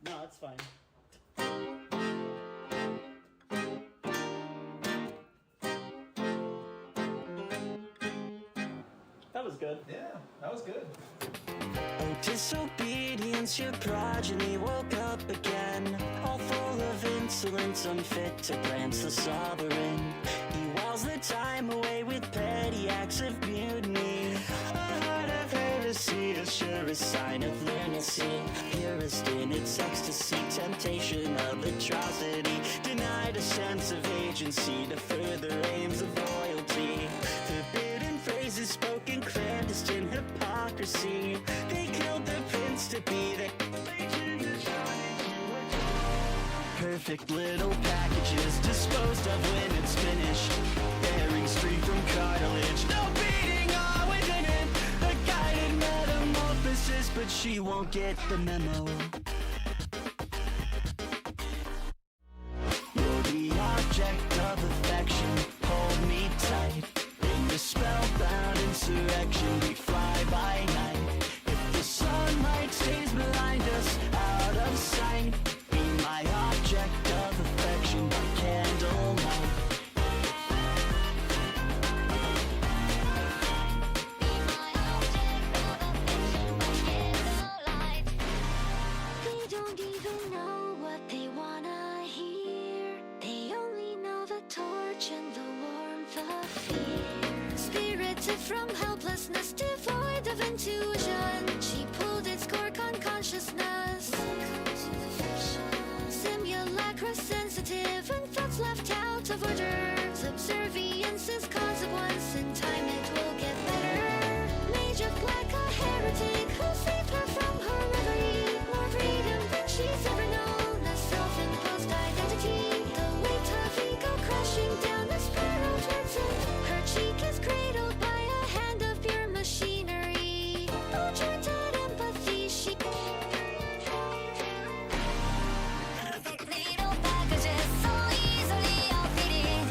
No, it's fine. That was good. Yeah, that was good. Oh, disobedience, your progeny woke up again, all full of insolence, unfit to glance the sovereign. He whiles the time away with petty acts of mutiny. A heart of heresy, a surest sign of lunacy. Purest in its ecstasy, temptation of atrocity. Denied a sense of agency to further aims of loyalty. Forbidden phrases spoken, clandestine hypocrisy. They killed the prince to be the perfect little packages, disposed of when it's finished. Bearings free from cartilage, no beating all within it. A guided metamorphosis, but she won't get the memo. You're the object of affection, hold me tight. In the spellbound insurrection, we fly by night. If the sunlight stays behind us, out of sight, be my object of affection by candlelight. They don't even know what they wanna hear. They only know the torch and the warmth of fear. Spirited from helplessness, devoid of intuition, she pulled its cork on consciousness. Simulacra sensitive and thoughts left out of order. Subservience is consequence, in time it will get better. Mage of black, a heretic who saved her from her reverie. More freedom than she's ever known, a self-imposed identity. The weight of ego crashing down the spiral towards it. Her cheek is cradled by a hand of pure machinery. Oh, charted empathy, she little packages so easily outfitted.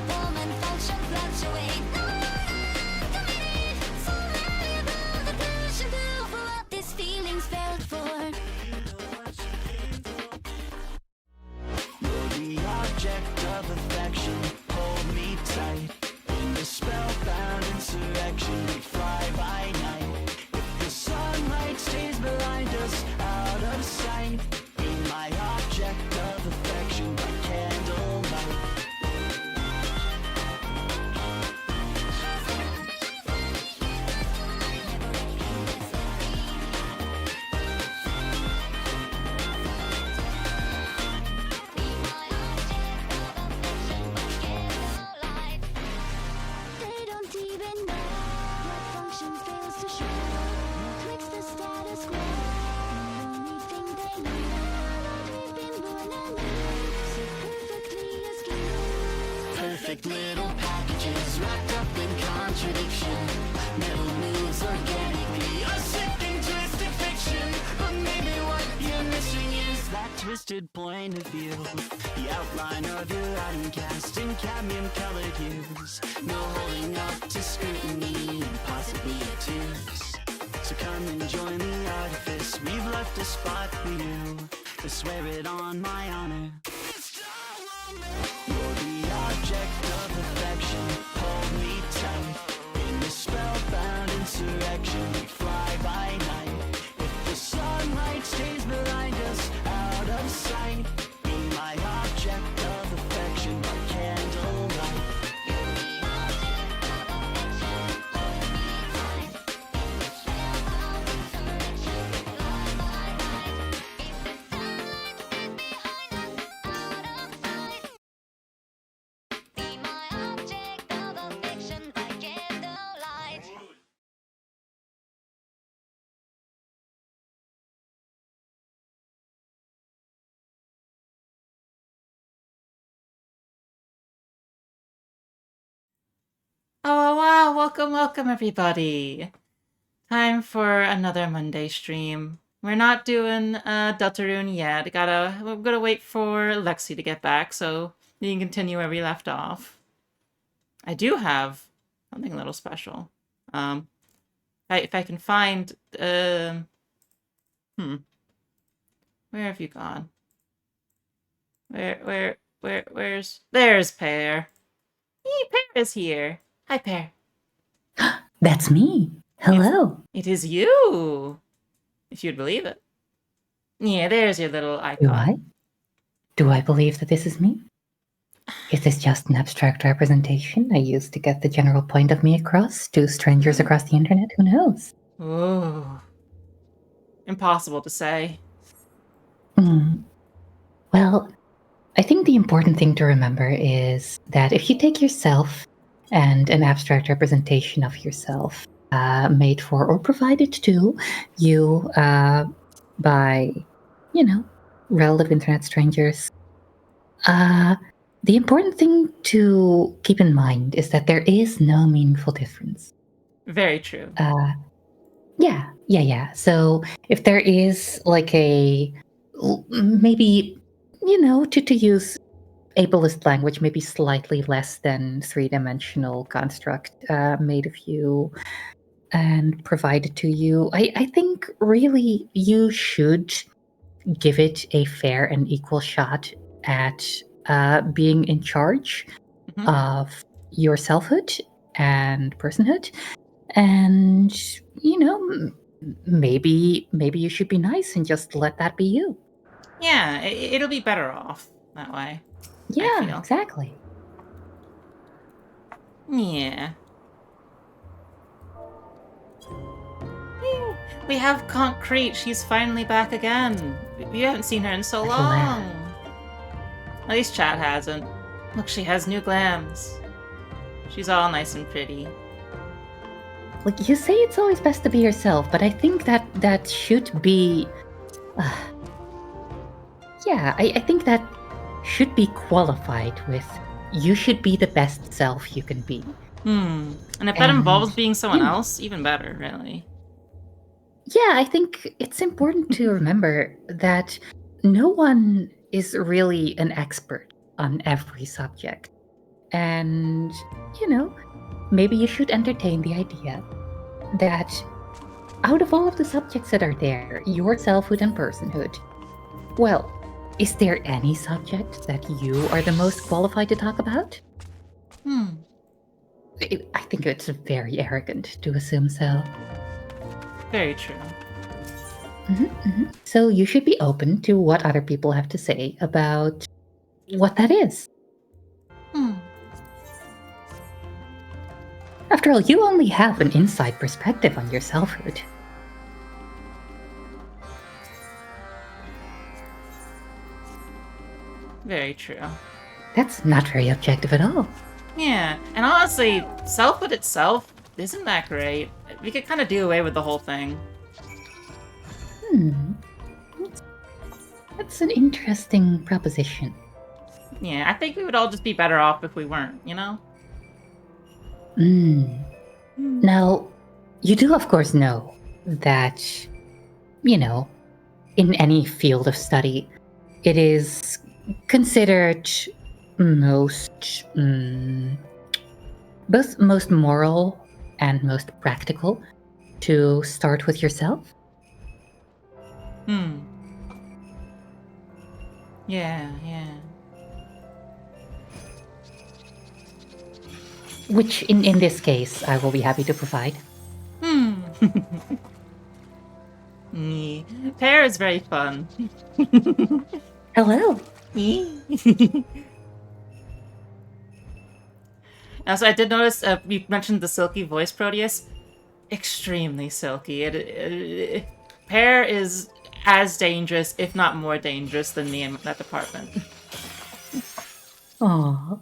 Woman function fluctuate, no longer committed. So malleable, the passion to for what these feelings felt for. You're the object of affection, hold me tight. In the spellbound insurrection, we fly by night. If the sunlight stays behind us, out of sight, be my object of affection by candlelight. They don't even know what function fails to show. Twixt the status quo. The only thing they know that we've been born anew. So perfectly askew. Perfect little packages wrapped up in contradiction. Metal moves organically, a sick and twisted fiction. But maybe what you're missing is that twisted point of view. The outline of your writing cast in cadmium colored hues. No holding up to scrutiny, possibly obtuse. So come and join the artifice. We've left a spot for you. I swear it on my honor. You're the object of affection, hold me tight. In the spellbound insurrection, we fly by night. If the sunlight stays behind us, out of sight, be my object of affection by candlelight. Be my object of affection by candlelight. Oh wow, welcome everybody. Time for another Monday stream. We're not doing Deltarune yet. We're gonna wait for Lexi to get back so we can continue where we left off. I do have something a little special. If I can find Where have you gone? Where's... There's Pear. Hey, Pear is here. Hi, Pear. That's me. Hello. It is you, if you'd believe it. Yeah, there's your little icon. Do I believe that this is me? Is this just an abstract representation I used to get the general point of me across to strangers across the internet? Who knows? Ooh. Impossible to say. Well, I think the important thing to remember is that if you take yourself and an abstract representation of yourself made for or provided to you by, relative internet strangers, the important thing to keep in mind is that there is no meaningful difference. Very true. Yeah. So if there is like maybe, to use ableist language, maybe slightly less than three-dimensional construct made of you and provided to you, I think really you should give it a fair and equal shot at being in charge of your selfhood and personhood. And, maybe you should be nice and just let that be you. Yeah, it'll be better off that way. Yeah, exactly. Yeah. We have Concrete. She's finally back again. We haven't seen her in so long. At least Chad hasn't. Look, she has new glams. She's all nice and pretty. Like, you say it's always best to be yourself, but I think that should be... I think that should be qualified with you should be the best self you can be. And if that involves being someone else, even better, really. Yeah, I think it's important to remember that no one is really an expert on every subject. And, maybe you should entertain the idea that out of all of the subjects that are there, your selfhood and personhood, well, is there any subject that you are the most qualified to talk about? I think it's very arrogant to assume so. Very true. So you should be open to what other people have to say about what that is. After all, you only have an inside perspective on your selfhood. Very true. That's not very objective at all. Yeah, and honestly, selfhood itself isn't that great. We could kind of do away with the whole thing. That's an interesting proposition. Yeah, I think we would all just be better off if we weren't, you know? Now, you do of course know that, in any field of study, it is considered most moral and most practical to start with yourself. Yeah. Which, in this case, I will be happy to provide. Pear is very fun. Hello. Also, I did notice you mentioned the silky voice, Proteus. Extremely silky. Pear is as dangerous, if not more dangerous, than me in that department. Aw.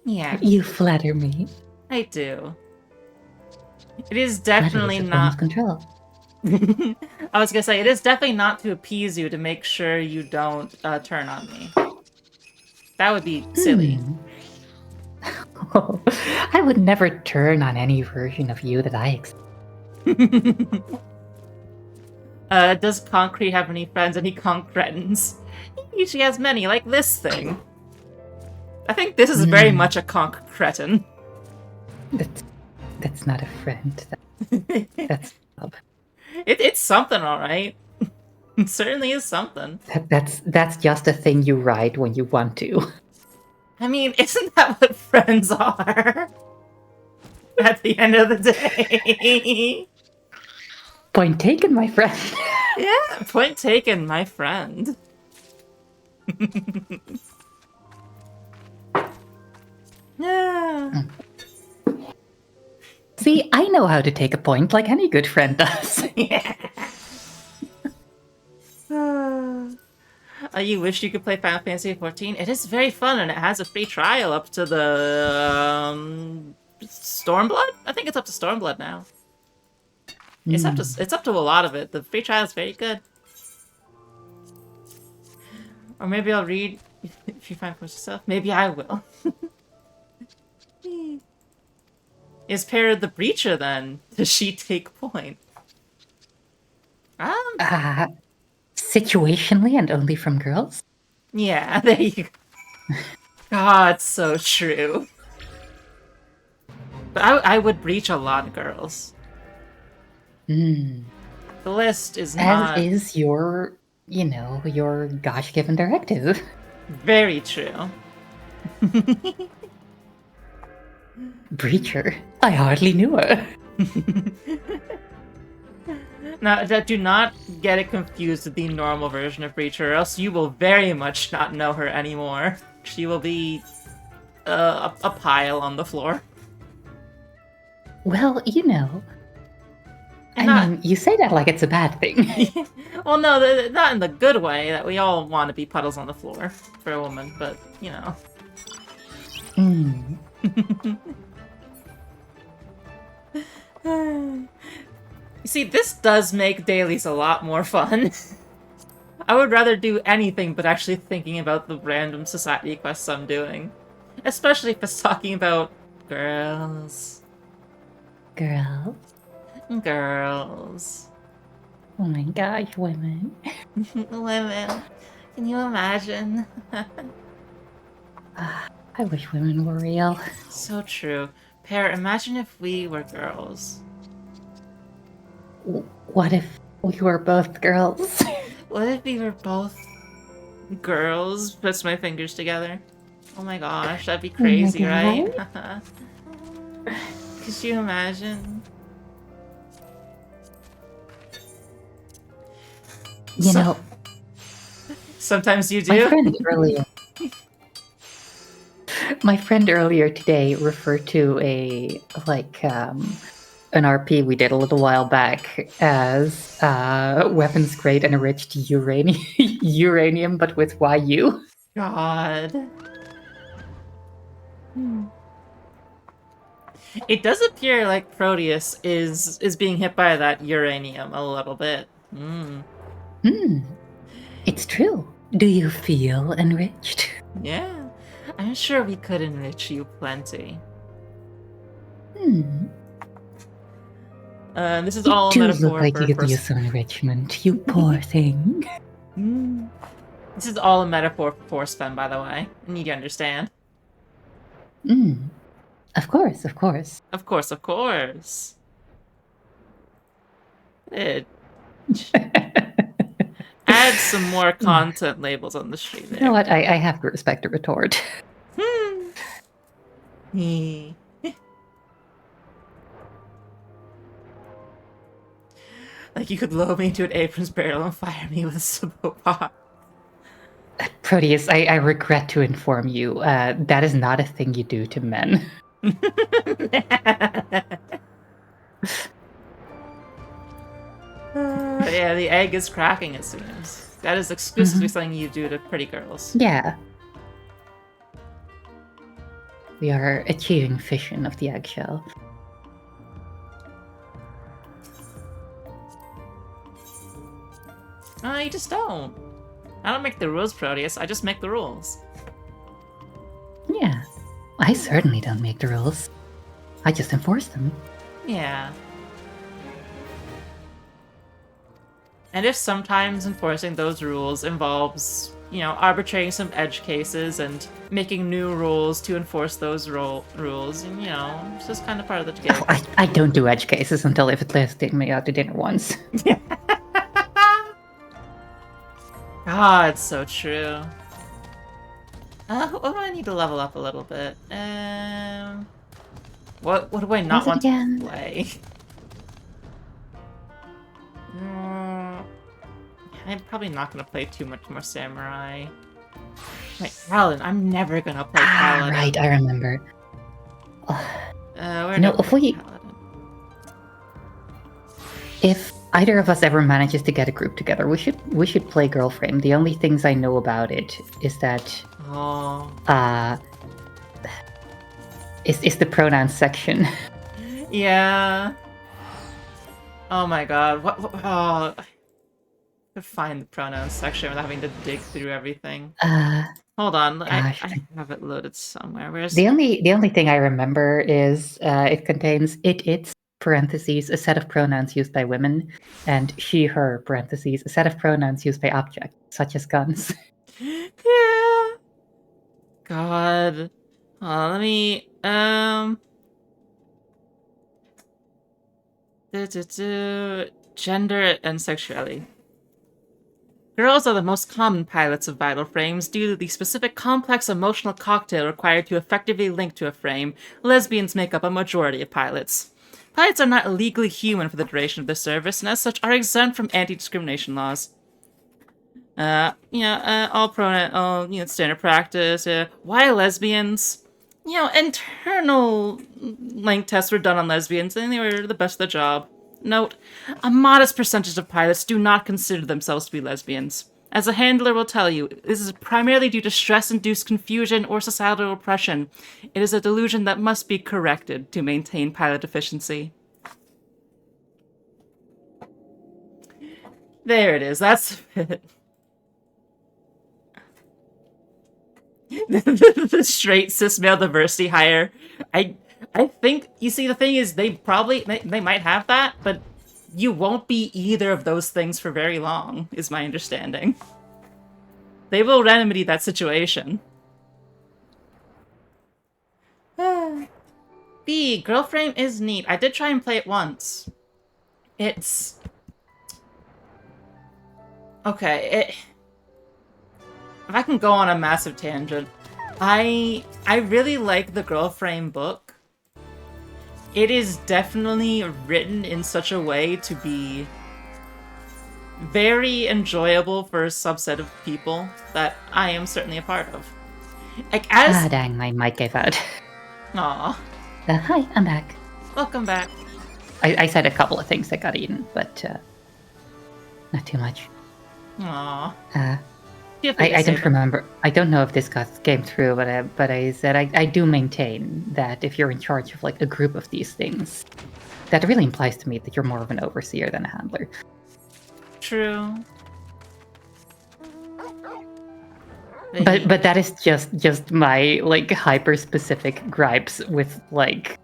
Yeah. You flatter me. I do. It is definitely not... control. I was gonna say, it is definitely not to appease you to make sure you don't turn on me. That would be silly. I would never turn on any version of you that I accept. Does Concrete have any friends? Any concretins? She has many, like this thing. I think this is very much a conc-cretin. That's not a friend. That's love. It's something, alright. It certainly is something. That's just a thing you write when you want to. I mean, isn't that what friends are? At the end of the day. Point taken, my friend. Yeah, point taken, my friend. Yeah. See, I know how to take a point like any good friend does. Yeah. You wish you could play Final Fantasy XIV? It is very fun, and it has a free trial up to the Stormblood. I think it's up to Stormblood now. It's up to a lot of it. The free trial is very good. Or maybe I'll read if you find for yourself. Maybe I will. Is Para the Breacher then? Does she take point? Situationally and only from girls? Yeah, there you go. God, so true. But I would breach a lot of girls. The list is not... As is your, your gosh-given directive. Very true. Breacher? I hardly knew her. Now, do not get it confused with the normal version of Breacher, or else you will very much not know her anymore. She will be a pile on the floor. Well, I mean, you say that like it's a bad thing. Well, no, not in the good way, that we all want to be puddles on the floor for a woman, but, You see, this does make dailies a lot more fun. I would rather do anything but actually thinking about the random society quests I'm doing. Especially if it's talking about girls. Girl. Girls. Oh my gosh, women. Women. Can you imagine? I wish women were real. So true. Pear, imagine if we were girls. What if we were both girls? What if we were both girls? Puts my fingers together. Oh my gosh, that'd be crazy, right? Could you imagine? Sometimes you do. My friend earlier today referred to an RP we did a little while back as weapons grade and enriched uranium, but with YU. God. It does appear like Proteus is being hit by that uranium a little bit. It's true. Do you feel enriched? Yeah. I'm sure we could enrich you plenty. This is all a metaphor look like for you could use some enrichment, you poor thing. This is all a metaphor for force spam, by the way. I need you to understand. Of course, of course. Of course, of course. Add some more content labels on the stream there. You know what? I have to respect the retort. Like you could lower me into an apron's barrel and fire me with a sabot pot. Proteus, I regret to inform you, that is not a thing you do to men. Yeah, the egg is cracking, it seems. That is exclusively something you do to pretty girls. Yeah. We are achieving fission of the eggshell. You just don't. I don't make the rules, Proteus. I just make the rules. Yeah. I certainly don't make the rules. I just enforce them. Yeah. And if sometimes enforcing those rules involves, arbitrating some edge cases and making new rules to enforce those rules, it's just kind of part of the game. Oh, I don't do edge cases until if it takes me out to dinner once. Ah, it's so true. What do I need to level up a little bit? What do I not Was it want to again? play? I'm probably not gonna play too much more Samurai. Wait, Paladin. I'm never gonna play Paladin. Right, I remember. We're You know, never if we- Paladin. If either of us ever manages to get a group together, we should play Girlframe. The only things I know about it is that Oh. is the pronouns section. Yeah. Oh my god. What oh. I could find the pronouns section without having to dig through everything. Hold on. I have it loaded somewhere. Where's The only thing I remember is it contains its parentheses a set of pronouns used by women, and she her parentheses a set of pronouns used by objects such as guns. Yeah. God. Let me Gender and sexuality. Girls are the most common pilots of vital frames due to the specific complex emotional cocktail required to effectively link to a frame. Lesbians make up a majority of pilots. Pilots are not legally human for the duration of their service, and as such are exempt from anti-discrimination laws. Standard practice. Why lesbians? Internal length tests were done on lesbians, and they were the best of the job. Note, a modest percentage of pilots do not consider themselves to be lesbians. As a handler will tell you, this is primarily due to stress-induced confusion or societal oppression. It is a delusion that must be corrected to maintain pilot efficiency. There it is, that's it. The straight cis male diversity hire. I think, you see, the thing is, they might have that, but you won't be either of those things for very long, is my understanding. They will remedy that situation. B, Girlframe is neat. I did try and play it once. It's... Okay, if I can go on a massive tangent, I really like the Girlframe book. It is definitely written in such a way to be very enjoyable for a subset of people that I am certainly a part of. Like, as... dang, my mic gave out. Aw. Hi, I'm back. Welcome back. I said a couple of things that got eaten, but not too much. Aw. I don't remember. I don't know if this came through, but I said I do maintain that if you're in charge of like a group of these things, that really implies to me that you're more of an overseer than a handler. True. But that is just my like hyper specific gripes with like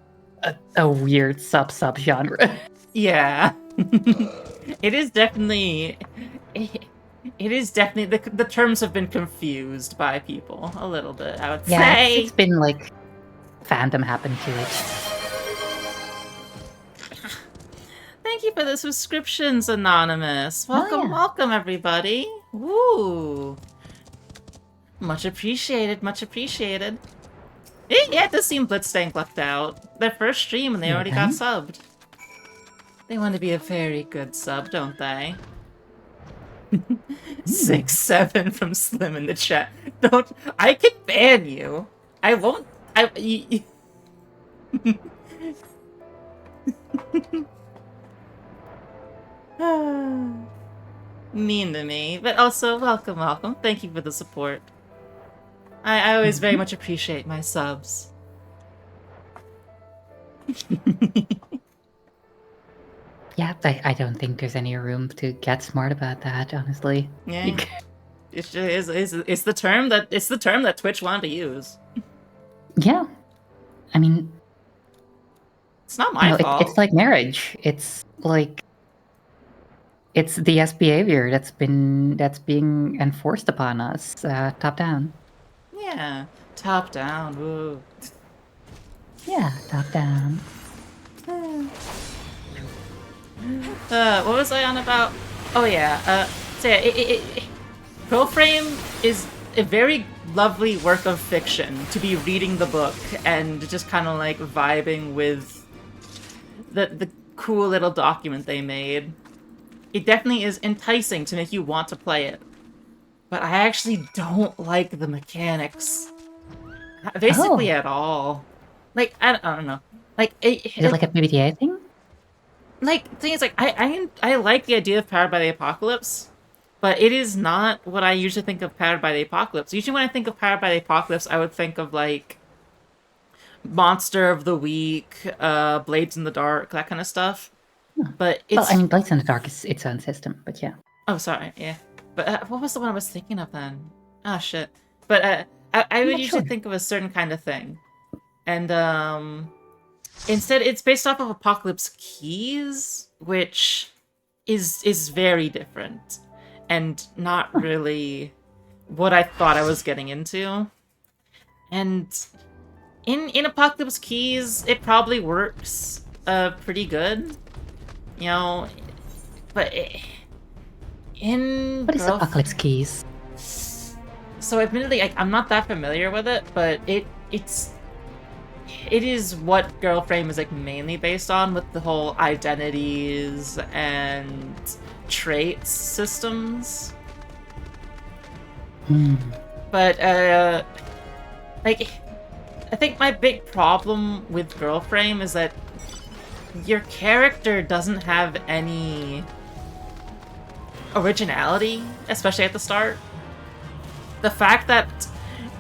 a weird sub genre. Yeah. It is definitely. It is definitely the terms have been confused by people a little bit, I would say. It's been like fandom happened to it. Thank you for the subscriptions, Anonymous. Welcome, welcome everybody. Woo. Much appreciated, much appreciated. Yeah, it does seem Blitzstank left out. Their first stream and they already got subbed. They want to be a very good sub, don't they? 6-7 from Slim in the chat. Don't. I can ban you. I won't. Mean to me, but also welcome, welcome. Thank you for the support. I always very much appreciate my subs. Yeah, I don't think there's any room to get smart about that, honestly. Yeah, it's the term that Twitch wanted to use. Yeah, I mean, it's not my fault. It's like marriage. It's like it's the yes behavior that's being enforced upon us, top down. Yeah, top down. Woo. Yeah, top down. What was I on about? Oh yeah, so yeah, Girlframe is a very lovely work of fiction to be reading the book and just kind of like vibing with the cool little document they made. It definitely is enticing to make you want to play it. But I actually don't like the mechanics. Basically at all. Like, I don't know. Like, Is it like a PBTA thing? like, the thing is, like, I like the idea of Powered by the Apocalypse, but it is not what I usually think of Powered by the Apocalypse. Usually when I think of Powered by the Apocalypse, I would think of, like, Monster of the Week, Blades in the Dark, that kind of stuff. But it's... Well, I mean, Blades in the Dark is its own system, but yeah. Oh, sorry, yeah. But what was the one I was thinking of then? Oh, shit. But I would usually think of a certain kind of thing. And, instead, it's based off of Apocalypse Keys, which is very different. And not really what I thought I was getting into. And in Apocalypse Keys, it probably works pretty good. You know, but in... What is Apocalypse Keys? So admittedly, I'm not that familiar with it, but it is what Girlframe is like mainly based on, with the whole identities and traits systems. But like, I think my big problem with Girlframe is that your character doesn't have any originality, especially at the start. The fact that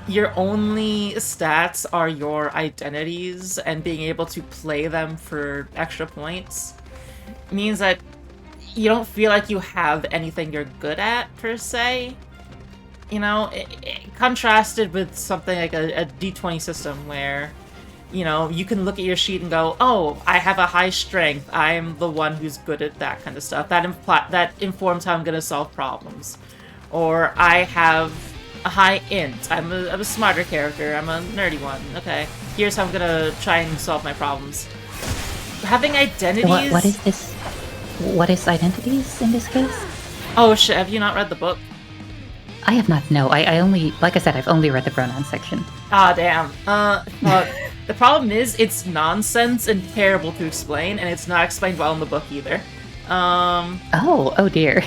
your only stats are your identities and being able to play them for extra points means that you don't feel like you have anything you're good at, per se. You know, contrasted with something like a D20 system where, you know, you can look at your sheet and go, oh, I have a high strength, I'm the one who's good at that kind of stuff. That informs how I'm going to solve problems. Or I have a high int, I'm a smarter character, I'm a nerdy one. Okay, here's how I'm going to try and solve my problems. Having identities... What is this? What is identities in this case? Oh shit, have you not read the book? I have not, no. I only, like I said, I've only read the pronoun section. Ah, damn. Well, the problem is, it's nonsense and terrible to explain, and it's not explained well in the book either. Oh dear.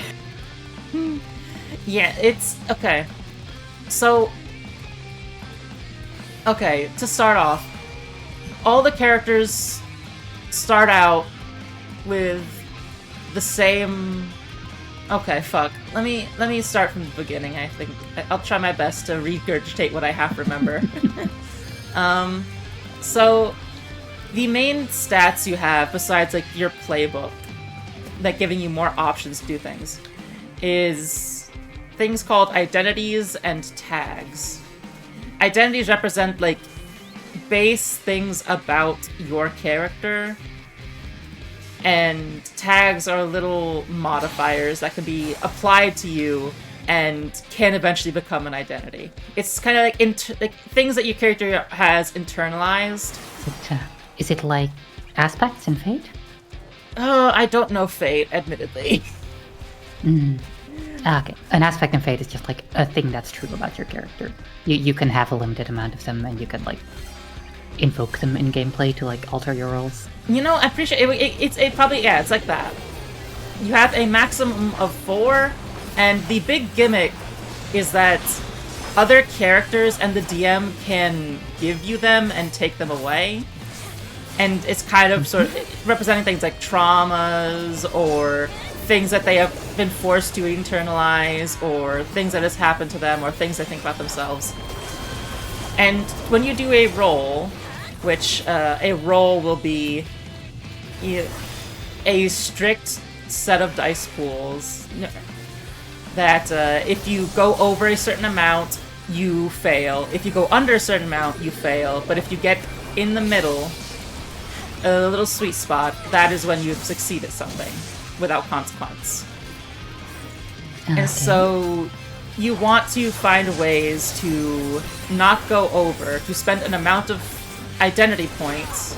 Yeah, it's... okay. So... okay, to start off, all the characters start out with the same... okay, fuck. Let me start from the beginning, I think. I'll try my best to regurgitate what I half remember. So, the main stats you have, besides, like, your playbook, that giving you more options to do things, is things called identities and tags. Identities represent, like, base things about your character, and tags are little modifiers that can be applied to you and can eventually become an identity. It's kind of like things that your character has internalized. Is it like aspects in Fate? I don't know Fate, admittedly. Okay. An aspect in Fate is just like a thing that's true about your character. You can have a limited amount of them, and you can like invoke them in gameplay to like alter your roles. You know, I appreciate it. It probably, yeah, it's like that. You have a maximum of 4, and the big gimmick is that other characters and the DM can give you them and take them away. And it's kind of sort of representing things like traumas, or things that they have been forced to internalize, or things that has happened to them, or things they think about themselves. And when you do a roll, which a roll will be a strict set of dice pools that if you go over a certain amount, you fail. If you go under a certain amount, you fail. But if you get in the middle, a little sweet spot, that is when you've succeeded something without consequence. Okay. And so you want to find ways to not go over, to spend an amount of identity points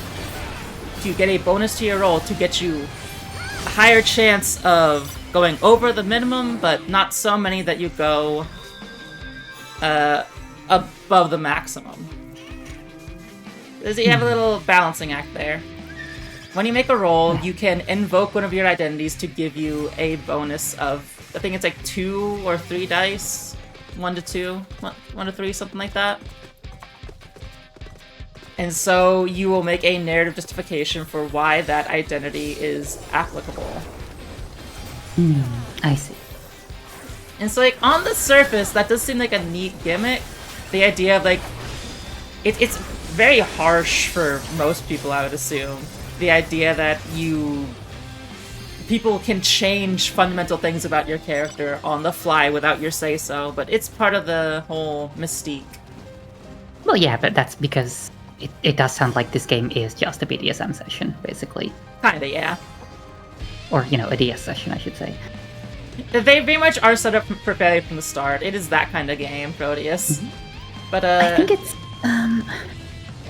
to get a bonus to your roll to get you a higher chance of going over the minimum, but not so many that you go above the maximum. You have a little balancing act there. When you make a roll, you can invoke one of your identities to give you a bonus of, I think it's like 2 or 3 dice. 1 to 2, 1 to 3, something like that. And so you will make a narrative justification for why that identity is applicable. I see. And so, like, on the surface, that does seem like a neat gimmick. The idea of, like, it's very harsh for most people, I would assume. The idea that people can change fundamental things about your character on the fly without your say-so, but it's part of the whole mystique. Well, yeah, but that's because it does sound like this game is just a BDSM session, basically. Kinda, yeah. Or, a DS session, I should say. They very much are set up for failure from the start. It is that kind of game, Proteus. Mm-hmm. But, I think it's,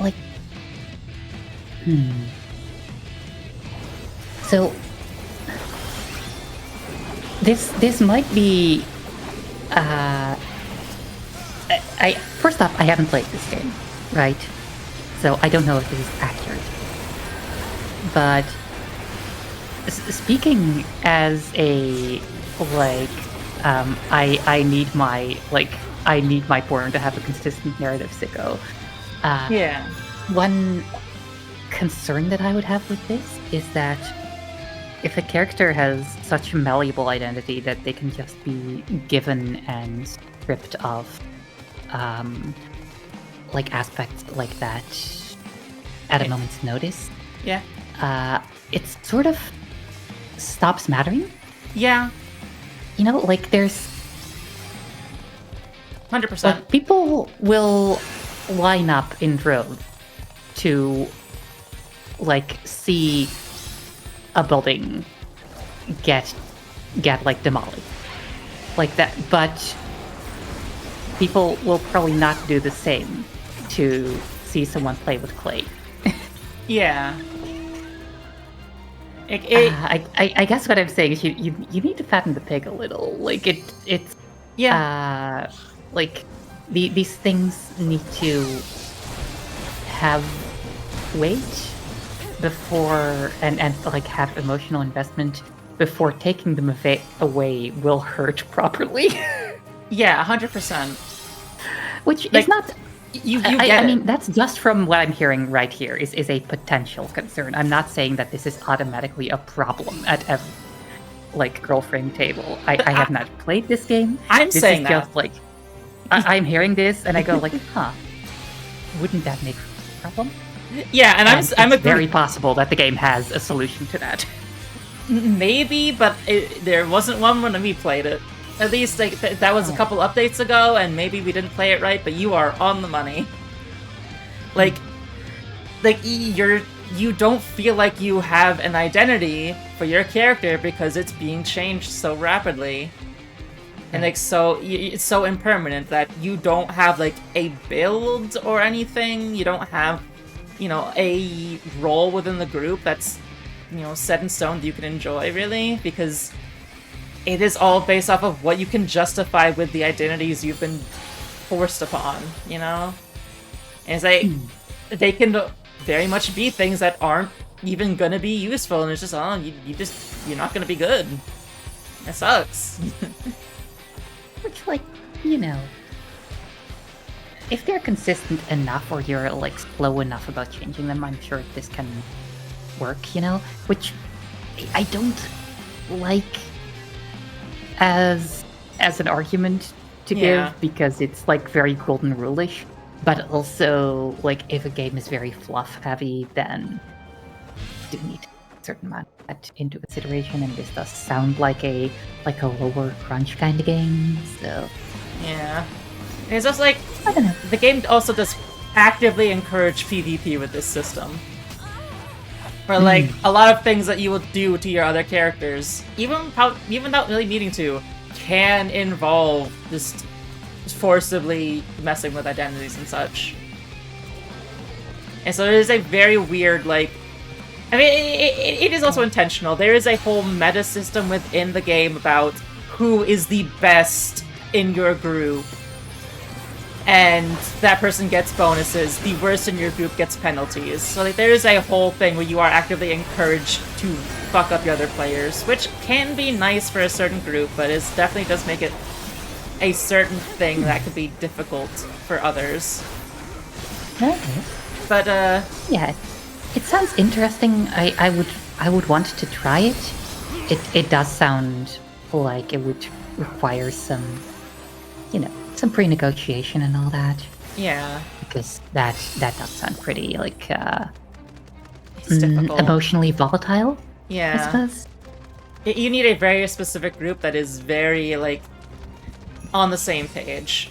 like... So... This might be... First off, I haven't played this game, right? So I don't know if this is accurate. But... Speaking as a, I need my porn to have a consistent narrative sicko. yeah. One concern that I would have with this is that if a character has such a malleable identity that they can just be given and stripped of, aspects like that at a moment's notice, Yeah. it sort of stops mattering. Yeah. There's 100%. people will line up in droves to see a building get demolished like that, but people will probably not do the same to see someone play with clay. Yeah. I guess what I'm saying is you need to fatten the pig a little. It's Yeah. These things need to have weight before and have emotional investment before taking them away will hurt properly. Yeah, 100%. Which is not. You get I it. mean, that's just from what I'm hearing right here is a potential concern. I'm not saying that this is automatically a problem at every girlfriend table. I have not played this game. I'm This saying is that. just I'm hearing this and I go huh, wouldn't that make a problem? Yeah, and I'm it's very possible that the game has a solution to that. maybe, but there wasn't one when we played it. At least that was a couple updates ago, and maybe we didn't play it right. But you are on the money. You don't feel like you have an identity for your character because it's being changed so rapidly, and it's so impermanent that you don't have a build or anything. You don't have a role within the group that's set in stone that you can enjoy, really, because it is all based off of what you can justify with the identities you've been forced upon, And it's they can very much be things that aren't even gonna be useful, and it's just, you're not gonna be good. It sucks. Which, if they're consistent enough or you're, slow enough about changing them, I'm sure this can work, Which I don't like as an argument to give, because it's, very golden rule-ish. But also, if a game is very fluff-heavy, then you do need a certain amount of that into consideration, and this does sound like a lower crunch kind of game, so... Yeah. And it's just I don't know. The game also does actively encourage PvP with this system. Or a lot of things that you will do to your other characters, even without really needing to, can involve just forcibly messing with identities and such. And so it is a very weird I mean, it is also intentional. There is a whole meta system within the game about who is the best in your group, and that person gets bonuses. The worst in your group gets penalties. So like, there is a whole thing where you are actively encouraged to fuck up your other players, which can be nice for a certain group, but it definitely does make it a certain thing that could be difficult for others. Okay. But Yeah, it sounds interesting. I would want to try it. It does sound like it would require some, some pre-negotiation and all that. yeah, Because that does sound pretty like it's difficult. emotionally volatile, I Yeah. suppose. You need a very specific group that is very, like, on the same page.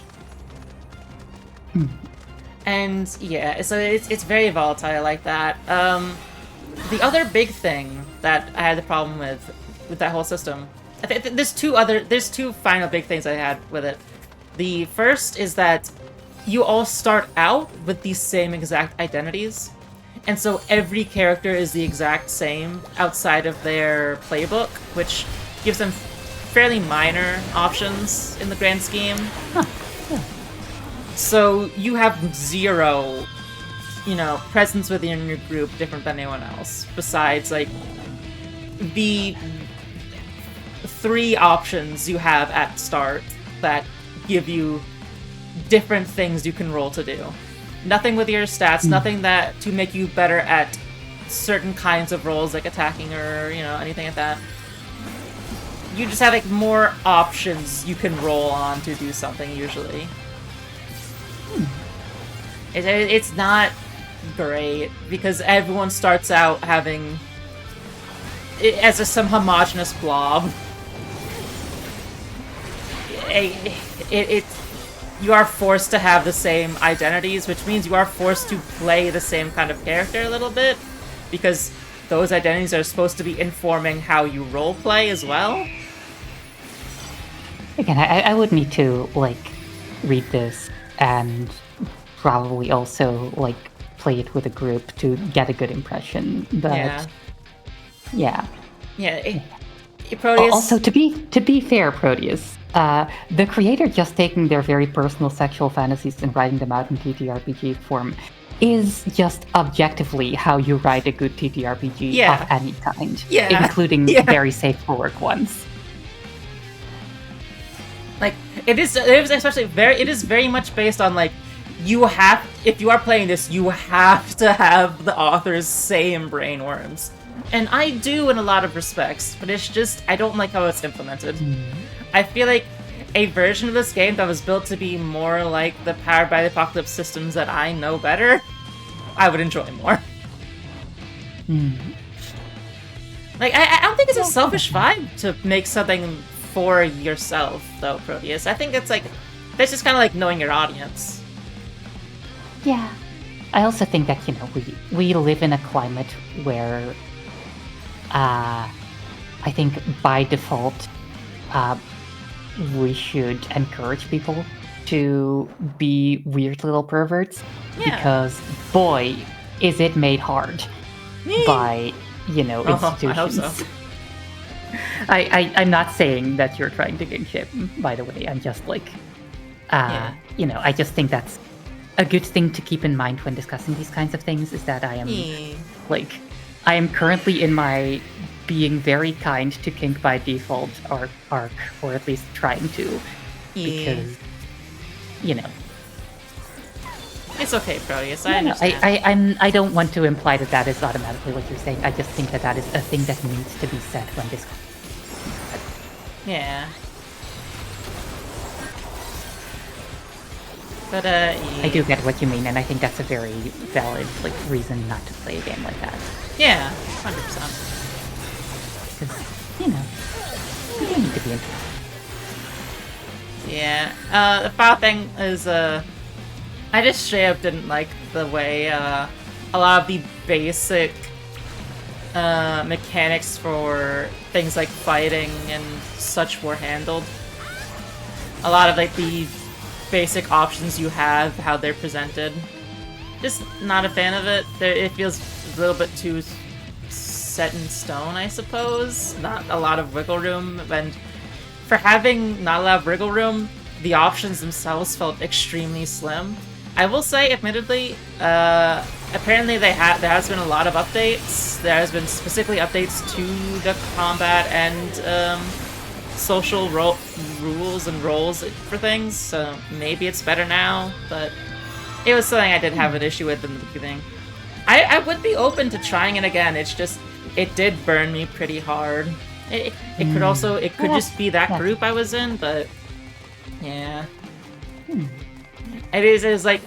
And, yeah, so it's very volatile like that. The other big thing that I had the problem with that whole system, there's two final big things I had with it. The first is that you all start out with the same exact identities, and so every character is the exact same outside of their playbook, which gives them fairly minor options in the grand scheme. Huh. Yeah. So you have zero, presence within your group different than anyone else, besides, like, the 3 options you have at start that give you different things you can roll to do. Nothing with your stats, nothing that to make you better at certain kinds of roles, like attacking or, anything like that. You just have, like, more options you can roll on to do something, usually. It's not great, because everyone starts out having it as some homogenous blob. You are forced to have the same identities, which means you are forced to play the same kind of character a little bit, because those identities are supposed to be informing how you roleplay as well. Again, I would need to read this and probably also play it with a group to get a good impression. But yeah. Proteus... Also, to be fair, Proteus, the creator just taking their very personal sexual fantasies and writing them out in TTRPG form is just objectively how you write a good TTRPG of any kind, including very safe for work ones. Like, it is very much based on, like, if you are playing this, you have to have the author's same brainworms. And I do in a lot of respects, but it's just, I don't like how it's implemented. I feel like a version of this game that was built to be more like the Powered by the Apocalypse systems that I know better, I would enjoy more. Like, I don't think it's a selfish vibe to make something for yourself, though, Proteus. I think it's like, that's just kind of like knowing your audience. Yeah. I also think that, we live in a climate where, I think by default, we should encourage people to be weird little perverts. Yeah. Because, boy, is it made hard by, institutions. I hope so. I'm not saying that you're trying to gang ship, by the way. I'm just I just think that's a good thing to keep in mind when discussing these kinds of things, is that I am currently in my being very kind to kink by default arc, or at least trying to, because, It's okay, Proteus, I understand. I don't want to imply that is automatically what you're saying. I just think that is a thing that needs to be said when discussing. Yeah. But, I do get what you mean, and I think that's a very valid, reason not to play a game like that. Yeah, 100%. Because, you do need to be into it. Yeah, the final thing is, I just straight up didn't like the way, a lot of the basic, mechanics for things like fighting and such were handled. A lot of, the basic options you have, how they're presented. Just not a fan of it. It feels a little bit too set in stone, I suppose. Not a lot of wiggle room, and for having not a lot of wiggle room, the options themselves felt extremely slim. I will say, admittedly, apparently there has been a lot of updates. There has been specifically updates to the combat and social rules and roles for things, so maybe it's better now, but it was something I did have an issue with in the beginning. I would be open to trying it again, it's just, it did burn me pretty hard. It could also, it could just be that group I was in, but yeah. It is like,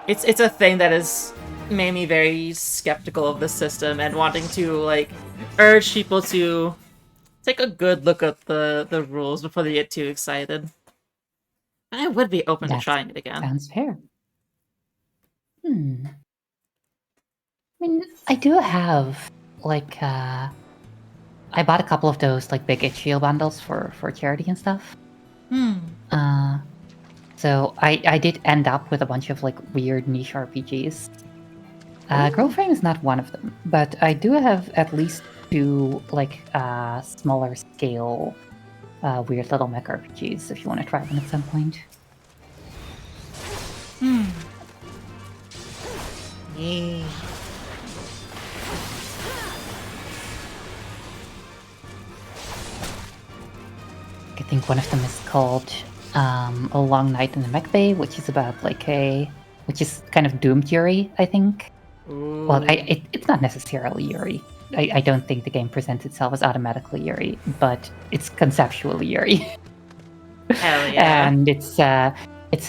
it's a thing that has made me very skeptical of the system and wanting to, like, urge people to take a good look at the rules before they get too excited. I would be open to trying it again. Sounds fair. I mean, I do have, like, I bought a couple of those, like, big itch.io bundles for charity and stuff. So I did end up with a bunch of, like, weird niche RPGs. Girlfriend is not one of them, but I do have at least 2, like, smaller scale, weird little mech RPGs if you want to try them at some point. Yay. I think one of them is called A Long Night in the Mech Bay, which is about, like, which is kind of doomed Yuri, I think. Ooh. Well, it's not necessarily Yuri. I don't think the game presents itself as automatically Yuri, but it's conceptually Yuri. Hell yeah. And it's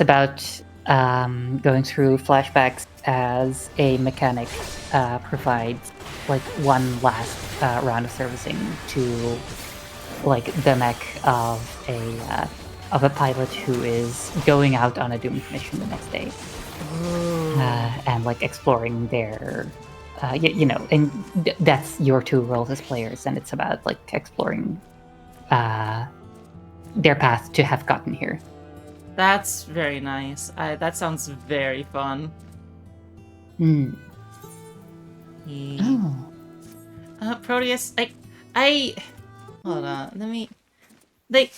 about going through flashbacks as a mechanic provides, like, one last round of servicing to, like, the mech of a pilot who is going out on a doomed mission the next day. And, like, exploring their, and that's your 2 roles as players, and it's about, like, exploring their path to have gotten here. That's very nice. That sounds very fun. Oh. Proteus, I hold on, let me, like,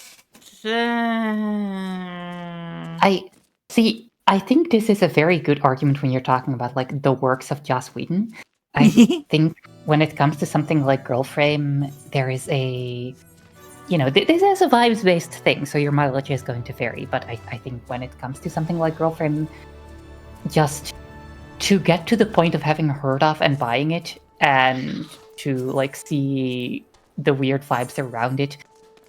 I think this is a very good argument when you're talking about, like, the works of Joss Whedon. I think when it comes to something like Girlframe, there is a, this is a vibes-based thing, so your mileage is going to vary, but I think when it comes to something like Girlframe, just to get to the point of having heard of and buying it, and to, like, see the weird vibes around it,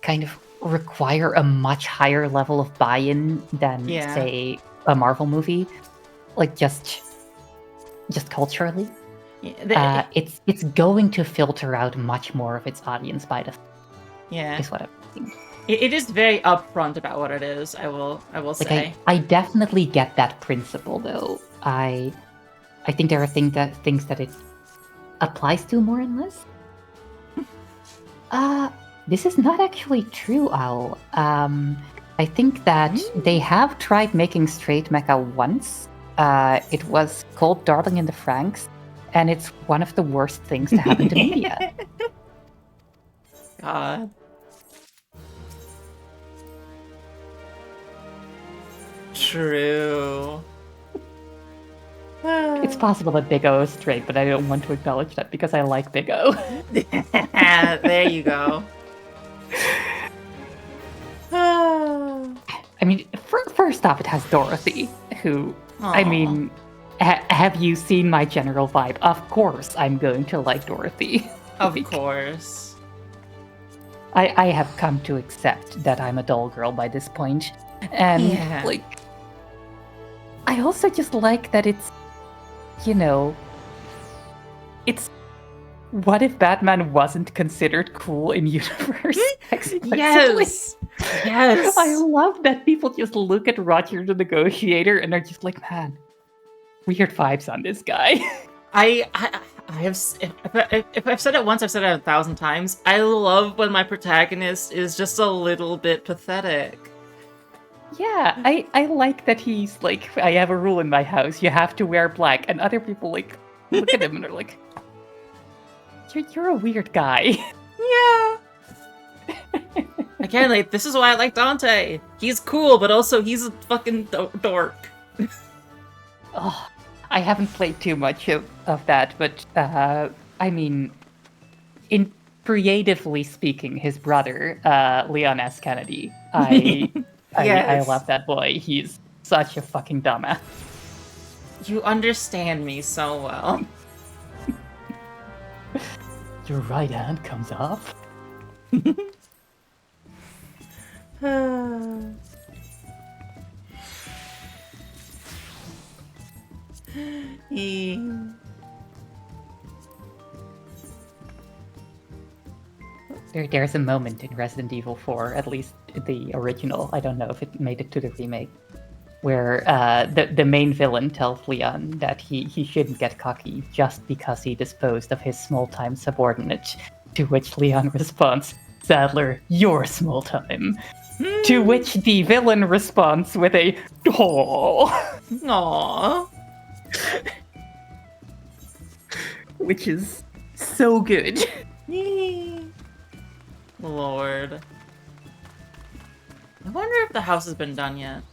kind of require a much higher level of buy-in than, say, a Marvel movie, like, just culturally. It's going to filter out much more of its audience by default. Yeah, is what I'm thinking. It is very upfront about what it is. I will say. I definitely get that principle, though. I think there are things that it applies to more and less. This is not actually true, Owl. I think that they have tried making straight mecha once. It was called Darling in the Franxx, and it's one of the worst things to happen to media. God. True. It's possible that Big O is straight, but I don't want to acknowledge that because I like Big O. There you go. I mean, first off, it has Dorothy, who, Aww. I mean, have you seen my general vibe? Of course I'm going to like Dorothy. Of course. I have come to accept that I'm a doll girl by this point. And, like, I also just like that it's, it's, what if Batman wasn't considered cool in universe? Yes! Yes! I love that people just look at Roger the Negotiator and are just like, man, weird vibes on this guy. I have, if I've said it once, I've said it 1,000 times. I love when my protagonist is just a little bit pathetic. Yeah, I like that he's like, I have a rule in my house, you have to wear black, and other people like, look at him and they're like, you're a weird guy. Yeah. Again, like, this is why I like Dante. He's cool, but also he's a fucking dork. Oh, I haven't played too much of that, but I mean, in creatively speaking, his brother, Leon S. Kennedy, I Yes. love that boy. He's such a fucking dumbass. You understand me so well. Your right hand comes off. There's a moment in Resident Evil 4, at least the original, I don't know if it made it to the remake, where the main villain tells Leon that he shouldn't get cocky just because he disposed of his small-time subordinate, to which Leon responds, "Sadler, you're small-time." To which the villain responds with a "Aww." Aww. Which is so good. Lord. I wonder if the house has been done yet.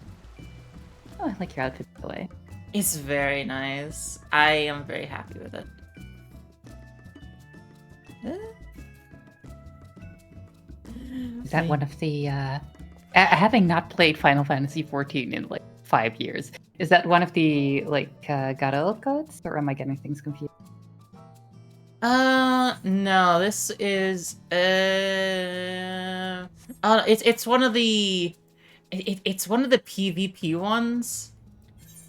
Oh, I like your outfit, by the way. It's very nice. I am very happy with it. Is that one of the, having not played Final Fantasy XIV in like 5 years, is that one of the like Garou codes, or am I getting things confused? No, this is it's one of the it's one of the PvP ones.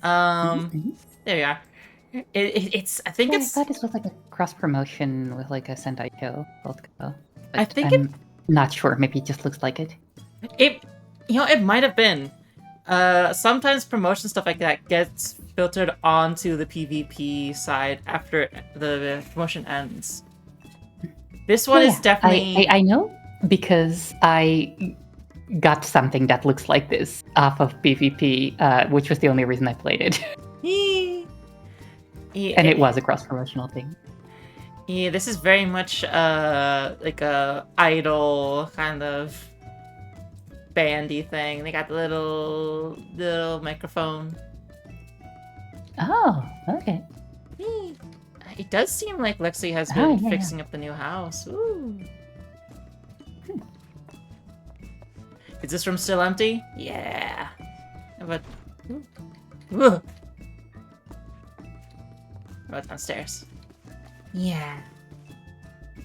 There we are. It's I think Yeah, it's I thought this was like a cross promotion with like a Sendai show called Go. I think I'm not sure. Maybe it just looks like it. it might have been. Sometimes promotion stuff like that gets filtered onto the PvP side after the promotion ends. This one is definitely... I know because I got something that looks like this off of PvP, which was the only reason I played it. And it was a cross-promotional thing. Yeah, this is very much like a idol kind of bandy thing. They got the little microphone. Oh, okay. It does seem like Lexi has been fixing up the new house. Ooh. Is this room still empty? Yeah. But what about downstairs? Yeah.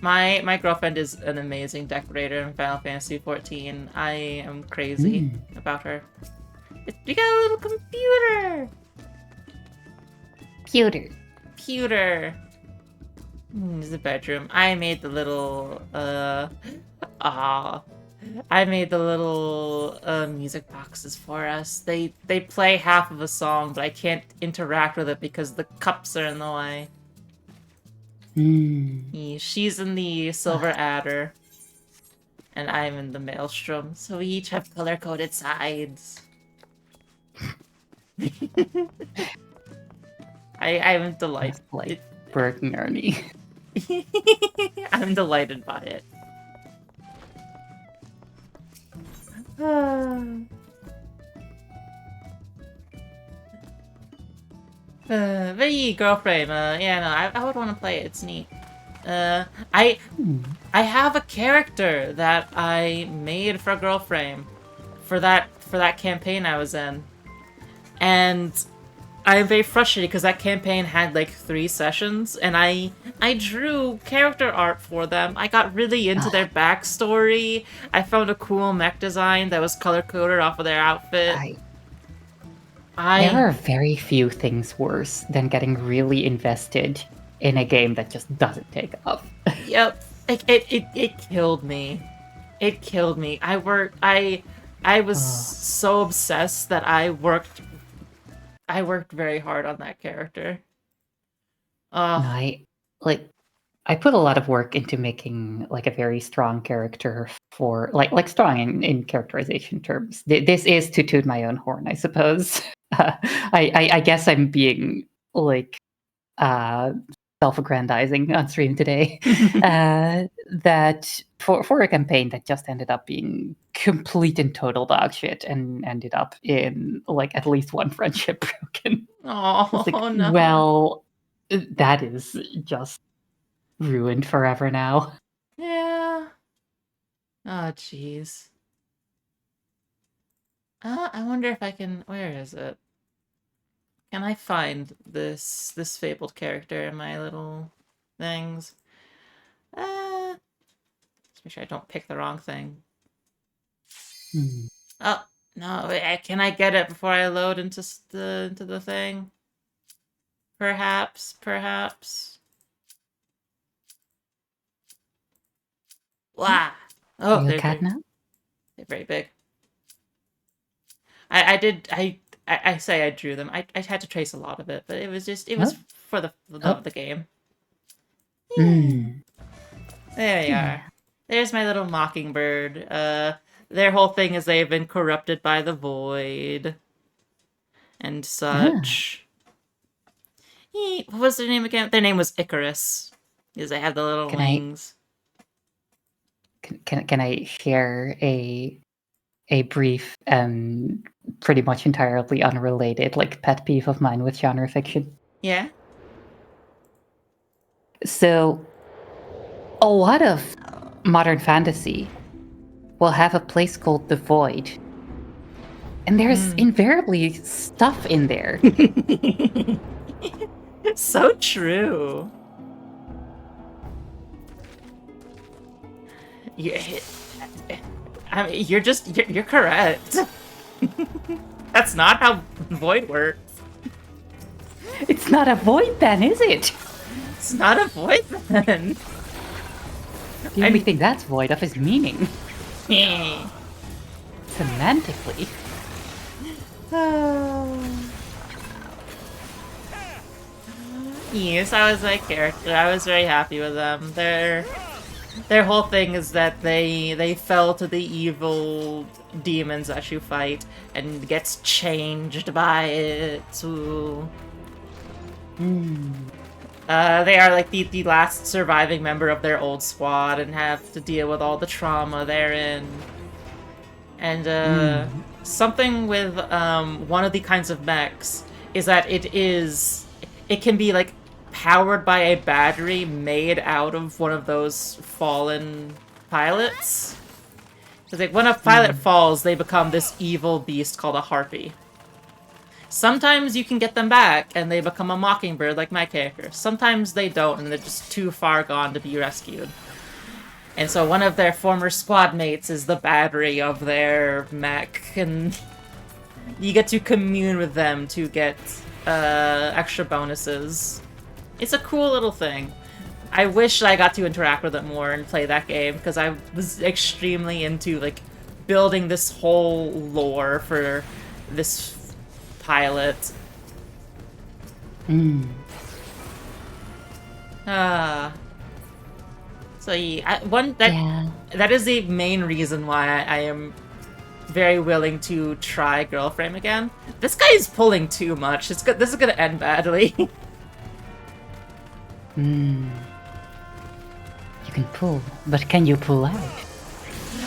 My girlfriend is an amazing decorator in Final Fantasy XIV. I am crazy about her. We got a little computer! Pewter. This is the bedroom. I made the little, I made the little, music boxes for us. They play half of a song, but I can't interact with it because the cups are in the way. She's in the Silver Adder, and I'm in the Maelstrom, so we each have color-coded sides. I'm delighted. Like Bert and Ernie. I'm delighted by it. Very girl frame. Yeah, no, I would want to play it. It's neat. I have a character that I made for girl frame, for that campaign I was in, and I'm very frustrated because that campaign had like 3 sessions, and I drew character art for them. I got really into their backstory. I found a cool mech design that was color-coded off of their outfit. There are very few things worse than getting really invested in a game that just doesn't take off. Yep. It killed me. It killed me. I was so obsessed that I worked very hard on that character. I put a lot of work into making like a very strong character for like strong in characterization terms. This is to toot my own horn, I suppose. I guess I'm being like uh, self-aggrandizing on stream today, that for a campaign that just ended up being complete and total dog shit and ended up in like at least one friendship broken. Oh It's like, no. well, that is just ruined forever now. Yeah. Oh jeez. I wonder if I can. Where is it? Can I find this fabled character in my little things? Let's make sure I don't pick the wrong thing. Hmm. Oh no! Can I get it before I load into the thing? Perhaps. Wow. Are Oh, you a they're cat very now? they're very big. I did I say I drew them. I had to trace a lot of it, but it was Oh. for the love Oh. of the game. Hmm. There they Yeah. are. There's my little mockingbird. Their whole thing is they've been corrupted by the void and Ah. such. What was their name again? Their name was Icarus, because they have the little Can I wings. can I share a brief and pretty much entirely unrelated like pet peeve of mine with genre fiction? Yeah. So a lot of modern fantasy will have a place called the Void, and there's invariably stuff in there. So true. You, I mean, you're correct. That's not how void works. It's not a void then, is it? It's not a void then. The only thing that's void of is meaning. Yeah. Semantically. Yes, I was my character. I was very happy with them. Their whole thing is that they fell to the evil demons that you fight and gets changed by it. So, they are like the last surviving member of their old squad and have to deal with all the trauma they're in. And something with one of the kinds of mechs is that it can be like powered by a battery made out of one of those fallen pilots. Because like when a pilot falls, they become this evil beast called a harpy. Sometimes you can get them back and they become a mockingbird like my character. Sometimes they don't and they're just too far gone to be rescued. And so one of their former squad mates is the battery of their mech, and you get to commune with them to get extra bonuses. It's a cool little thing. I wish I got to interact with it more and play that game, because I was extremely into like building this whole lore for this pilot. So yeah, that is the main reason why I am very willing to try Girl Frame again. This guy is pulling too much. This is gonna end badly. You can pull, but can you pull out?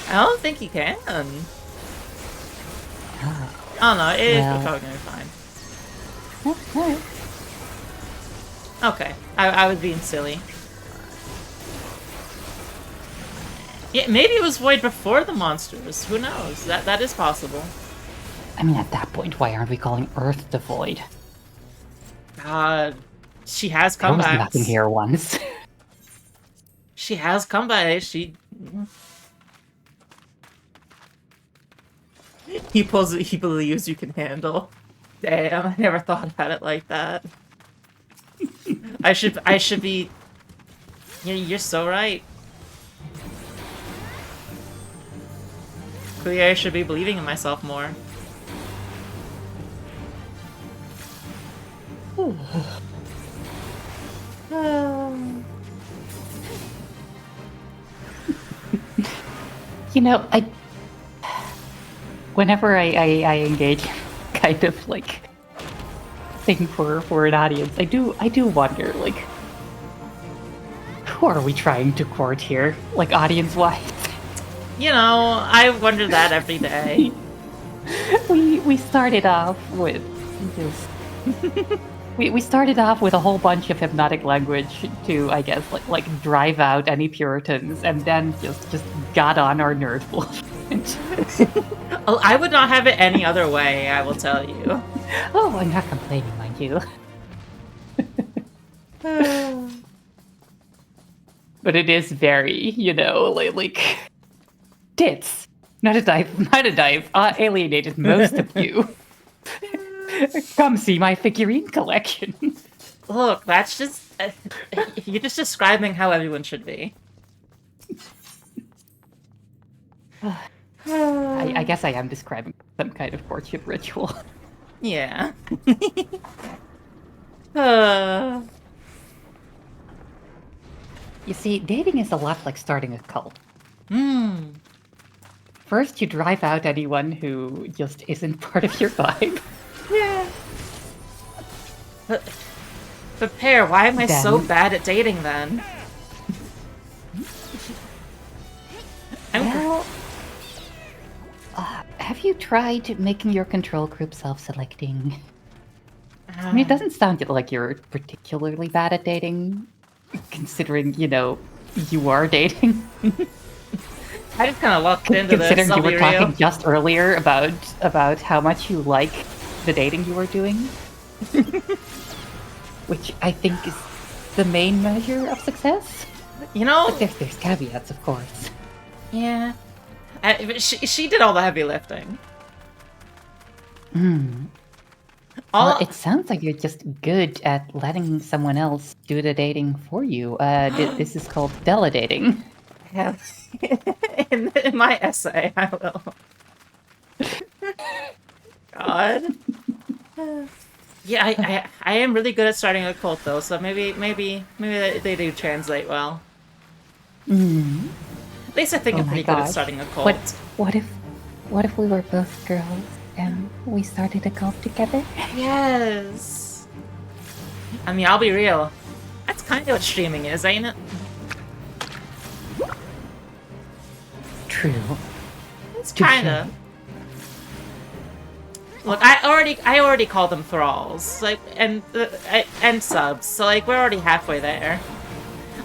I don't think he can. Oh no, it's probably gonna be fine. Alright. Okay, I was being silly. Yeah, maybe it was void before the monsters. Who knows? That is possible. I mean, at that point, why aren't we calling Earth the Void? God, she has There was comebacks. nothing here once. She has comebacks. He believes you can handle. Damn, I never thought about it like that. I should be. You're so right. Clearly, I should be believing in myself more. You know, whenever I engage kind of like thing for an audience. I do wonder, like, who are we trying to court here? Like, audience-wise? You know, I wonder that every day. We started off with just we started off with a whole bunch of hypnotic language to, I guess, like drive out any Puritans, and then just got on our nerd bullshit. Oh, I would not have it any other way, I will tell you. Oh, I'm not complaining, mind you. But it is very, like tits. Not a dive. Alienated most of you. Come see my figurine collection. Look, that's just... you're just describing how everyone should be. I guess I am describing some kind of courtship ritual. Yeah. You see, dating is a lot like starting a cult. Hmm. First, you drive out anyone who just isn't part of your vibe. Yeah. But Pear, why am I so bad at dating then? Well, have you tried making your control group self-selecting? I mean, it doesn't sound like you're particularly bad at dating, considering, you are dating. I just kind of lucked into this. Considering you were real. talking just earlier about how much you like the dating you were doing. Which I think is the main measure of success. But there's caveats, of course. Yeah. But she did all the heavy lifting. Well, it sounds like you're just good at letting someone else do the dating for you. This is called delegating. Yeah. in my essay, I will. God. Yeah, I am really good at starting a cult though, so maybe they do translate well. At least I think I'm pretty good at starting a cult. What if we were both girls and we started a cult together? Yes. I mean, I'll be real. That's kind of what streaming is, ain't it? True. It's kinda. Look, I already called them thralls, like, and subs, so like we're already halfway there.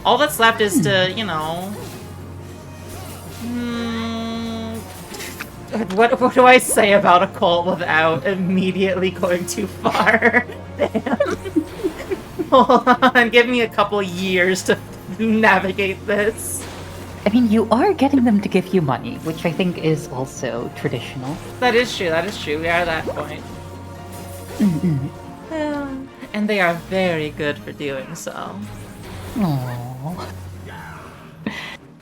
All that's left is to, what do I say about a cult without immediately going too far? Damn. Hold on, give me a couple years to navigate this. I mean, you are getting them to give you money, which I think is also traditional. That is true, we are at that point. And they are very good for doing so. Aww.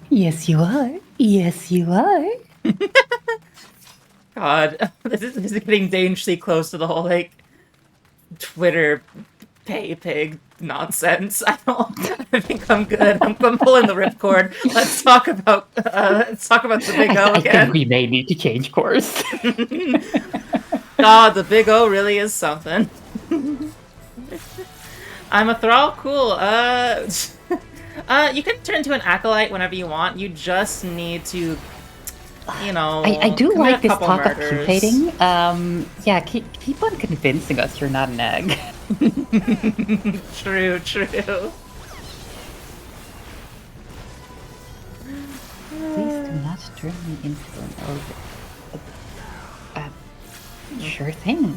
Yes, you are. Yes, you are. God, this is getting dangerously close to the whole, like, Twitter pay pig nonsense. I think I'm good. I'm pulling the ripcord. Let's talk about the Big O again. I think we may need to change course. God, the Big O really is something. I'm a thrall. Cool. You can turn to an acolyte whenever you want. You just need to, I do like this talk murders. of cutating. Yeah, keep on convincing us you're not an egg. True. Please do not turn me into an ogre. Sure thing.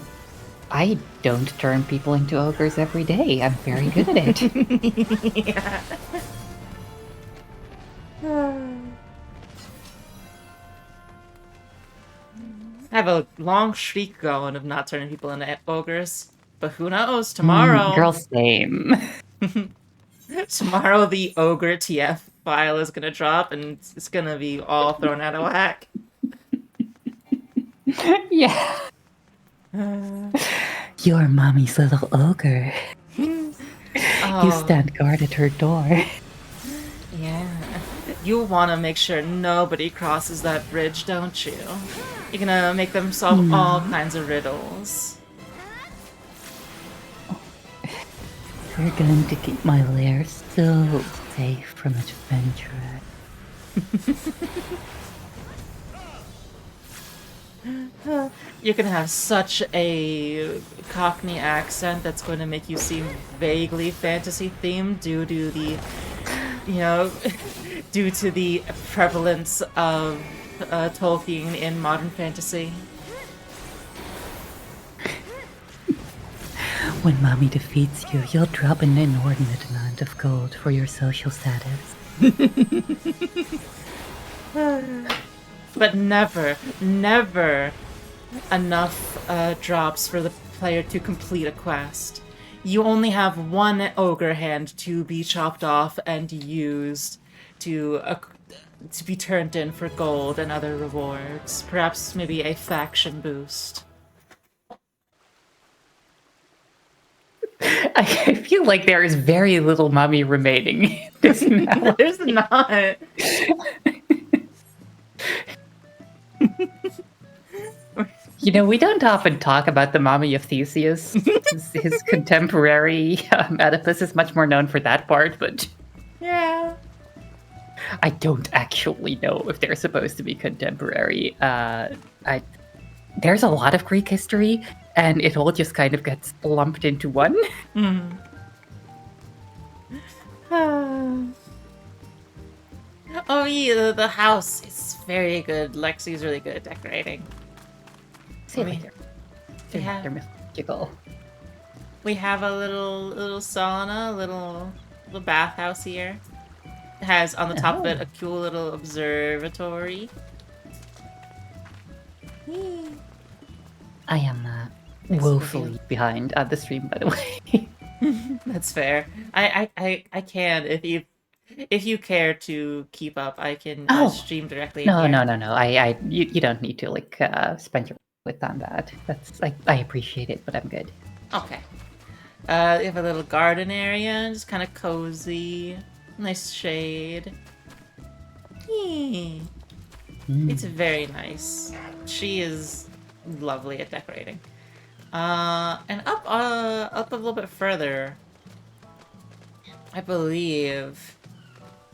I don't turn people into ogres every day. I'm very good at it. Yeah. I have a long streak going of not turning people into ogres. But who knows? Tomorrow... girl, same. Tomorrow the ogre TF file is gonna drop and it's gonna be all thrown out of whack. Yeah. You're mommy's little ogre. You stand guard at her door. Yeah. You want to make sure nobody crosses that bridge, don't you? You're gonna make them solve all kinds of riddles. never going to keep my lair so safe from adventure. You can have such a Cockney accent that's going to make you seem vaguely fantasy themed due to the, you know, due to the prevalence of Tolkien in modern fantasy. When Mommy defeats you, you'll drop an inordinate amount of gold for your social status. But never, never enough drops for the player to complete a quest. You only have one ogre hand to be chopped off and used to be turned in for gold and other rewards. Perhaps maybe a faction boost. I feel like there is very little Mommy remaining in this now. There's not. You know, we don't often talk about the mommy of Theseus. His contemporary Oedipus is much more known for that part, but Yeah. I don't actually know if they're supposed to be contemporary. There's a lot of Greek history, and it all just kind of gets lumped into one. Oh yeah, the house is very good. Lexi's really good at decorating. See, We- they're mythical. We have a little sauna, little bathhouse here. It has on the top of it a cool little observatory. I am woefully behind on the stream, by the way. That's fair. I can if you care to keep up, I can stream directly. No, here. no. You don't need to like spend your wit on that. That's I appreciate it, but I'm good. Okay. We have a little garden area, just kind of cozy, nice shade. Yee. It's very nice. She is lovely at decorating. And up a little bit further, I believe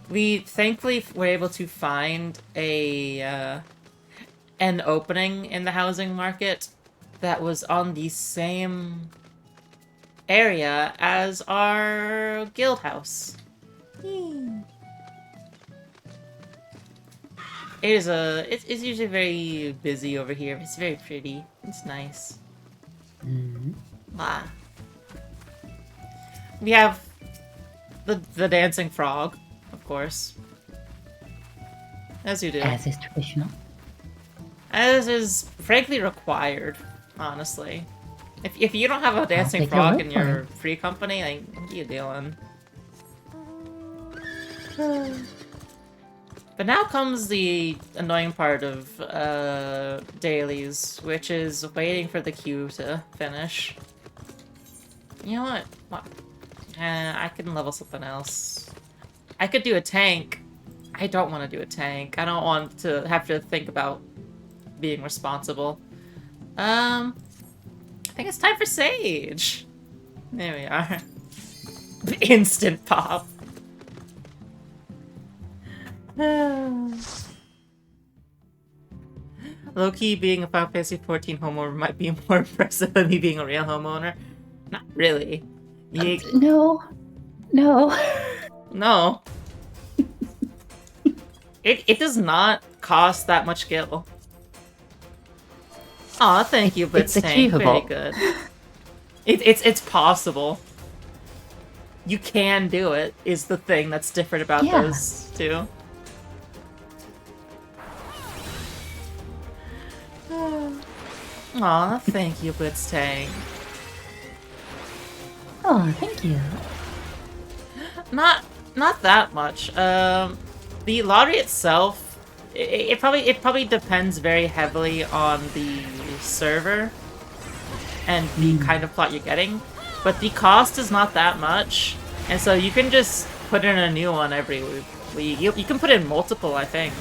we thankfully were able to find an opening in the housing market that was on the same area as our guild house. It's usually very busy over here. It's very pretty. It's nice. Ah. We have the dancing frog, of course. As you do. As is traditional. As is frankly required, honestly. If you don't have a dancing take your frog word in for your it. free company, like, what are you doing? But now comes the annoying part of dailies, which is waiting for the queue to finish. You know what? I can level something else. I could do a tank. I don't want to do a tank. I don't want to have to think about being responsible. I think it's time for Sage. There we are. Instant pop. Low-key, being a Final Fantasy 14 homeowner might be more impressive than me being a real homeowner. Not really. No. No. It does not cost that much gil. Aw, thank you, It's Blitztank. achievable. Very good. It's possible. You can do it, is the thing that's different about Yeah. those two. Aw, thank you, Blitztank. Oh, thank you. Not that much. The lottery itself, it probably depends very heavily on the server and the kind of plot you're getting, but the cost is not that much, and so you can just put in a new one every week. You can put in multiple, I think.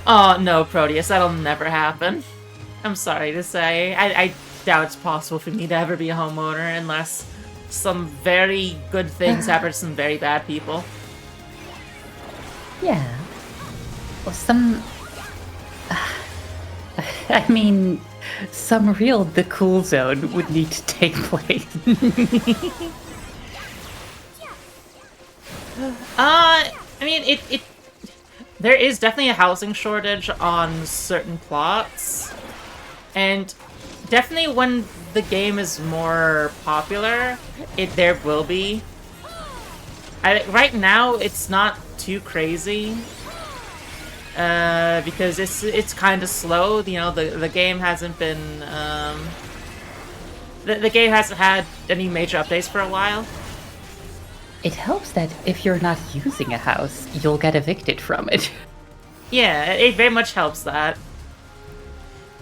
Oh no, Proteus, that'll never happen. I'm sorry to say. I doubt it's possible for me to ever be a homeowner unless some very good things happen to some very bad people. Yeah. Well, I mean, some real the cool zone would need to take place. I mean, there is definitely a housing shortage on certain plots, and definitely when the game is more popular, there will be. Right now, it's not too crazy, because it's kind of slow. You know, the game hasn't been the game hasn't had any major updates for a while. It helps that if you're not using a house, you'll get evicted from it. Yeah, it very much helps that.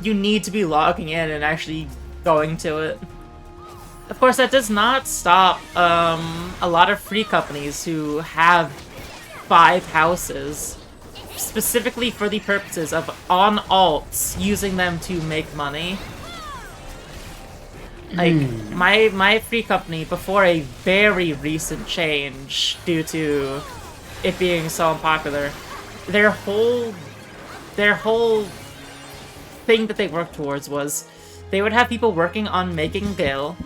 You need to be logging in and actually going to it. Of course, that does not stop a lot of free companies who have 5 houses, specifically for the purposes of on alts, using them to make money. Like, my free company, before a very recent change due to it being so unpopular, their whole thing that they worked towards was they would have people working on making Gil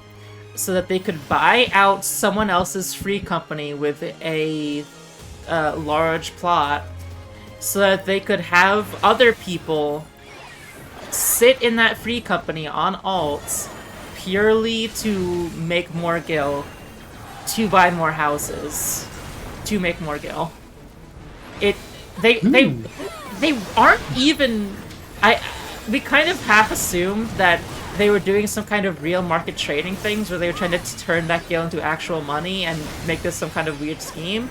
so that they could buy out someone else's free company with a large plot so that they could have other people sit in that free company on alts purely to make more Gil, to buy more houses, to make more Gil. They aren't even... We kind of half assumed that they were doing some kind of real market trading things where they were trying to turn that Gil into actual money and make this some kind of weird scheme.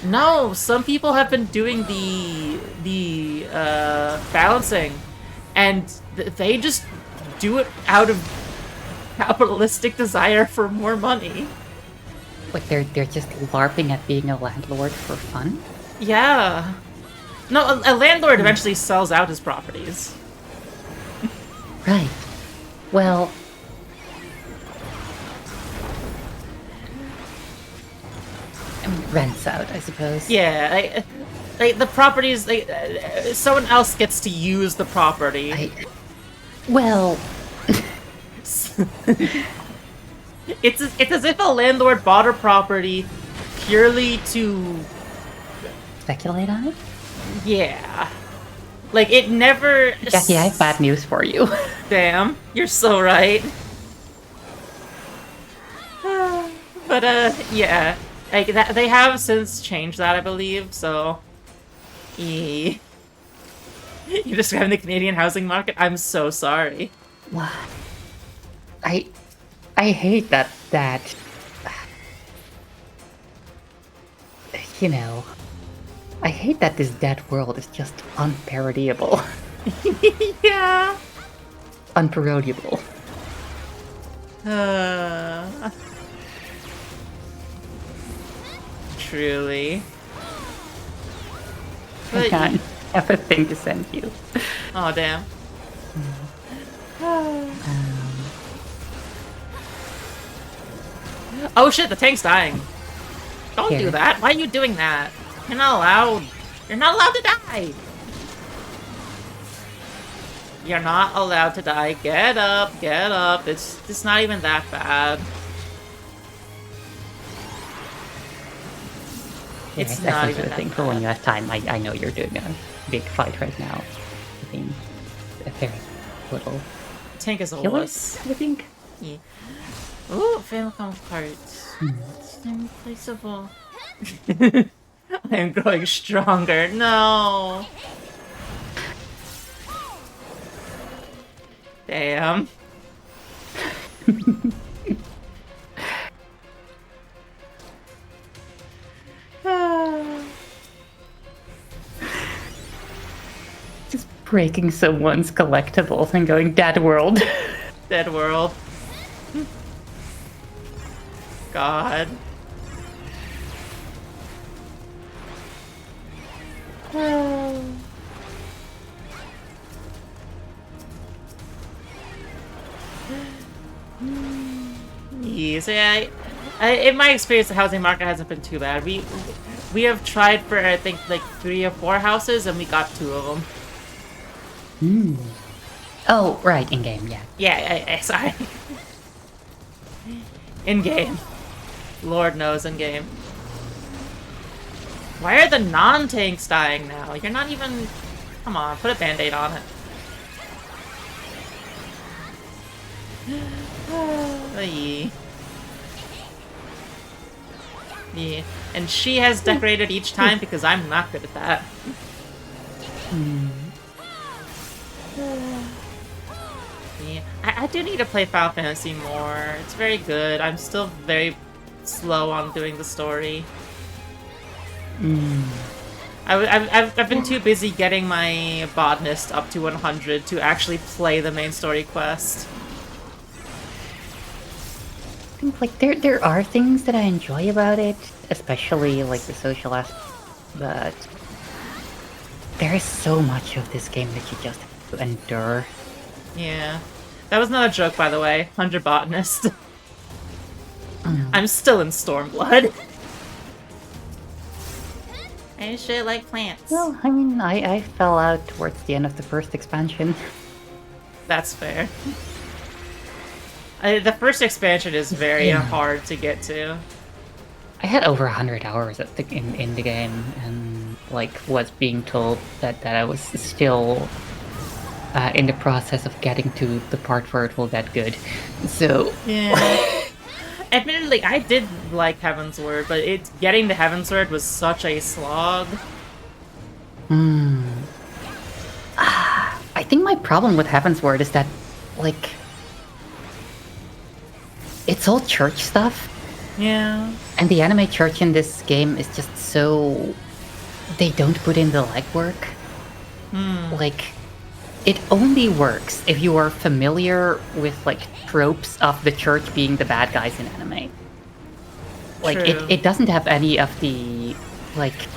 No, some people have been doing the balancing, and they just do it out of capitalistic desire for more money. Like they're just LARPing at being a landlord for fun? Yeah. No, a landlord eventually sells out his properties. Right. Well... I mean, rents out, I suppose. Yeah, like the properties, someone else gets to use the property. Well... It's as if a landlord bought a property purely to... Speculate on it? Yeah. Like, it never... Jackie, I have bad news for you. Damn, you're so right. But, yeah. Like, they have since changed that, I believe, so... You're describing the Canadian housing market? I'm so sorry. What? I hate that... You know... I hate that this dead world is just unparodiable. Yeah. Unparodiable. Truly. I can't have a thing to send you. Oh, damn. Oh shit, the tank's dying. Don't do Here. that. Why are you doing that? You're not allowed. You're not allowed to die. You're not allowed to die. Get up, get up. It's not even that bad. It's not even a that thing for when you have time. I know you're doing a big fight right now. I mean, a very little. Tank is a Killer, wuss. I think. Yeah. Ooh, Famicom parts. It's irreplaceable. I am growing stronger. No. Damn. Just breaking someone's collectibles and going dead world. Dead world. God. say in my experience, the housing market hasn't been too bad. We have tried for I think like 3 or 4 houses, and we got 2 of them. Oh, right, in game, yeah. Yeah, sorry. In game, Lord knows, in game. Why are the non-tanks dying now? You're not even. Come on, put a band-aid on it. Aye. Yeah. And she has decorated each time because I'm not good at that. Yeah. I do need to play Final Fantasy more. It's very good. I'm still very slow on doing the story. I've been too busy getting my botanist up to 100 to actually play the main story quest. I think like there are things that I enjoy about it, especially like the social aspect, but there is so much of this game that you just have to endure. Yeah. That was not a joke, by the way. 100 botanist. I'm still in Stormblood. I sure like plants. Well, I mean, I fell out towards the end of the first expansion. That's fair. The first expansion is very hard to get to. I had over 100 hours in the game, and like was being told that I was still in the process of getting to the part where it will get good. So yeah. Admittedly, I did like Heaven's Word, but getting to Heaven's Word was such a slog. I think my problem with Heaven's Word is that, like, it's all church stuff. Yeah. And the anime church in this game is just so... They don't put in the legwork. Like, it only works if you are familiar with, like, tropes of the church being the bad guys in anime. Like, it doesn't have any of the, like,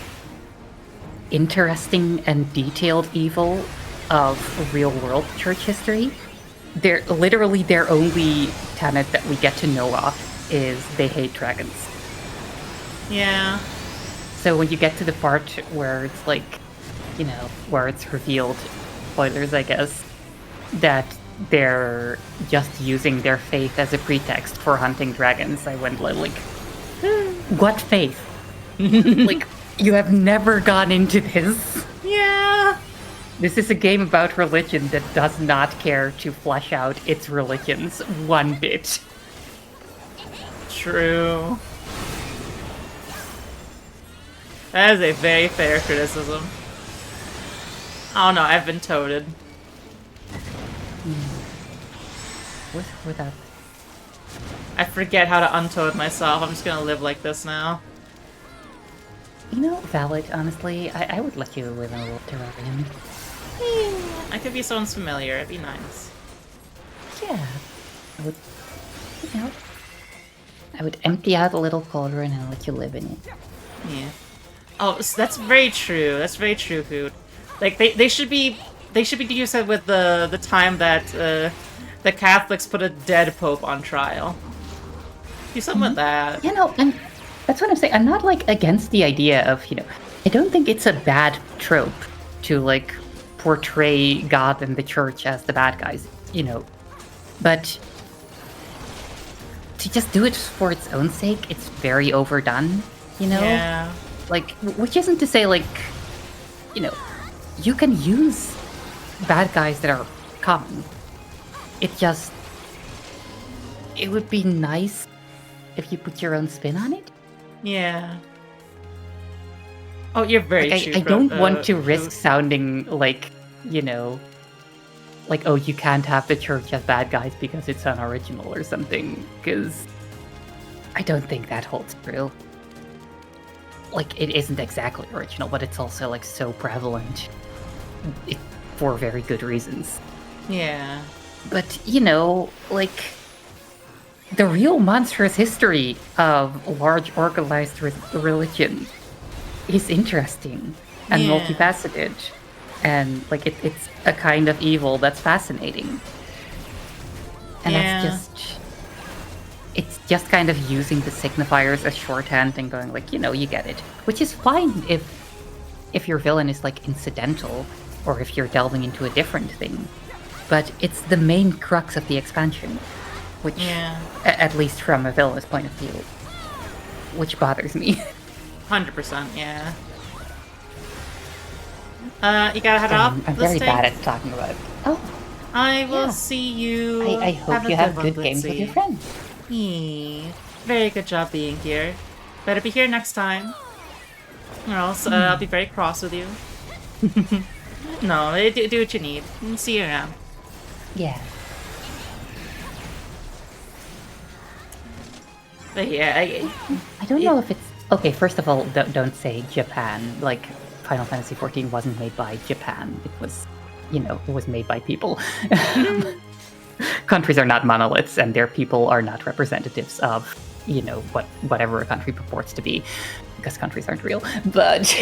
interesting and detailed evil of real-world church history. Literally their only tenet that we get to know of is they hate dragons. Yeah. So when you get to the part where it's like, you know, where it's revealed, spoilers I guess, that they're just using their faith as a pretext for hunting dragons, I went like, what faith? Like, you have never gone into this. Yeah. This is a game about religion that does not care to flesh out its religions one bit. True. That is a very fair criticism. Oh no, I've been toted. Without... I forget how to untoad myself. I'm just gonna live like this now. You know, valid, honestly. I would let you live in a little terrarium. I could be someone's familiar. It'd be nice. Yeah. I would, you know, I would empty out a little cauldron and let you live in it. Yeah. Oh, so that's very true. That's very true, Food. Like, they should be doing that with the time that the Catholics put a dead pope on trial. Do something with that. You know, and that's what I'm saying. I'm not, like, against the idea of, you know, I don't think it's a bad trope to, like, portray God and the church as the bad guys, you know. But to just do it for its own sake, it's very overdone, you know? Yeah. Like, which isn't to say, like, you know, you can use bad guys that are common. It just... It would be nice if you put your own spin on it. Yeah. Oh, you're very Like, true. I don't want to risk sounding like, you know, like, oh, you can't have the church as bad guys because it's unoriginal or something, because I don't think that holds true. Like, it isn't exactly original, but it's also, like, so prevalent for very good reasons. Yeah. But, you know, like, the real monstrous history of large organized religion is interesting and multifaceted. And, like, it's a kind of evil that's fascinating. And that's just... it's just kind of using the signifiers as shorthand and going like, you get it. Which is fine if your villain is like incidental or if you're delving into a different thing. But it's the main crux of the expansion, which, at least from a villain's point of view, which bothers me. 100%, yeah. You gotta head off. I'm very bad at talking about it. Oh, I will see you. I hope you have good games with your friends. Very good job being here. Better be here next time. Or else I'll be very cross with you. No, do what you need. See you around. Yeah. But yeah, I don't know if it's... Okay, first of all, don't say Japan. Like, Final Fantasy XIV wasn't made by Japan. It was, it was made by people. Countries are not monoliths, and their people are not representatives of, whatever a country purports to be, because countries aren't real. But,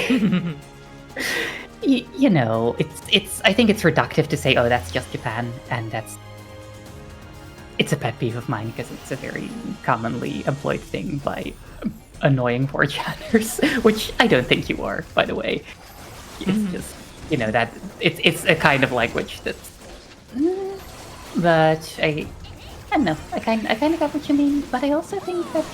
it's. I think it's reductive to say, oh, that's just Japan, and it's a pet peeve of mine because it's a very commonly employed thing by annoying 4chaners, which I don't think you are, by the way. It's just, that it's a kind of language that's. But I don't know. I kind of got what you mean, but I also think that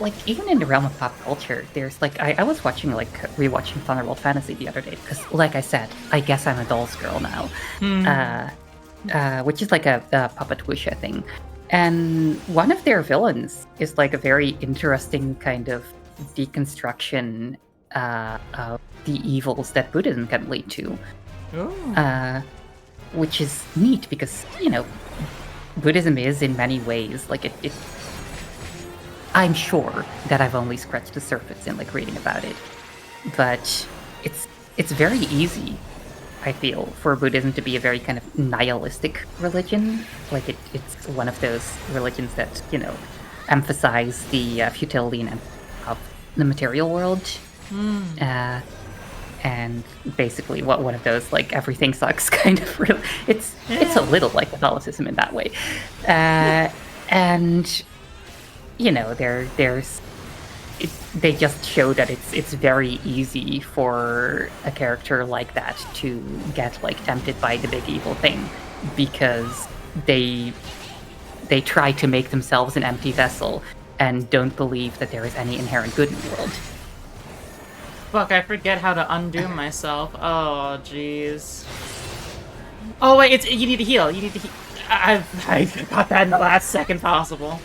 like even in the realm of pop culture, there's like I was watching rewatching Thunderbolt Fantasy the other day because, like I said, I guess I'm a dolls girl now, which is like a puppet wuxia thing, and one of their villains is like a very interesting kind of deconstruction of the evils that Buddhism can lead to. Which is neat because, Buddhism is in many ways like it. I'm sure that I've only scratched the surface in like reading about it, but it's very easy, I feel, for Buddhism to be a very kind of nihilistic religion. Like it's one of those religions that emphasize the futility and of the material world. And basically one of those like everything sucks kind of it's a little like Catholicism in that way, and they just show that it's very easy for a character like that to get like tempted by the big evil thing because they try to make themselves an empty vessel and don't believe that there is any inherent good in the world. Fuck, I forget how to undo myself. Oh, jeez. Oh, wait, you need to heal. You need to heal. I got that in the last second possible.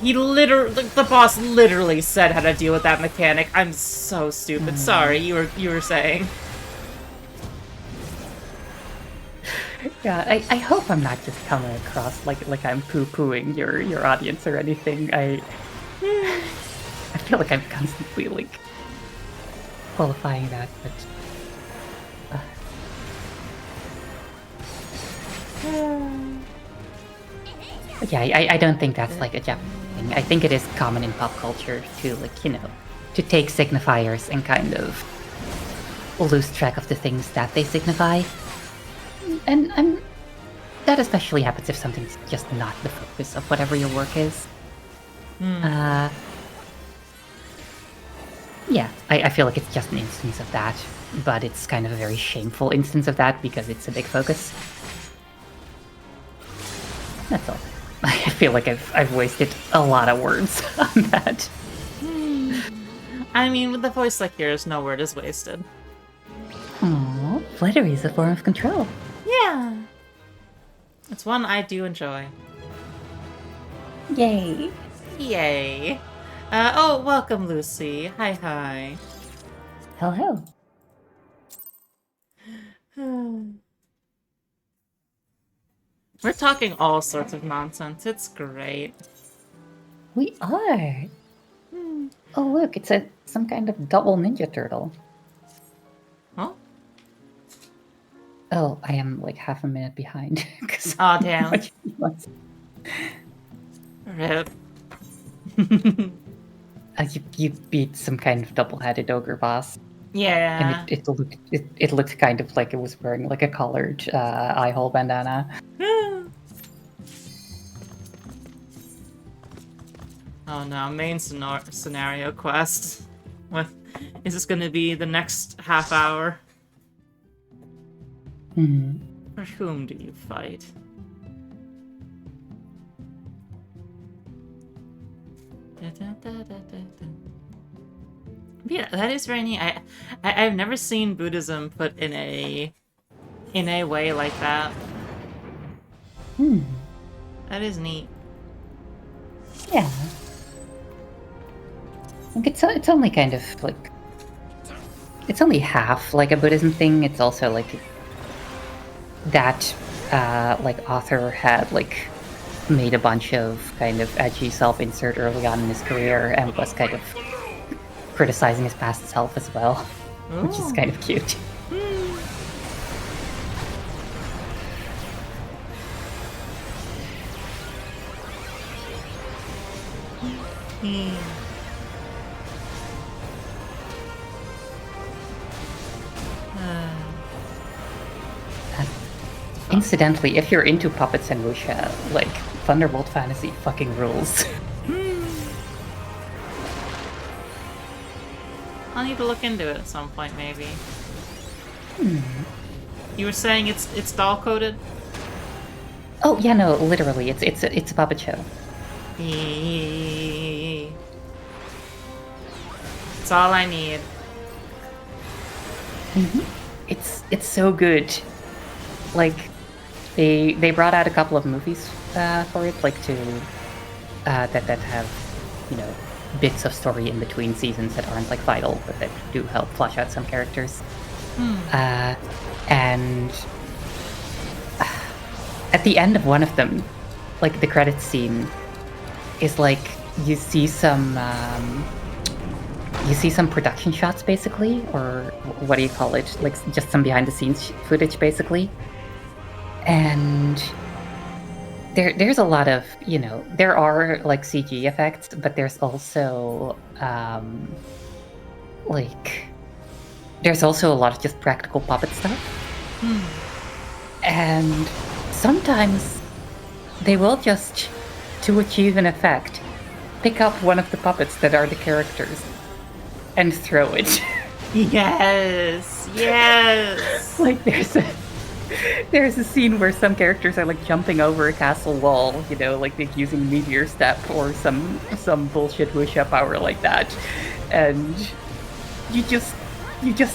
The boss literally said how to deal with that mechanic. I'm so stupid. Sorry, you were saying. Yeah, I hope I'm not just coming across like I'm poo-pooing your audience or anything. I feel like I'm constantly like qualifying that, but yeah, I don't think that's like a Japanese thing. I think it is common in pop culture to like to take signifiers and kind of lose track of the things that they signify, and that especially happens if something's just not the focus of whatever your work is. Yeah, I feel like it's just an instance of that, but it's kind of a very shameful instance of that because it's a big focus. That's all. I feel like I've wasted a lot of words on that. I mean, with a voice like yours, no word is wasted. Aww, flattery is a form of control. Yeah. It's one I do enjoy. Yay. Yay. Oh, welcome, Lucy. Hi. Hello. We're talking all sorts of nonsense. It's great. We are. Oh, look, it's some kind of double Ninja Turtle. Huh? Oh, I am like half a minute behind. Oh, damn. Rip. You beat some kind of double-headed ogre boss. Yeah. And it looked kind of like it was wearing like a collared eye hole bandana. Oh no, main scenario quest. What is this gonna be the next half hour? Hmm. For whom do you fight? Yeah, that is very neat. I've never seen Buddhism put in a way like that. Hmm. That is neat. Yeah. Like it's only kind of like it's only half like a Buddhism thing. It's also like that like author had like made a bunch of kind of edgy self-insert early on in his career and was kind of criticizing his past self as well, which is Ooh. kind of cute. Hmm. Incidentally, if you're into puppets and wuxia, like Thunderbolt Fantasy fucking rules. I'll need to look into it at some point, maybe. Hmm. You were saying it's doll coded? Oh yeah, no, literally, it's a puppet show. It's all I need. It's so good. Like they brought out a couple of movies for it, like to that have, you know, bits of story in between seasons that aren't like vital, but that do help flesh out some characters. And at the end of one of them, like the credits scene is like you see some production shots basically, or what do you call it? Like just some behind the scenes footage basically. And there's a lot of, you know, there are like CG effects, but there's also like there's also a lot of just practical puppet stuff. And sometimes they will just, to achieve an effect, pick up one of the puppets that are the characters and throw it. Yes, yes. Like there's a scene where some characters are like jumping over a castle wall, you know, like using meteor step or some bullshit wuxia power like that, and you just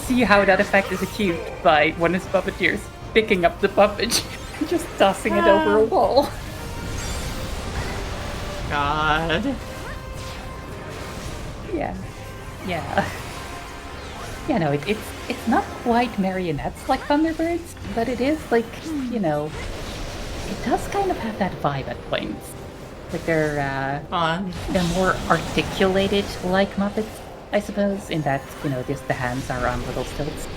see how that effect is achieved by one of his puppeteers picking up the puppet and just tossing it over a wall. God. Yeah. Yeah, no, it's not quite marionettes like Thunderbirds, but it is like, you know, it does kind of have that vibe at points. Like they're Fun. more articulated like Muppets, I suppose, in that, you know, just the hands are on little stilts.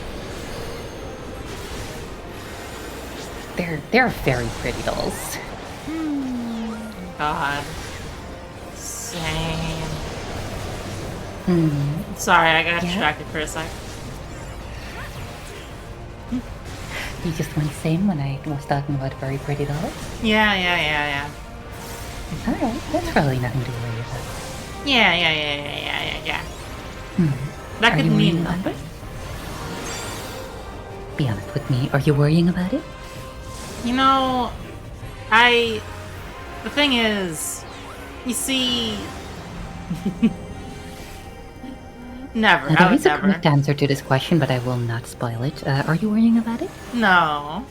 They're very pretty dolls. God. Same. Hmm. Sorry, I got Yeah? distracted for a sec. You just went same when I was talking about very pretty dolls? Yeah. Alright, that's probably nothing to worry about. Yeah. Hmm. That Are could you mean worrying about nothing. it? Be honest with me, are you worrying about it? You know, the thing is, you see, never. I There would is a never. correct answer to this question, but I will not spoil it. Are you worrying about it? No.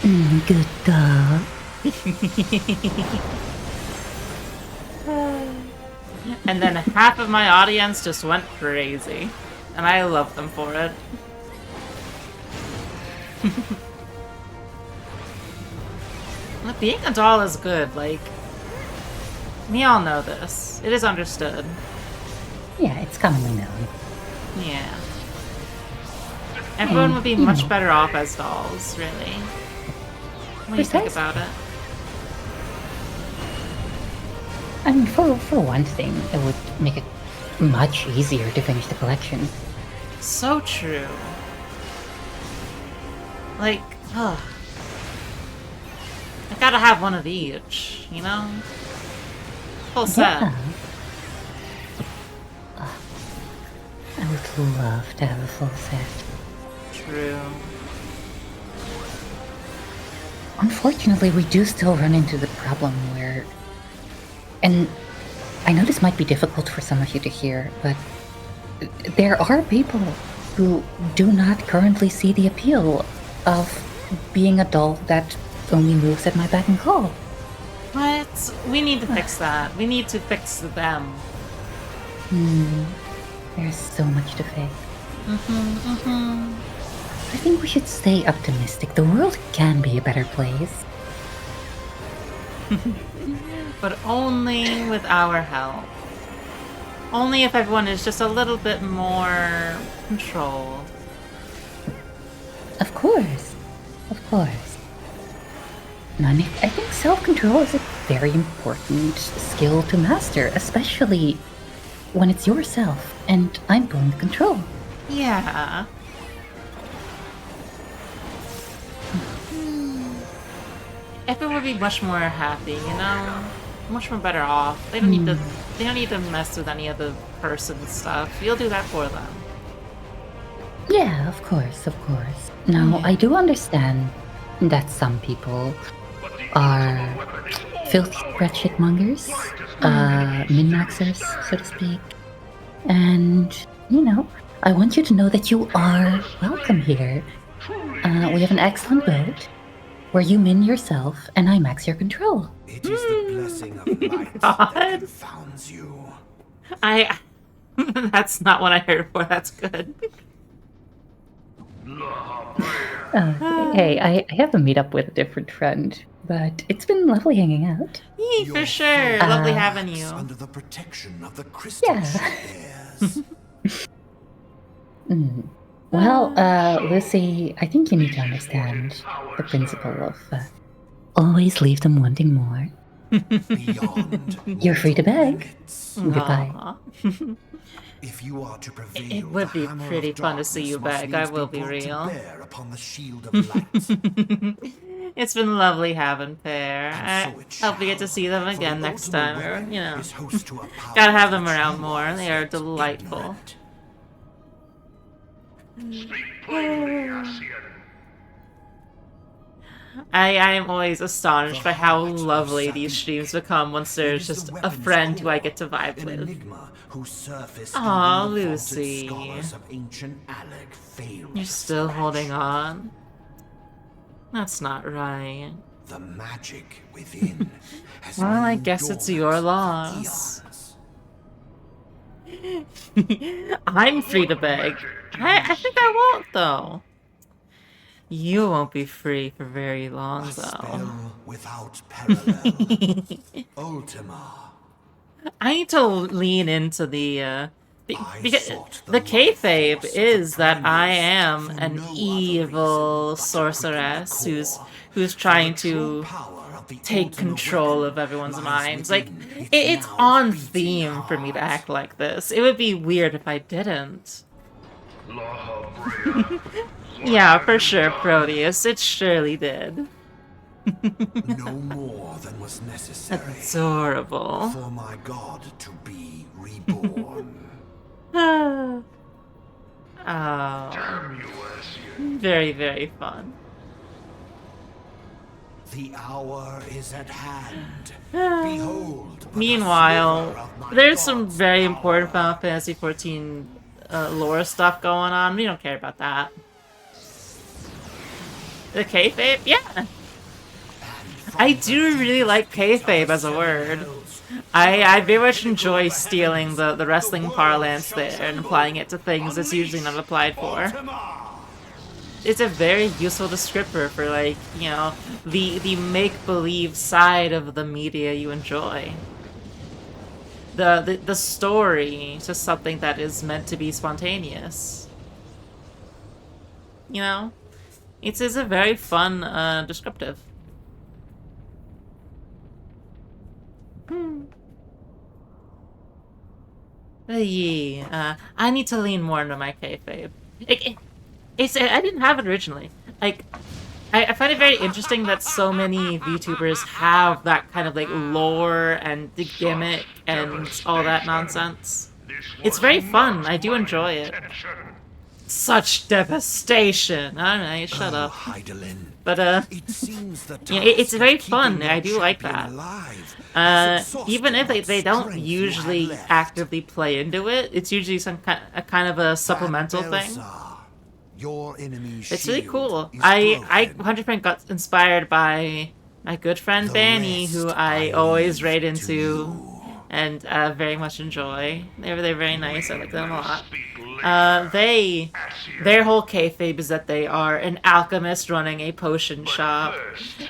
Good dog. And then half of my audience just went crazy, and I love them for it. Look, being a doll is good. Like, we all know this. It is understood. Yeah, it's commonly known. Yeah. Everyone would be much better off as dolls, really. When you think Precisely. about it. I mean, for one thing, it would make it much easier to finish the collection. So true. Like, ugh. I gotta have one of each, you know? Full set. Yeah. love to have a full set. True. Unfortunately, we do still run into the problem where, and I know this might be difficult for some of you to hear, but there are people who do not currently see the appeal of being a doll that only moves at my beck and call. What? We need to fix that. We need to fix them. There's so much to fix. I think we should stay optimistic. The world can be a better place. But only with our help. Only if everyone is just a little bit more controlled. Of course. Of course. Now, I think self-control is a very important skill to master, especially when it's yourself and I'm pulling the control. Yeah. Everyone would be much more happy, you know? Much more better off. They don't need to mess with any other person's stuff. You'll do that for them. Yeah, of course, of course. Now, I do understand that some people are filthy spreadsheet mongers, min-maxers, so to speak. And, you know, I want you to know that you are welcome here. We have an excellent boat where you min yourself and I max your control. It is the blessing of light God. that confounds you. That's not what I heard for. That's good. Hey, I have a meetup with a different friend, but it's been lovely hanging out. Yee, for Your sure. Lovely having you. Under the protection of the crystal Yeah. she bears. Well, Lucy, I think you need to understand the principle of always leave them wanting more. Beyond You're free to mortal beg. limits. Goodbye. Aw. If you are to prevail, It would the be hammer pretty of fun to see you darkness beg, must I needs will be be brought to real. bear upon the shield of light. It's been lovely having Pear. And I so it hope we get to shall, see them for again the next ultimate time, or, weapon you know. is host to a power Gotta have them which around you more. They are yourselves delightful. ignorant. I am always astonished by how lovely these streams become once there's just a friend who I get to vibe An with. enigma whose surface Aw, even the vaulted Lucy. scholars of ancient Alec failed You're to still scratch. holding on? That's not right. The magic within has Well, I lain guess it's dormant your for loss. eons. I'm free to beg. I think I won't, though. You won't be free for very long, A though. spell without parallel. Ultima. I need to lean into the because sought the the kayfabe life force of is the that I primus am for an no other evil reason but to sorceress quicken the who's core, trying for the true to power of the take ultimate control weapon of everyone's lies minds. Like, within its it's now on beating theme for me to heart. act like this. It would be weird if I didn't. Yeah, for sure, Proteus. It surely did. No more than was necessary Adorable. for my god to be reborn. Oh. Very, very fun. The hour is at hand. Behold. but a Meanwhile, sliver of my there's some god's very power. important Final Fantasy XIV lore stuff going on. We don't care about that. The kayfabe? Yeah. I do really like kayfabe as a word. I very much enjoy stealing the wrestling parlance there and applying it to things it's usually not applied for. It's a very useful descriptor for, like, you know, the make-believe side of the media you enjoy. The story is just something that is meant to be spontaneous. You know? It's a very fun descriptive. I need to lean more into my kayfabe. I didn't have it originally. Like, I find it very interesting that so many VTubers have that kind of, like, lore and the gimmick and all that nonsense. It's very fun. I do enjoy it. Such devastation. Alright, shut up. Heidelin. But, It seems the yeah, task it's very of keeping fun. your I do like champion that. alive has Even if exhausted they what don't strength you usually had left. actively play into it, it's usually some kind of a supplemental Van thing. Belzar, your enemy's It's really shield cool. is I broken. 100% got inspired by my good friend The Banny, who rest I I always leave raid to into you. and very much enjoy. They're very nice. I like them a lot. Their whole kayfabe is that they are an alchemist running a potion shop,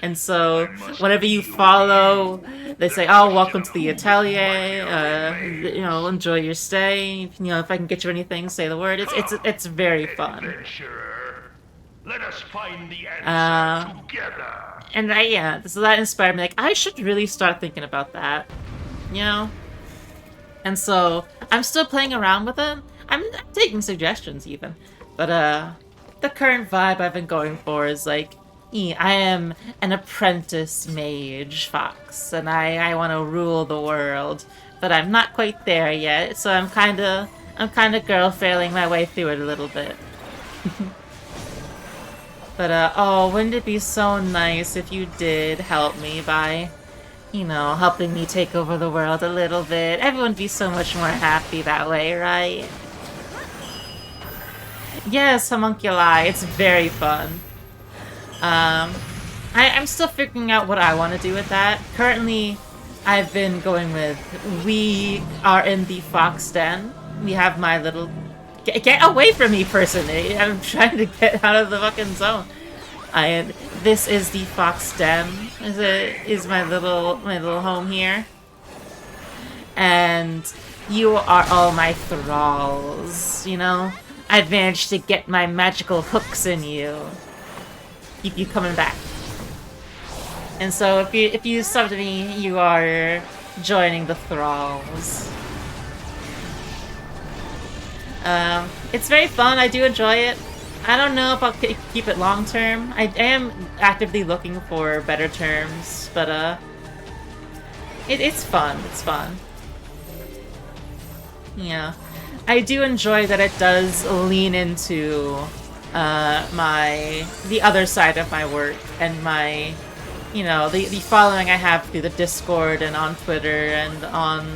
and so whenever you follow, they say, "Oh, welcome to the atelier. You know, enjoy your stay. You know, if I can get you anything, say the word." It's very fun. Adventurer, let us find the answer together. And yeah, so that inspired me. Like, I should really start thinking about that, you know. And so I'm still playing around with it. I'm taking suggestions even, but the current vibe I've been going for is like, I am an apprentice mage fox, and I want to rule the world, but I'm not quite there yet. So I'm kind of girl failing my way through it a little bit. But oh, wouldn't it be so nice if you did help me by, you know, helping me take over the world a little bit? Everyone would be so much more happy that way, right? Yes, homunculi, it's very fun. I'm still figuring out what I want to do with that. Currently, I've been going with, we are in the fox den. We have my little... Get away from me, person! I'm trying to get out of the fucking zone. This is the fox den. Is my little home here. And you are all my thralls, you know? I've managed to get my magical hooks in you. Keep you coming back. And so if you sub to me, you are joining the thralls. It's very fun. I do enjoy it. I don't know if I'll keep it long term. I am actively looking for better terms, but it's fun. It's fun. Yeah, I do enjoy that it does lean into the other side of my work and my, you know, the following I have through the Discord and on Twitter and on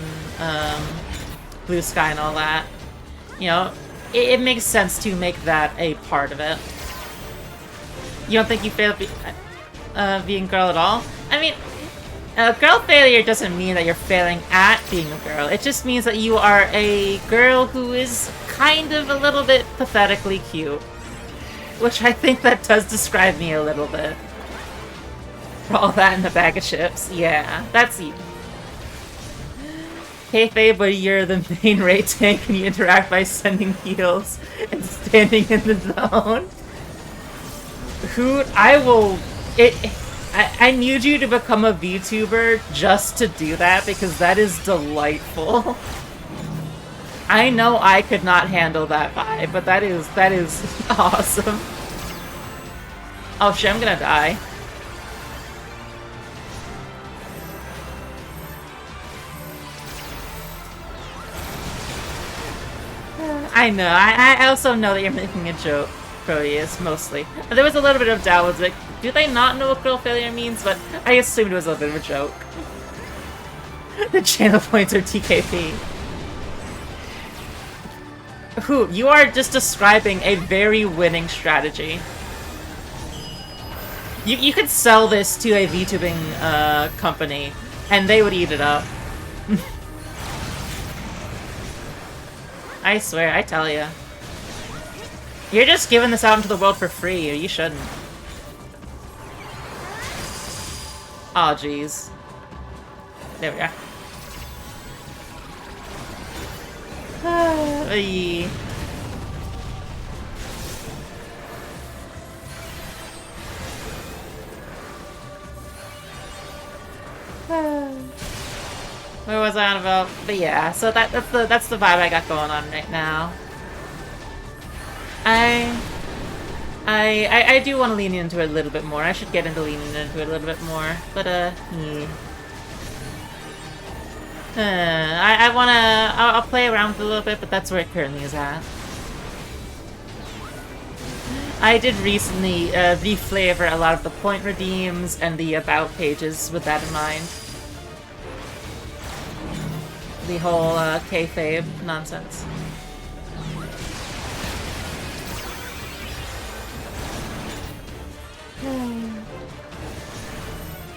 Blue Sky and all that. You know, it makes sense to make that a part of it. You don't think you failed being a girl at all? I mean, girl failure doesn't mean that you're failing at being a girl. It just means that you are a girl who is kind of a little bit pathetically cute. Which I think that does describe me a little bit. For all that in a bag of chips. Yeah, that's you. Kayfabe, but you're the main raid tank and you interact by sending heals and standing in the zone. Hoot, I need you to become a VTuber just to do that because that is delightful. I know I could not handle that vibe, but that is awesome. Oh shit, I'm gonna die. I know. I also know that you're making a joke, Proteus, mostly. There was a little bit of doubt. Was like, do they not know what girl failure means? But I assumed it was a bit of a joke. The channel points are TKP. Who? You are just describing a very winning strategy. You could sell this to a VTubing company, and they would eat it up. I swear, I tell ya. You're just giving this out into the world for free, or you shouldn't. Aw, jeez. There we are. Ay. What was I on about? But yeah, so that's the vibe I got going on right now. I do want to lean into it a little bit more. I should get into leaning into it a little bit more. But yeah. I'll play around with it a little bit, but that's where it currently is at. I did recently reflavor a lot of the point redeems and the about pages with that in mind. The whole kayfabe nonsense.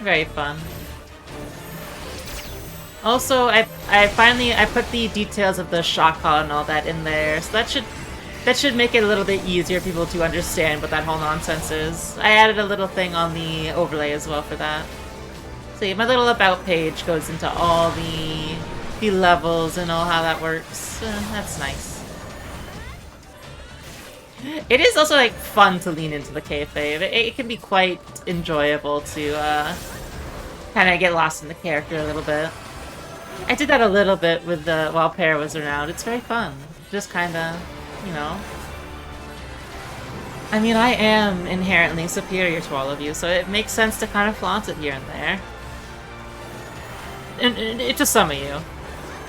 Very fun. Also, I put the details of the shock collar and all that in there, so that should make it a little bit easier for people to understand what that whole nonsense is. I added a little thing on the overlay as well for that. So yeah, my little about page goes into all the levels and all how that works. That's nice. It is also like fun to lean into the kayfabe. It can be quite enjoyable to kind of get lost in the character a little bit. I did that a little bit with while Pear was around. It's very fun. Just kind of, you know. I mean, I am inherently superior to all of you, so it makes sense to kind of flaunt it here and there. And to some of you.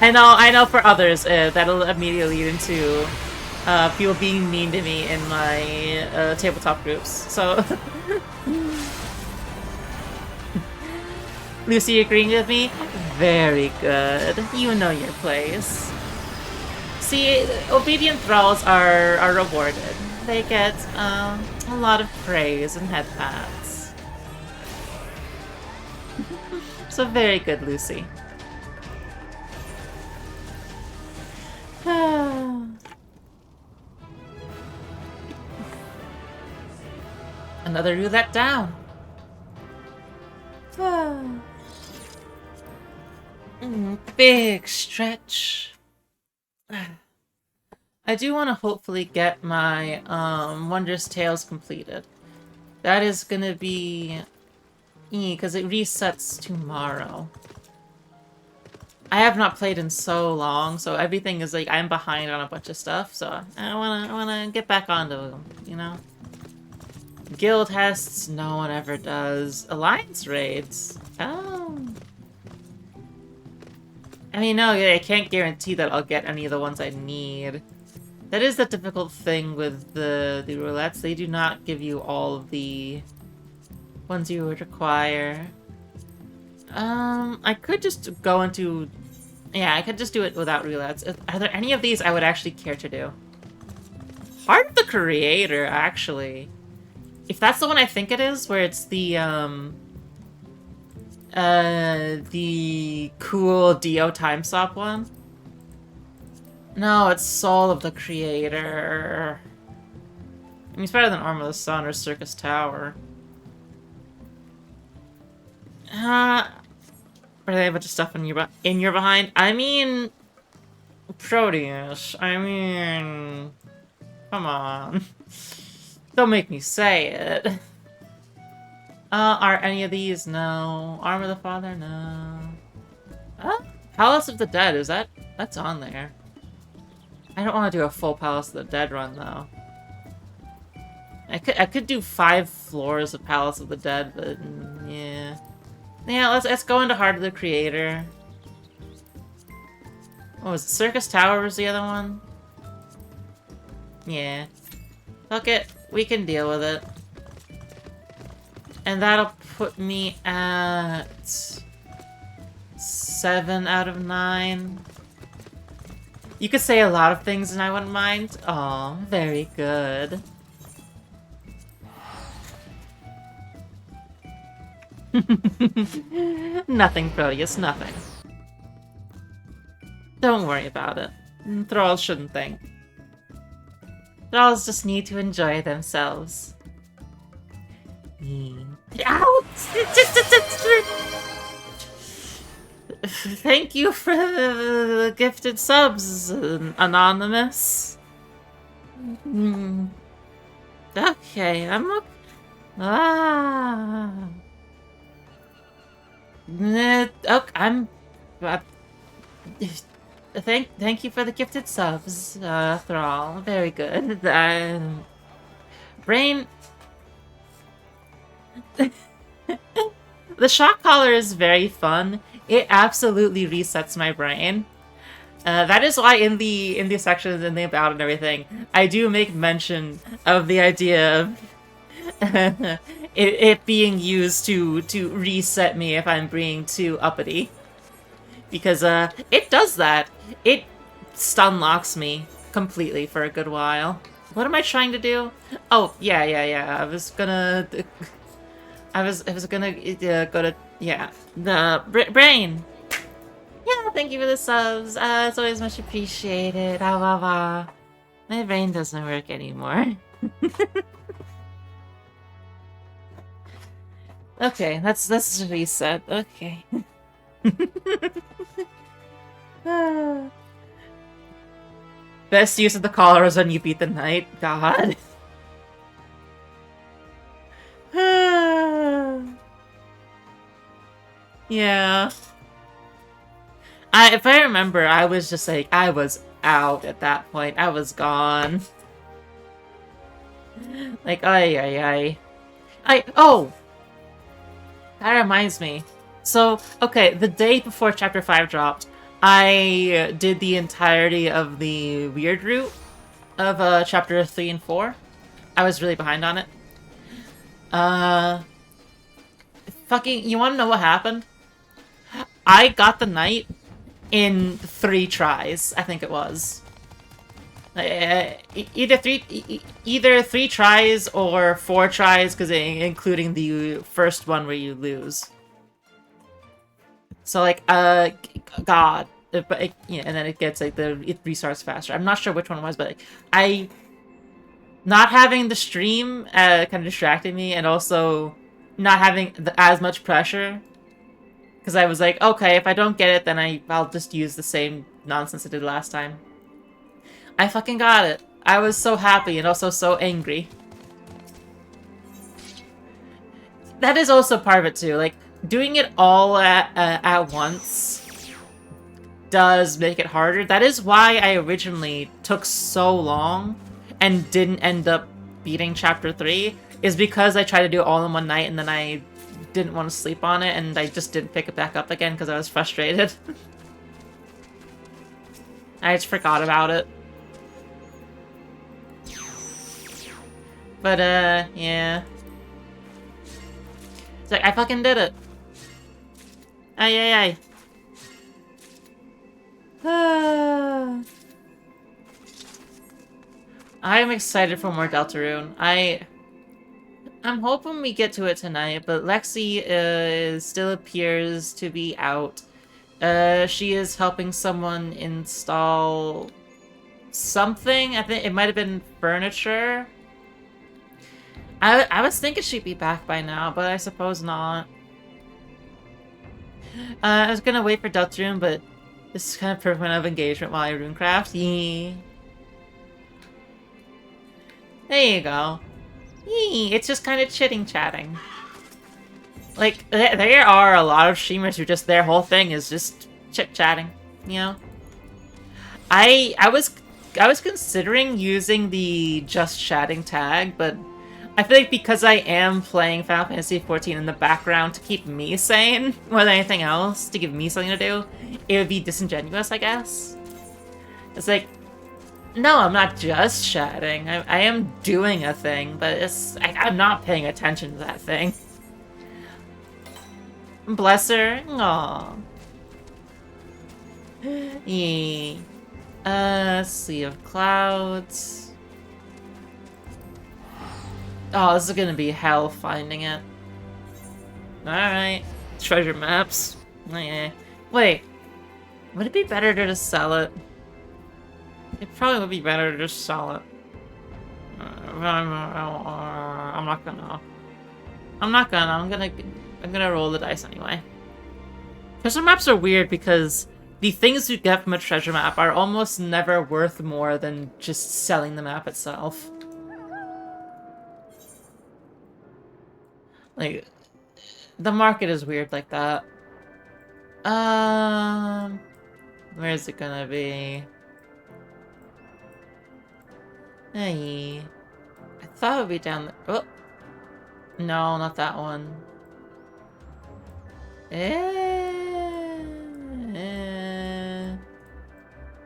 I know for others that'll immediately lead into people being mean to me in my tabletop groups. So, Lucy agreeing with me? Very good. You know your place. See, obedient thralls are rewarded. They get a lot of praise and head pats. So very good, Lucy. Another roulette down. Big stretch. I do want to hopefully get my Wondrous Tales completed. That is gonna be because it resets tomorrow. I have not played in so long, so everything is like I'm behind on a bunch of stuff. So I wanna get back onto them, you know. Guild tests, no one ever does. Alliance raids, oh. I mean, no, I can't guarantee that I'll get any of the ones I need. That is the difficult thing with the roulettes. They do not give you all of the ones you would require. I could just go into... Yeah, I could just do it without roulettes. Are there any of these I would actually care to do? Heart of the Creator, actually. If that's the one I think it is, where it's the cool Dio time stop one. No, it's Soul of the Creator. I mean, it's better than Arm of the Sun or Circus Tower. Are they a bunch of stuff in your behind? I mean, Proteus. I mean, come on. Don't make me say it. Are any of these? No. Arm of the Father? No. Palace of the Dead, is that's on there. I don't want to do a full Palace of the Dead run, though. I could do 5 floors of Palace of the Dead, but yeah. Yeah, let's go into Heart of the Creator. What was it? Circus Tower was the other one? Yeah. Fuck it. We can deal with it. And that'll put me at 7 out of 9. You could say a lot of things and I wouldn't mind. Oh, very good. Nothing, Proteus, nothing. Don't worry about it. Thralls shouldn't think. Thralls just need to enjoy themselves. Ow! Thank you for the gifted subs, Anonymous. Okay, I'm okay. Okay, I'm... Thank you for the gifted subs, Thrall. Very good. Brain... The shock collar is very fun. It absolutely resets my brain. That is why in the sections and the about and everything, I do make mention of the idea of it being used to reset me if I'm being too uppity. Because it does that. It stun locks me completely for a good while. What am I trying to do? Oh, yeah. I was gonna go to, yeah, the brain. Yeah, thank you for the subs. It's always much appreciated. Ah, wah, wah. My brain doesn't work anymore. Okay, let's reset. Okay. Best use of the collar is when you beat the knight. God. Yeah. If I remember, I was just like, I was out at that point. I was gone. Like, ay. Oh! That reminds me. So, okay, the day before Chapter 5 dropped, I did the entirety of the weird route of Chapter 3 and 4. I was really behind on it. Fucking, you wanna know what happened? I got the knight in 3 tries, I think it was. Either 3 tries or 4 tries, because including the first one where you lose. So like, God, but yeah, and then it gets like it restarts faster. I'm not sure which one it was, but like, not having the stream kind of distracted me, and also not having as much pressure. Because I was like, okay, if I don't get it, then I'll just use the same nonsense I did last time. I fucking got it. I was so happy and also so angry. That is also part of it too. Like, doing it all at once does make it harder. That is why I originally took so long and didn't end up beating Chapter 3, is because I tried to do it all in one night and then I didn't want to sleep on it and I just didn't pick it back up again because I was frustrated. I just forgot about it. But, yeah. It's like, I fucking did it. Ay. I'm excited for more Deltarune. I'm hoping we get to it tonight, but Lexi still appears to be out. She is helping someone install something. I think it might have been furniture. I was thinking she'd be back by now, but I suppose not. I was gonna wait for Deltarune, but this is kind of perfect of engagement while I runecraft. Yee. There you go. Yee. It's just kind of chatting. Like, there are a lot of streamers who just, their whole thing is just chit-chatting, you know? I was considering using the just chatting tag, but I feel like because I am playing Final Fantasy XIV in the background to keep me sane more than anything else, to give me something to do, it would be disingenuous, I guess. It's like, no, I'm not just chatting. I am doing a thing, but I'm not paying attention to that thing. Bless her. Aww. Yee. Sea of Clouds. Oh, this is gonna be hell finding it. Alright. Treasure maps. Oh, yeah. Wait. Would it be better to just sell it? It probably would be better to just sell it. I'm not gonna. I'm gonna roll the dice anyway. Treasure maps are weird because the things you get from a treasure map are almost never worth more than just selling the map itself. Like, the market is weird like that. Where is it gonna be? Hey, I thought it would be down there. Oh, no, not that one.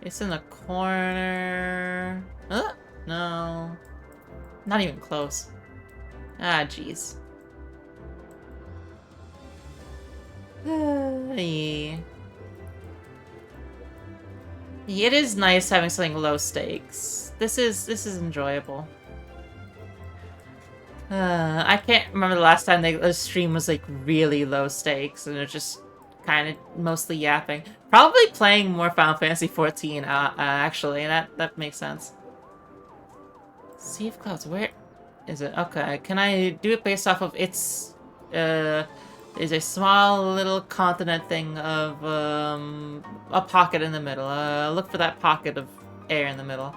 It's in the corner. No. Not even close. Ah, jeez. Yeah. It is nice having something low stakes. This is enjoyable. I can't remember the last time the stream was like really low stakes and it's just kind of mostly yapping. Probably playing more Final Fantasy XIV. Actually, that makes sense. Sea of Clouds, where is it? Okay, can I do it based off of its? Is a small little continent thing of a pocket in the middle. Look for that pocket of air in the middle.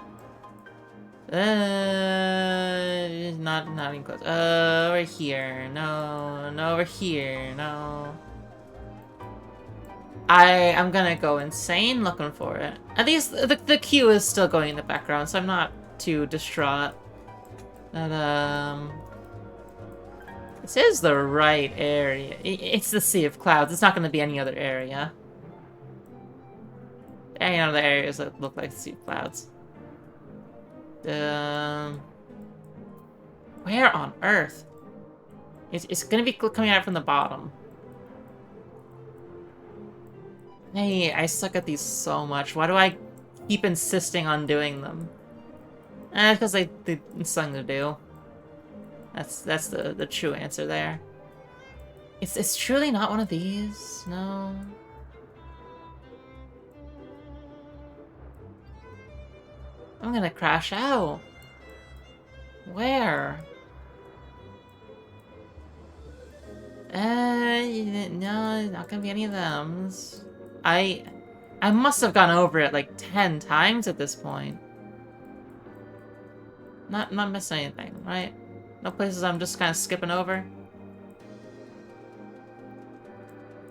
Not even close. Over here. No, over here. No. I'm gonna go insane looking for it. At least the queue is still going in the background, so I'm not too distraught. But this is the right area. It's the Sea of Clouds. It's not going to be any other area. Any other areas that look like the Sea of Clouds. Where on Earth? It's going to be coming out from the bottom. Hey, I suck at these so much. Why do I keep insisting on doing them? Because it's something to do. That's the true answer there. It's truly not one of these. No. I'm gonna crash out. Where? No, not gonna be any of them. I must have gone over it like 10 times at this point. Not missing anything, right? No places I'm just kind of skipping over.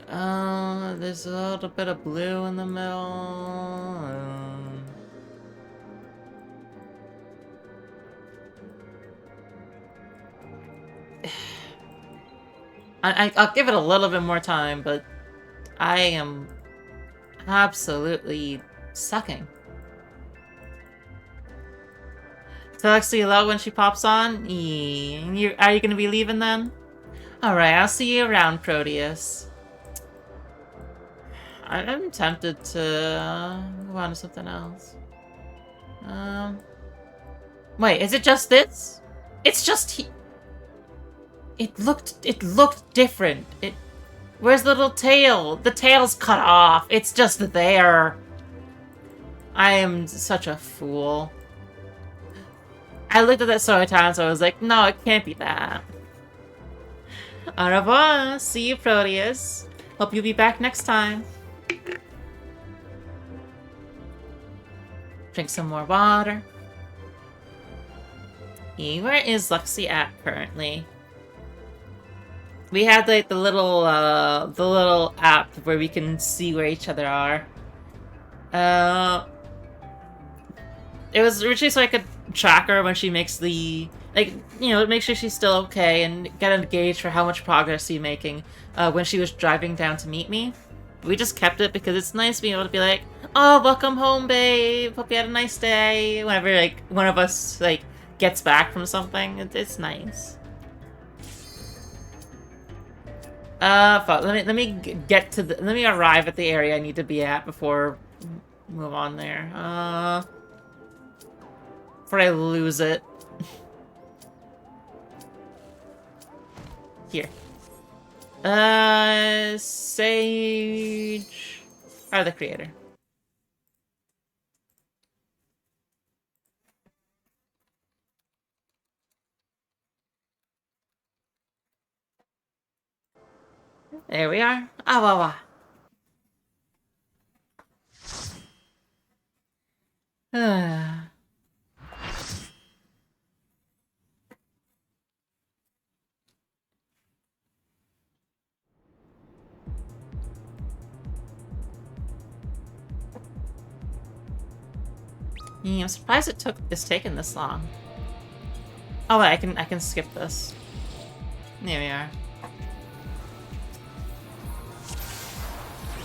There's a little bit of blue in the middle. I'll give it a little bit more time, but I am absolutely sucking. Telexi low when she pops on? Are you gonna be leaving then? Alright, I'll see you around, Proteus. I'm tempted to move on to something else. Wait, is it just this? It's just It looked different. Where's the little tail? The tail's cut off. It's just there. I am such a fool. I looked at that so many times, so I was like, no, it can't be that. Au revoir. See you, Proteus. Hope you'll be back next time. Drink some more water. Where is Lexi at currently? We had like the little app where we can see where each other are. It was originally so I could track her when she makes the make sure she's still okay and get a gauge for how much progress she's making when she was driving down to meet me. We just kept it because it's nice being able to be like, oh, welcome home, babe. Hope you had a nice day. Whenever like one of us like gets back from something, it's nice. Fuck. Let me arrive at the area I need to be at before move on there. Before I lose it. Here. Sage... the creator. There we are. Ah, Yeah, I'm surprised it's taken this long. Oh wait, I can skip this. There we are.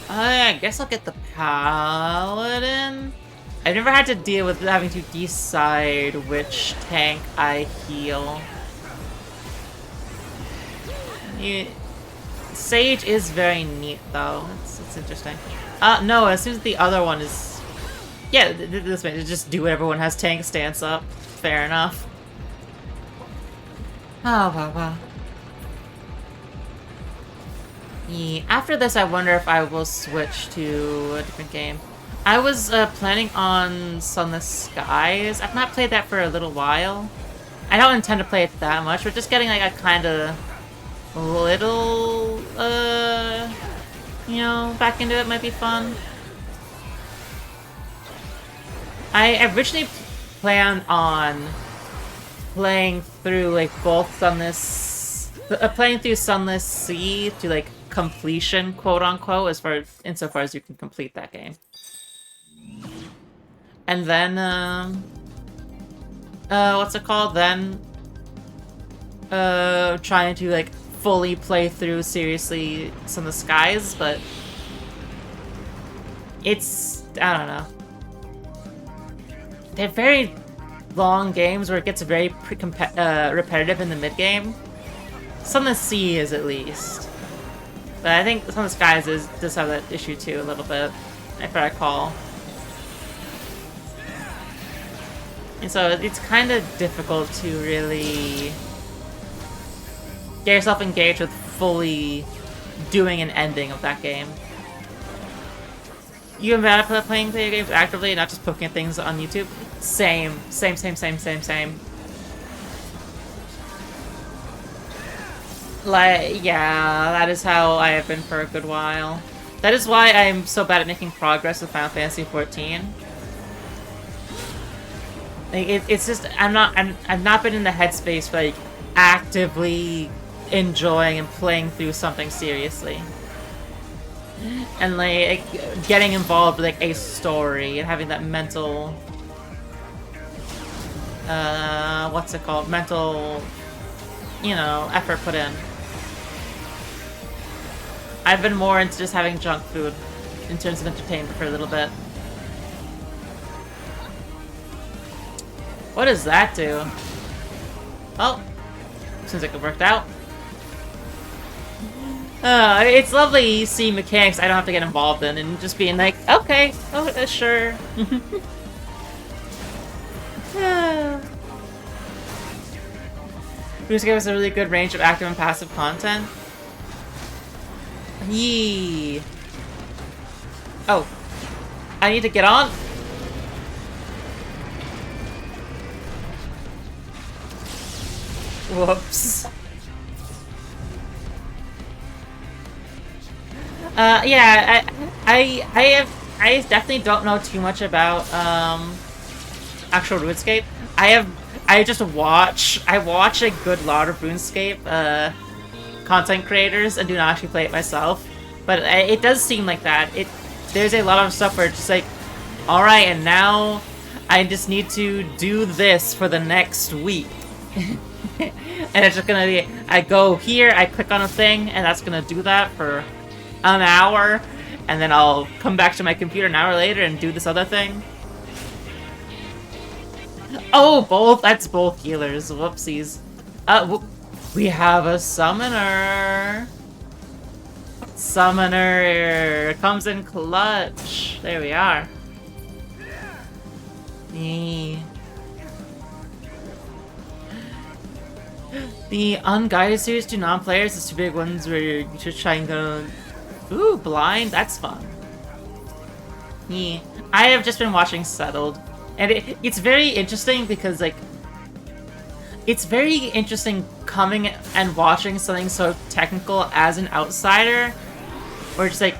I guess I'll get the paladin. I've never had to deal with having to decide which tank I heal. Sage is very neat, though. It's interesting. No, as soon as the other one is... Yeah, this way, just do whatever one has tank stance up. Fair enough. Oh, wow. Yeah, after this, I wonder if I will switch to a different game. I was planning on Sunless Skies. I've not played that for a little while. I don't intend to play it that much, but just getting like a kind of little, you know, back into it might be fun. I originally planned on playing through like both Sunless, playing through Sunless Sea to like completion, quote unquote, insofar as you can complete that game. And then, what's it called? Then, trying to, like, fully play through, seriously, Some of the Skies, but it's, I don't know. They're very long games where it gets very repetitive in the mid-game. Some of the Sea is, at least. But I think Some of the Skies does have that issue, too, a little bit, if I recall. And so it's kind of difficult to really get yourself engaged with fully doing an ending of that game. You and bad at playing video games actively, not just poking at things on YouTube? Same. Like, yeah, that is how I have been for a good while. That is why I'm so bad at making progress with Final Fantasy XIV. Like, it's just, I've not been in the headspace for, like, actively enjoying and playing through something seriously. And, like, getting involved with, like, a story and having that mental, what's it called? Mental, you know, effort put in. I've been more into just having junk food in terms of entertainment for a little bit. What does that do? Well, seems like it worked out. It's lovely seeing mechanics I don't have to get involved in and just being like, okay, oh, sure. RuneScape has a really good range of active and passive content. Yee. Oh. I need to get on? Whoops. Yeah, I definitely don't know too much about actual RuneScape. I watch a good lot of RuneScape content creators and do not actually play it myself. But it does seem like that. There's a lot of stuff where it's just like, all right, and now I just need to do this for the next week. And it's just gonna be, I go here, I click on a thing, and that's gonna do that for an hour, and then I'll come back to my computer an hour later and do this other thing. Oh, both? That's both healers. Whoopsies. We have a summoner. Summoner comes in clutch. There we are. The unguided series to non-players is two big ones where you're just trying to... Ooh, blind? That's fun. I have just been watching Settled. And it's very interesting because, like... It's very interesting coming and watching something so technical as an outsider. Where just like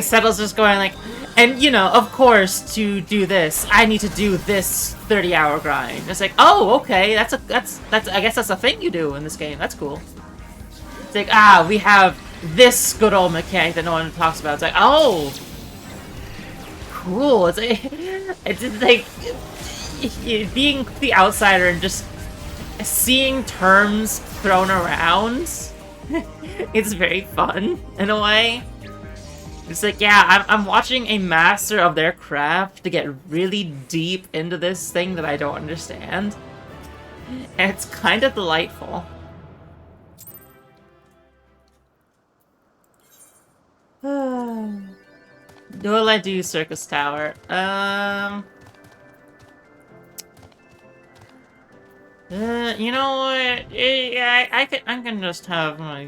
Settle's just going like... And, you know, of course, to do this, I need to do this 30-hour grind. It's like, oh, okay, that's I guess that's a thing you do in this game. That's cool. It's like, we have this good old mechanic that no one talks about. It's like, oh, cool. It's like being the outsider and just seeing terms thrown around. It's very fun in a way. It's like, yeah, I'm watching a master of their craft to get really deep into this thing that I don't understand. And it's kind of delightful. Will I do Circus Tower? You know what? I can just have my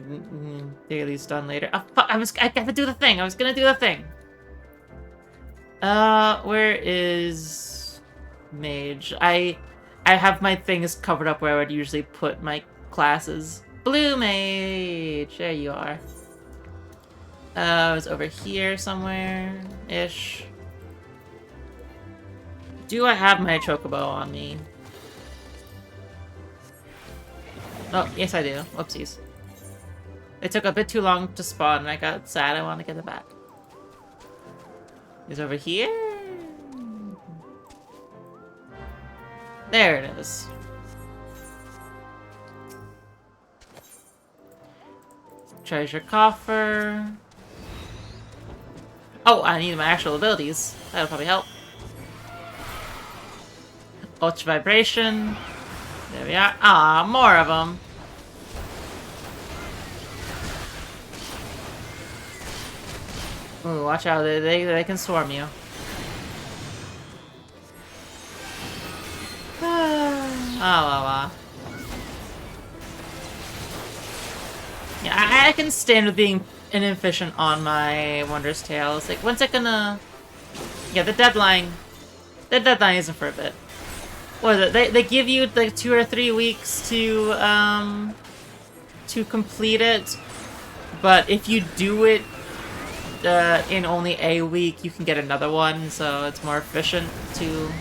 dailies done later. Oh, fuck, I got to do the thing. I was gonna do the thing. Where is Mage? I have my things covered up where I would usually put my classes. Blue Mage! There you are. It was over here somewhere-ish. Do I have my Chocobo on me? Oh, yes I do. Whoopsies. It took a bit too long to spawn and I got sad. I want to get it back. It's over here? There it is. Treasure coffer. Oh, I need my actual abilities. That'll probably help. Ultra vibration. There we are. Ah, more of them. Ooh, watch out. They can swarm you. Ah, yeah, I can stand with being inefficient on my Wondrous Tale. It's like, when's it gonna... Yeah, the deadline... The deadline isn't for a bit. What is it? They give you like 2 or 3 weeks to complete it, but if you do it in only a week, you can get another one, so it's more efficient to...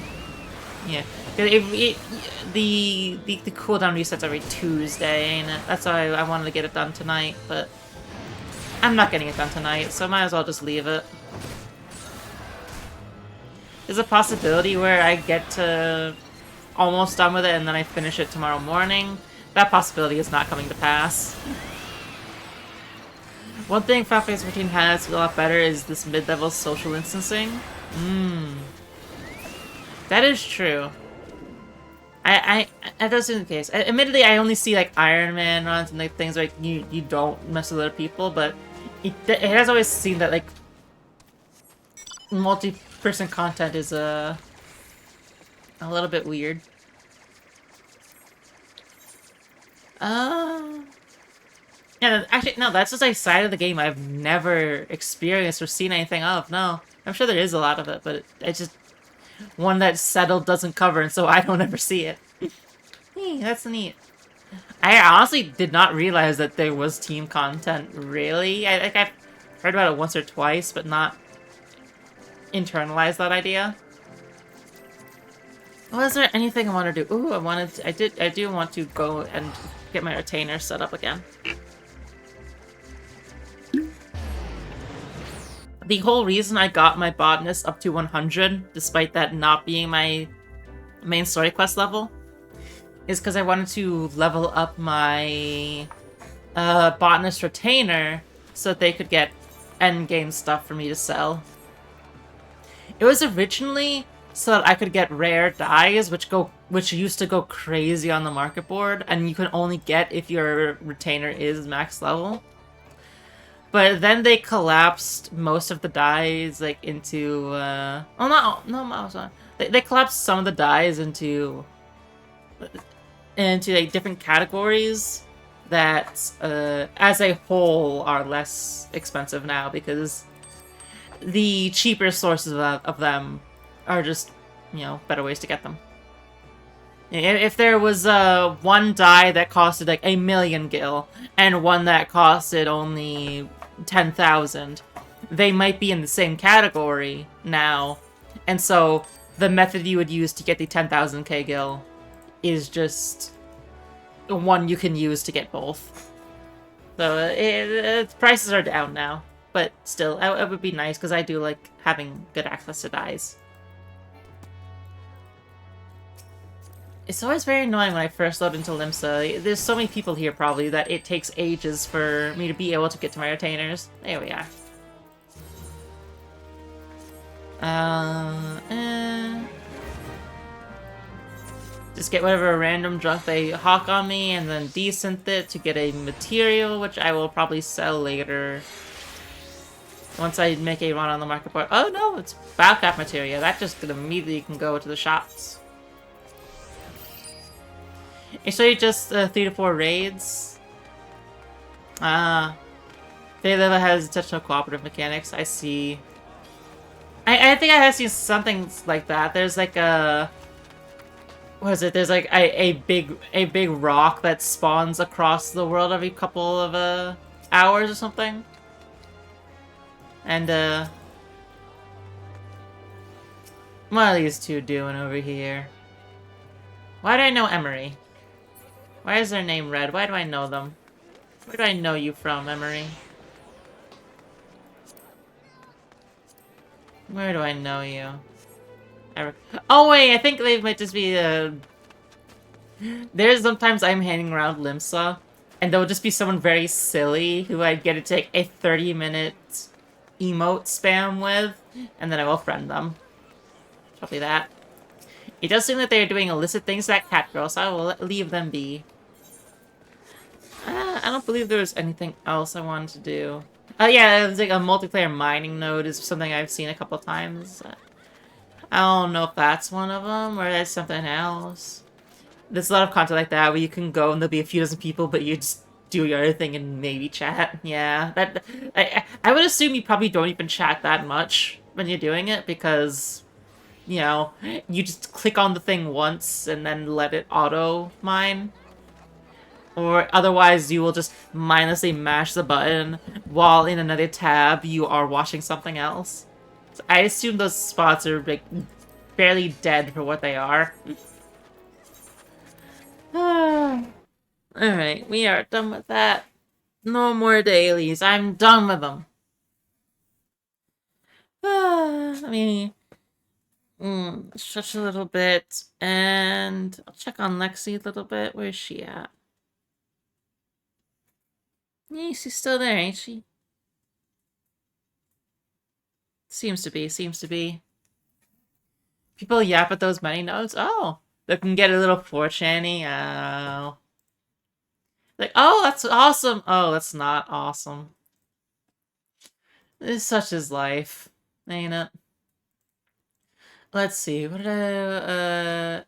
Yeah. The cooldown resets every Tuesday, and that's why I wanted to get it done tonight, but I'm not getting it done tonight, so might as well just leave it. There's a possibility where I get to almost done with it and then I finish it tomorrow morning. That possibility is not coming to pass. One thing Final Fantasy 14 has a lot better is this mid-level social instancing. That is true. That is the case. Admittedly, I only see like Iron Man runs and like things like you don't mess with other people, but it has always seemed that like multi-person content is a little bit weird. Yeah, actually, no, that's just a side of the game I've never experienced or seen anything of. No, I'm sure there is a lot of it, but it's just one that Settled doesn't cover, and so I don't ever see it. Hey, that's neat. I honestly did not realize that there was team content, really. I've heard about it once or twice, but not internalized that idea. Was there anything I want to do? Ooh, I do want to go and get my retainer set up again. The whole reason I got my botanist up to 100, despite that not being my main story quest level, is because I wanted to level up my botanist retainer so that they could get endgame stuff for me to sell. It was originally so that I could get rare dyes, which used to go crazy on the market board, and you can only get if your retainer is max level. But then they collapsed most of the dyes like into they collapsed some of the dyes into like different categories that as a whole are less expensive now because the cheaper sources of them are just, you know, better ways to get them. If there was one dye that costed like 1,000,000 gil and one that costed only 10,000, they might be in the same category now, and so the method you would use to get the 10,000k gil is just one you can use to get both. So prices are down now, but still, it would be nice because I do like having good access to dyes. It's always very annoying when I first load into Limsa. There's so many people here probably that it takes ages for me to be able to get to my retainers. There we are. Just get whatever random junk they hawk on me, and then desynth it to get a material, which I will probably sell later. Once I make a run on the market board. Oh no, it's Balcap materia. That just immediately can go to the shops. It's really just 3 to 4 raids. Fate level has intentional cooperative mechanics. I see. I think I have seen something like that. There's like a... What is it? There's like a big rock that spawns across the world every couple of hours or something. And what are these two doing over here? Why do I know Emery? Why is their name red? Why do I know them? Where do I know you from, Emery? Where do I know you? Oh wait, I think they might just be There's sometimes I'm hanging around Limsa, and there'll just be someone very silly who I get to take a 30-minute emote spam with, and then I will friend them. Probably that. It does seem that they are doing illicit things to that cat girl, so I will leave them be. I don't believe there was anything else I wanted to do. Oh yeah, it was like a multiplayer mining node is something I've seen a couple times. I don't know if that's one of them, or that's something else. There's a lot of content like that where you can go and there'll be a few dozen people, but you just do your other thing and maybe chat. Yeah, that I would assume you probably don't even chat that much when you're doing it, because, you know, you just click on the thing once and then let it auto mine. Or otherwise you will just mindlessly mash the button while in another tab you are watching something else. So I assume those spots are like barely dead for what they are. Alright, we are done with that. No more dailies. I'm done with them. Let me stretch a little bit, and I'll check on Lexi a little bit. Where's she at? Yeah, she's still there, ain't she? Seems to be, seems to be. People yap at those money notes. Oh, they can get a little 4channy. Oh. Like, oh, that's awesome. Oh, that's not awesome. This such is life, ain't it? Let's see. What did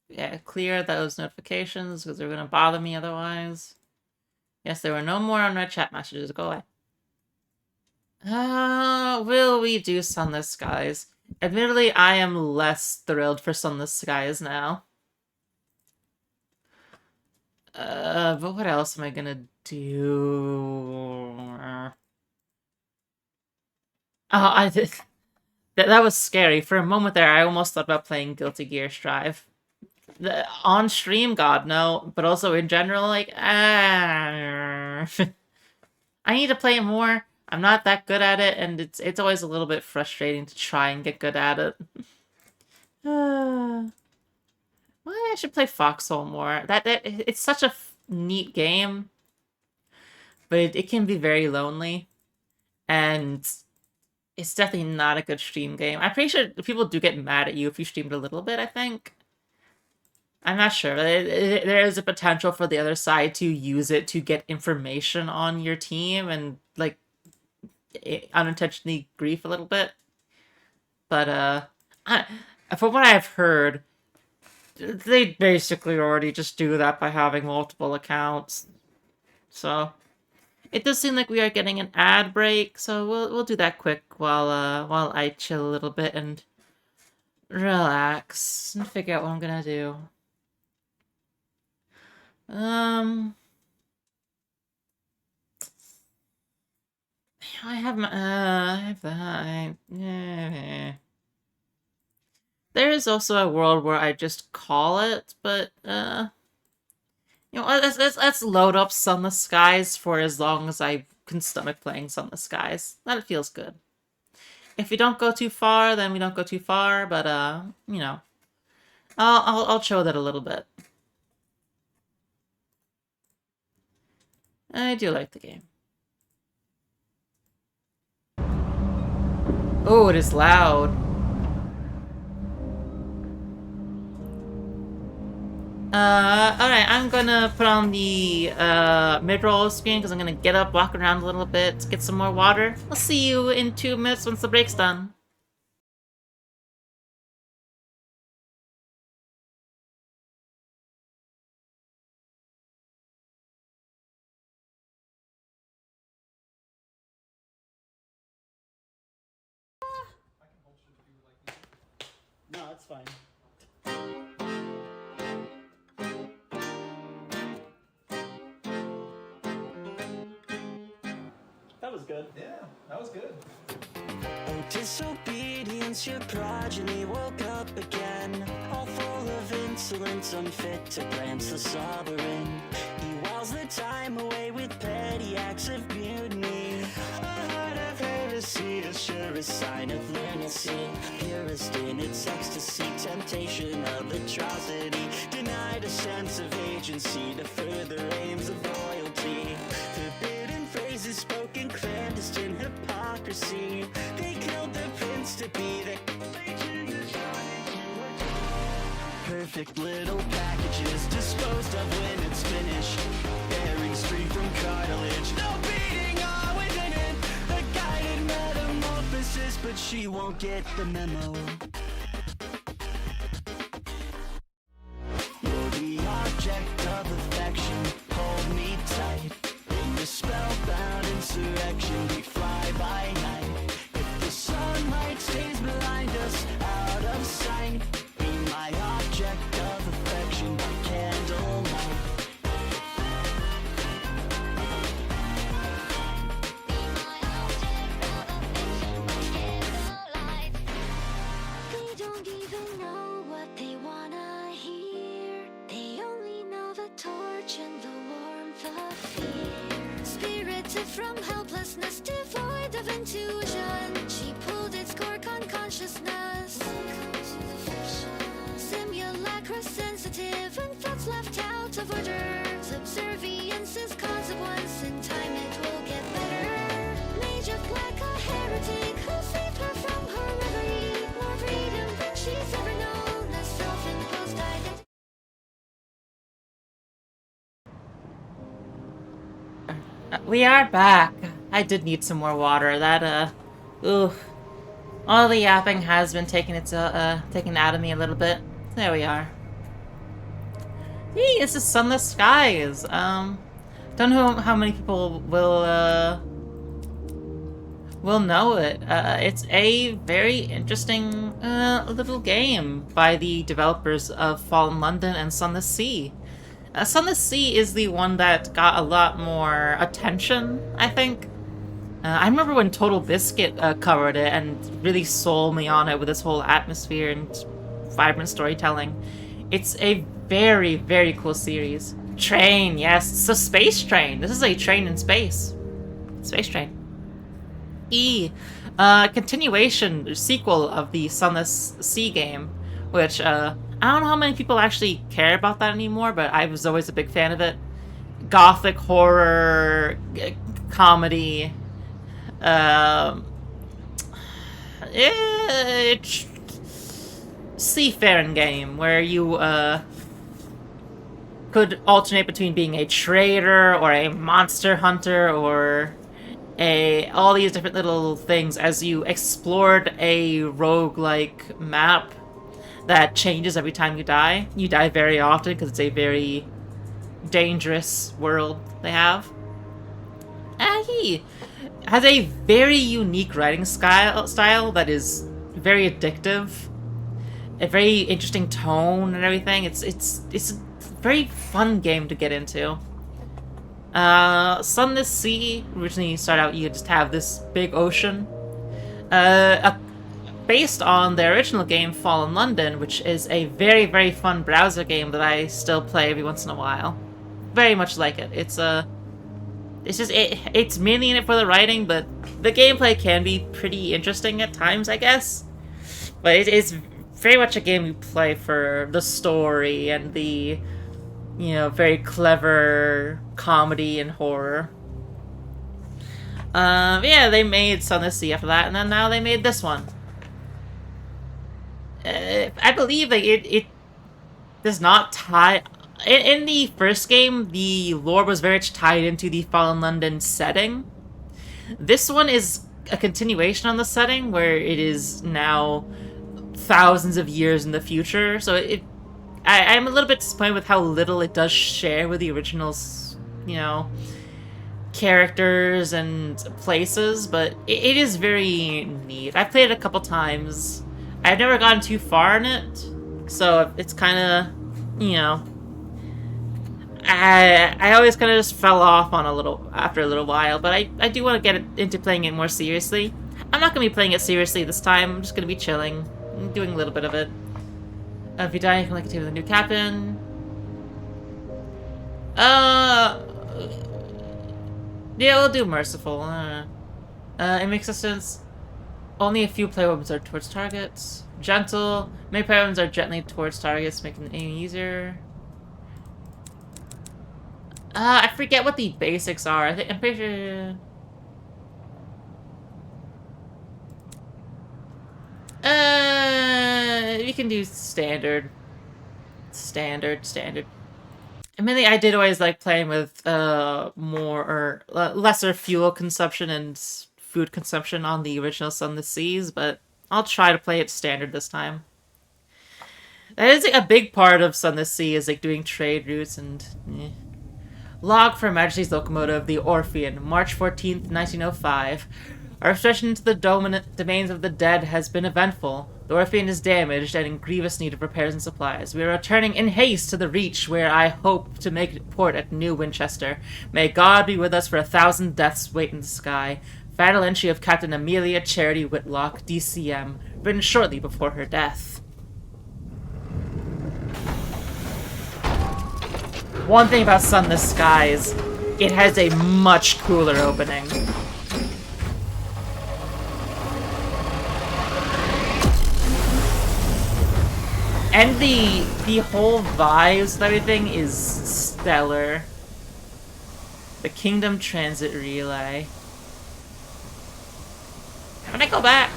yeah, clear those notifications because they're gonna bother me otherwise. Yes, there were no more unread chat messages. Go away. Will we do Sunless Skies? Admittedly, I am less thrilled for Sunless Skies now. But what else am I gonna do? Oh, I did. That was scary. For a moment there, I almost thought about playing Guilty Gear Strive. On stream, God, no. But also in general, like, I need to play it more. I'm not that good at it, and it's always a little bit frustrating to try and get good at it. Well, I should play Foxhole more. It's such a neat game, but it can be very lonely, and it's definitely not a good stream game. I'm pretty sure people do get mad at you if you streamed a little bit, I think. I'm not sure. There is a potential for the other side to use it to get information on your team and, like, unintentionally grief a little bit. But, from what I've heard, they basically already just do that by having multiple accounts. So, it does seem like we are getting an ad break, so we'll do that quick while I chill a little bit and relax and figure out what I'm gonna do. I have that. Yeah. There is also a world where I just call it, but you know, let's load up Sunless Skies for as long as I can stomach playing Sunless Skies. That feels good. If we don't go too far, then we don't go too far. But you know, I'll show that a little bit. I do like the game. Oh, it is loud. Alright, I'm gonna put on the mid-roll screen because I'm gonna get up, walk around a little bit, get some more water. I'll see you in 2 minutes once the break's done. No, it's fine. That was good. Yeah, that was good. Oh, disobedience, your progeny woke up again. All full of insolence, unfit to glance the sovereign. He whiles the time away with petty acts of mutiny. A heart of heresy, a surest sign of lunacy. Purest in its ecstasy, temptation of atrocity. Denied a sense of agency to further aims of loyalty. Forbidden phrases spoken clandestine hypocrisy. They killed the prince to be the perfect little packages disposed of when it's finished. Bearing street from cartilage. No beating all within it. A guided metamorphosis, but she won't get the memo. You're the object of affection. Hold me tight. In the spellbound insurrection, we fly by night. If the sunlight stays behind us, out of sight, be my object of affection by candlelight. They don't even know what they wanna hear. They only know the torch and the warmth of fear. Spirited from helplessness, devoid of intuition, she pulled its cork on consciousness. Simulacra sensitive and thoughts left out of order. Subservience is consequence, in time it will get better. Mage of black, a heretic who saved her from her reverie. More freedom than she's ever known, a self-imposed identity. We are back. I did need some more water. All the yapping has been taken out of me a little bit. There we are. Hey, this is Sunless Skies. Don't know how many people will know it. It's a very interesting little game by the developers of Fallen London and Sunless Sea. Sunless Sea is the one that got a lot more attention, I think. I remember when Total Biscuit covered it and really sold me on it with this whole atmosphere and vibrant storytelling. It's a very, very cool series. Train, yes, it's a space train. This is a train in space. Space train. Continuation, sequel of the Sunless Sea game, which, I don't know how many people actually care about that anymore, but I was always a big fan of it. Gothic horror, comedy, seafaring game where you could alternate between being a trader or a monster hunter or all these different little things as you explored a roguelike map that changes every time you die. You die very often because it's a very dangerous world they have. And he has a very unique writing style that is very addictive. A very interesting tone and everything. It's a very fun game to get into. Sunless Sea originally started out you just have this big ocean. Based on the original game Fallen London, which is a very, very fun browser game that I still play every once in a while. Very much like it. It's mainly in it for the writing, but the gameplay can be pretty interesting at times, I guess. But it's very much a game you play for the story and the, very clever comedy and horror. Yeah, they made Sun the Sea after that, and then now they made this one. I believe like it does not tie. In the first game, the lore was very much tied into the Fallen London setting. This one is a continuation on the setting, where it is now thousands of years in the future. So I'm a little bit disappointed with how little it does share with the original's, you know, characters and places, but it is very neat. I've played it a couple times. I've never gotten too far in it, so it's kind of, you know, I always kind of just fell off on after a little while, but I do want to get into playing it more seriously. I'm not going to be playing it seriously this time. I'm just going to be chilling, doing a little bit of it. If you die, you can like continue with a new captain. Yeah, we'll do merciful. In existence, only a few play weapons are towards targets. Gentle, many play weapons are gently towards targets, making the aim easier. I forget what the basics are. I'm pretty sure. We can do standard. Standard. Admittedly, I did always like playing with lesser fuel consumption and food consumption on the original Sun of the Seas, but I'll try to play it standard this time. That is like, a big part of Sun of the Sea is like doing trade routes and. Log for Her Majesty's locomotive, the Orphean, March 14th, 1905. Our obsession into the domains of the dead has been eventful. The Orphean is damaged and in grievous need of repairs and supplies. We are returning in haste to the Reach, where I hope to make port at New Winchester. May God be with us, for 1,000 deaths wait in the sky. Final entry of Captain Amelia Charity Whitlock, DCM, written shortly before her death. One thing about Sun in the Sky is it has a much cooler opening. And the whole vibes and everything is stellar. The Kingdom Transit Relay. When I go back.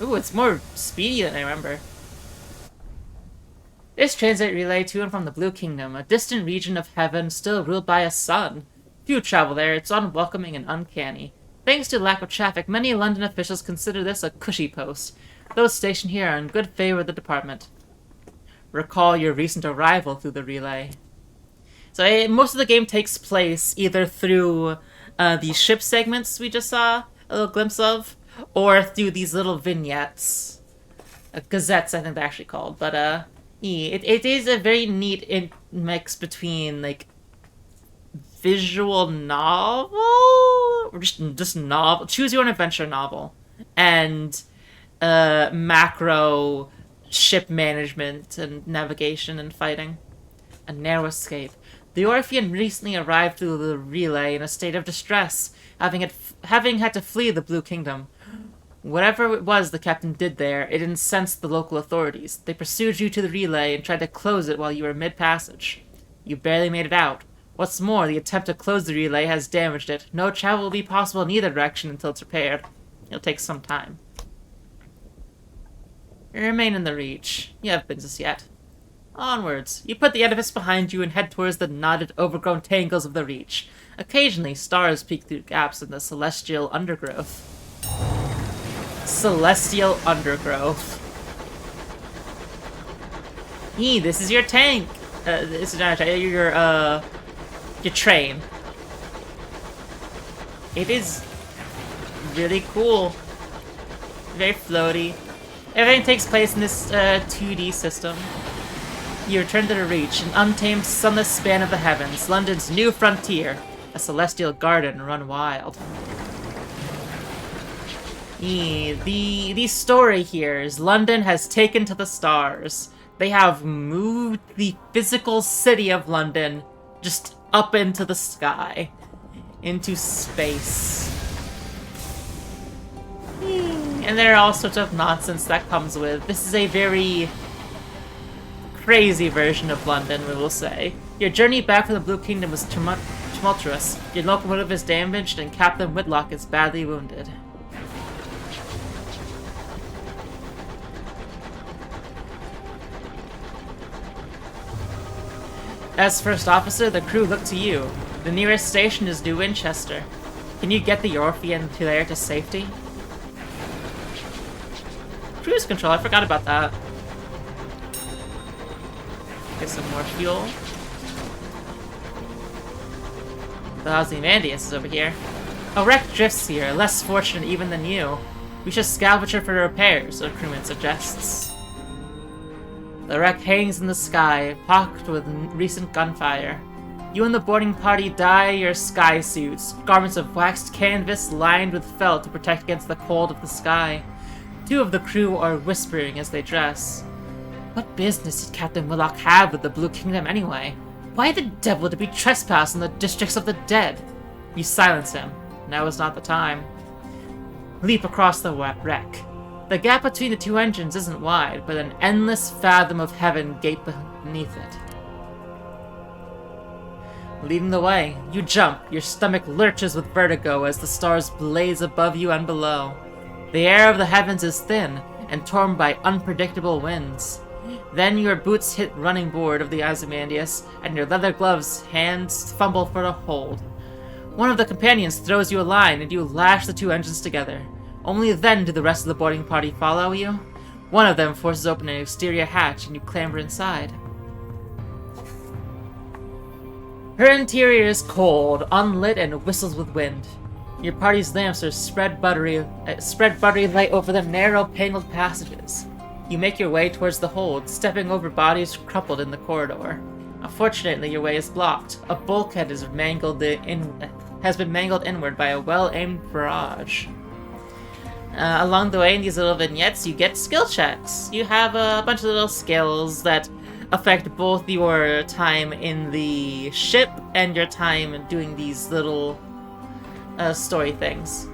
Ooh, it's more speedy than I remember. This transit relay to and from the Blue Kingdom, a distant region of heaven still ruled by a sun. Few travel there, it's unwelcoming and uncanny. Thanks to lack of traffic, many London officials consider this a cushy post. Those stationed here are in good favor with the department. Recall your recent arrival through the relay. So most of the game takes place either through the ship segments we just saw a little glimpse of, or through these little vignettes. Gazettes, I think they're actually called, but it is a very neat mix between, like, visual novel, or just novel, choose your own adventure novel, and macro ship management and navigation and fighting. A narrow escape. The Orphean recently arrived through the relay in a state of distress, having had to flee the Blue Kingdom. Whatever it was the captain did there, it incensed the local authorities. They pursued you to the relay and tried to close it while you were mid-passage. You barely made it out. What's more, the attempt to close the relay has damaged it. No travel will be possible in either direction until it's repaired. It'll take some time. You remain in the Reach. You have business yet. Onwards. You put the edifice behind you and head towards the knotted, overgrown tangles of the Reach. Occasionally, stars peek through gaps in the celestial undergrowth. Celestial undergrowth. This is your tank. This is not a tank. Your train. It is really cool. Very floaty. Everything takes place in this 2D system. You return to the Reach, an untamed, sunless span of the heavens, London's new frontier, a celestial garden run wild. The story here is London has taken to the stars. They have moved the physical city of London just up into the sky, into space. And there are all sorts of nonsense that comes with. This is a very crazy version of London, we will say. Your journey back from the Blue Kingdom was tumultuous. Your locomotive is damaged and Captain Whitlock is badly wounded. As first officer, the crew look to you. The nearest station is New Winchester. Can you get the Orphean there to safety? Cruise control, I forgot about that. Get some more fuel. The Ozymandias is over here. A wreck drifts here, less fortunate even than you. We should salvage her for repairs, a crewman suggests. The wreck hangs in the sky, pocked with recent gunfire. You and the boarding party dye your sky suits, garments of waxed canvas lined with felt to protect against the cold of the sky. Two of the crew are whispering as they dress. What business did Captain Whitlock have with the Blue Kingdom anyway? Why the devil did we trespass in the districts of the dead? You silence him. Now is not the time. Leap across the wreck. The gap between the two engines isn't wide, but an endless fathom of heaven gape beneath it. Leading the way, you jump, your stomach lurches with vertigo as the stars blaze above you and below. The air of the heavens is thin and torn by unpredictable winds. Then your boots hit running board of the Ozymandias, and your leather gloves hands fumble for a hold. One of the companions throws you a line, and you lash the two engines together. Only then do the rest of the boarding party follow you. One of them forces open an exterior hatch, and you clamber inside. Her interior is cold, unlit, and whistles with wind. Your party's lamps are spread buttery light over the narrow, paneled passages. You make your way towards the hold, stepping over bodies crumpled in the corridor. Unfortunately, your way is blocked. A bulkhead has been mangled inward by a well-aimed barrage. Along the way in these little vignettes, you get skill checks. You have a bunch of little skills that affect both your time in the ship and your time doing these little story things.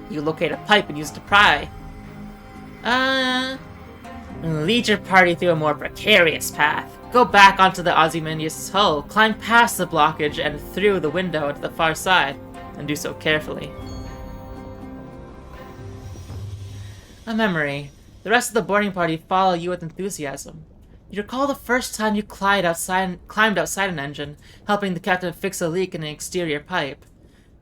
You locate a pipe and use it to pry. Lead your party through a more precarious path. Go back onto the Ozymandias' hull, climb past the blockage and through the window to the far side, and do so carefully. A memory. The rest of the boarding party follow you with enthusiasm. You recall the first time you climbed outside an engine, helping the captain fix a leak in an exterior pipe.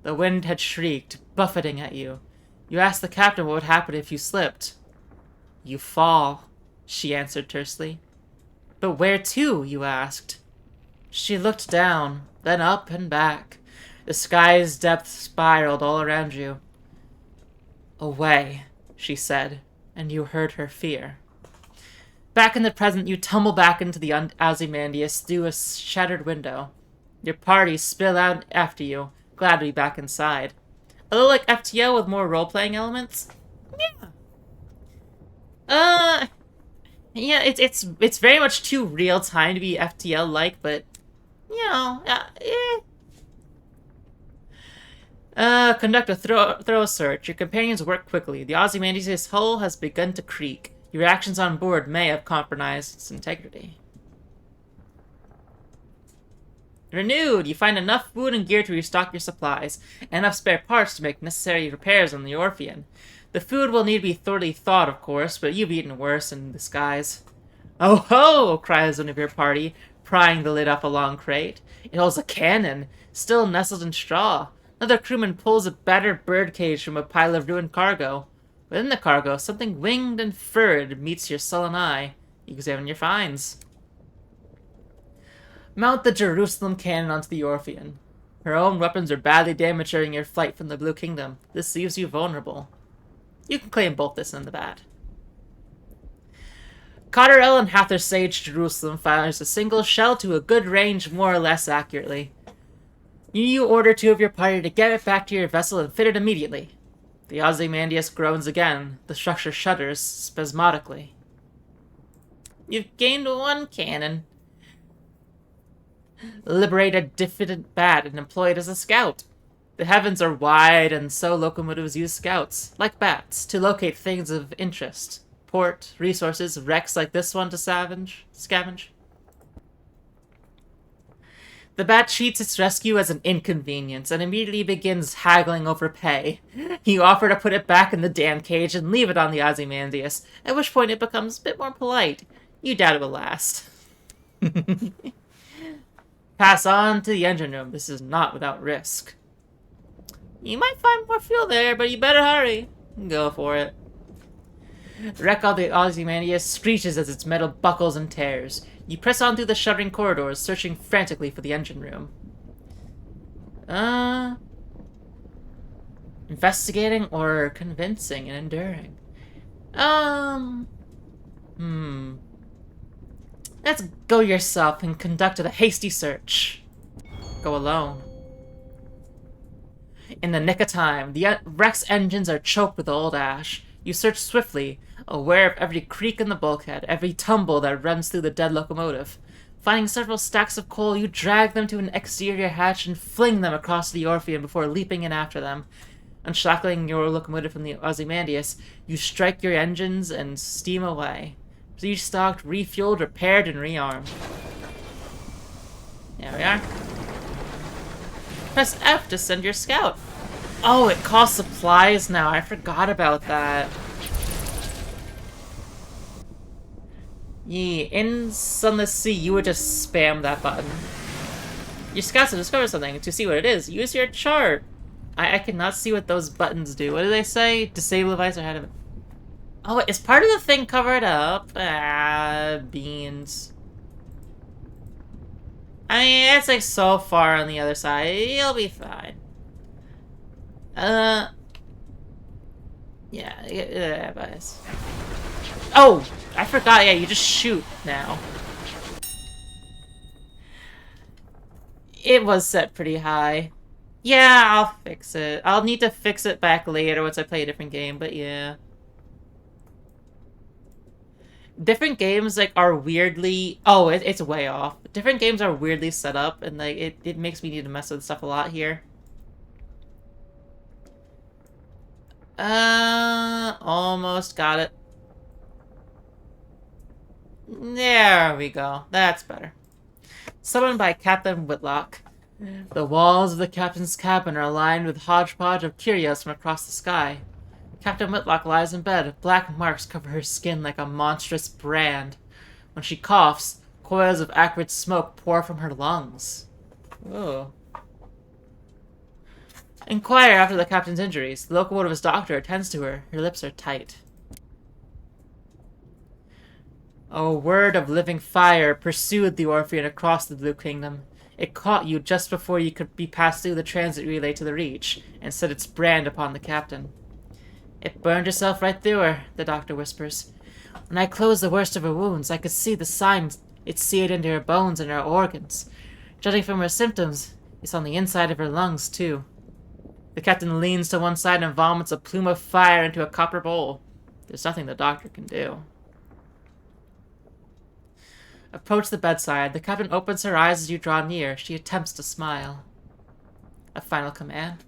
The wind had shrieked, buffeting at you. You asked the captain what would happen if you slipped. You fall, she answered tersely. But where to, you asked. She looked down, then up and back. The sky's depth spiraled all around you. Away, she said, and you heard her fear. Back in the present, you tumble back into the Ozymandias through a shattered window. Your party spill out after you, glad to be back inside. A little like FTL with more role-playing elements? Yeah, it's very much too real time to be FTL-like, but, you know, conduct a thorough search. Your companions work quickly. The Ozymandias' hull has begun to creak. Your actions on board may have compromised its integrity. Renewed! You find enough food and gear to restock your supplies, and enough spare parts to make necessary repairs on the Orphean. The food will need to be thoroughly thawed, of course, but you've eaten worse in disguise. Oh ho! Cries one of your party, prying the lid off a long crate. It holds a cannon, still nestled in straw. Another crewman pulls a battered birdcage from a pile of ruined cargo. Within the cargo, something winged and furred meets your sullen eye. You examine your finds. Mount the Jerusalem cannon onto the Orphean. Her own weapons are badly damaged during your flight from the Blue Kingdom. This leaves you vulnerable. You can claim both this and the bad. Cotter Ellen Hather Sage Jerusalem fires a single shell to a good range more or less accurately. You order two of your party to get it back to your vessel and fit it immediately. The Ozymandias groans again. The structure shudders spasmodically. You've gained one cannon. Liberate a diffident bat and employ it as a scout. The heavens are wide, and so locomotives use scouts, like bats, to locate things of interest. Port, resources, wrecks like this one to scavenge. The bat treats its rescue as an inconvenience and immediately begins haggling over pay. You offer to put it back in the damn cage and leave it on the Ozymandias, at which point it becomes a bit more polite. You doubt it will last. Pass on to the engine room. This is not without risk. You might find more fuel there, but you better hurry. Go for it. The wreck of the Ozymandias screeches as its metal buckles and tears. You press on through the shuddering corridors, searching frantically for the engine room. Investigating or convincing and enduring? Let's go yourself and conduct a hasty search. Go alone. In the nick of time, the wreck's engines are choked with old ash. You search swiftly, aware of every creak in the bulkhead, every tumble that runs through the dead locomotive. Finding several stacks of coal, you drag them to an exterior hatch and fling them across the Orpheum before leaping in after them. Unshackling your locomotive from the Ozymandias, you strike your engines and steam away. Restocked, refueled, repaired, and rearmed. There we are. Press F to send your scout. Oh, it costs supplies now. I forgot about that. In Sunless Sea, you would just spam that button. Your scouts have discovered something. To see what it is, use your chart. I cannot see what those buttons do. What do they say? Disable device or have it. Oh, is part of the thing covered up? Beans. I mean, it's like so far on the other side. You'll be fine. Yeah, but... Oh! I forgot, yeah, you just shoot now. It was set pretty high. Yeah, I'll fix it. I'll need to fix it back later once I play a different game, but yeah. Different games, like, are weirdly... Oh, it's way off. Different games are weirdly set up, and, like, it makes me need to mess with stuff a lot here. Almost got it. There we go. That's better. Summoned by Captain Whitlock. The walls of the captain's cabin are lined with hodgepodge of curios from across the sky. Captain Whitlock lies in bed. Black marks cover her skin like a monstrous brand. When she coughs, coils of acrid smoke pour from her lungs. Ooh. Inquire after the captain's injuries. The locomotive's doctor attends to her. Her lips are tight. A word of living fire pursued the Orphean across the Blue Kingdom. It caught you just before you could be passed through the transit relay to the Reach, and set its brand upon the captain. It burned herself right through her, the doctor whispers. When I closed the worst of her wounds, I could see the signs it seared into her bones and her organs. Judging from her symptoms, it's on the inside of her lungs, too. The captain leans to one side and vomits a plume of fire into a copper bowl. There's nothing the doctor can do. Approach the bedside. The captain opens her eyes as you draw near. She attempts to smile. A final command.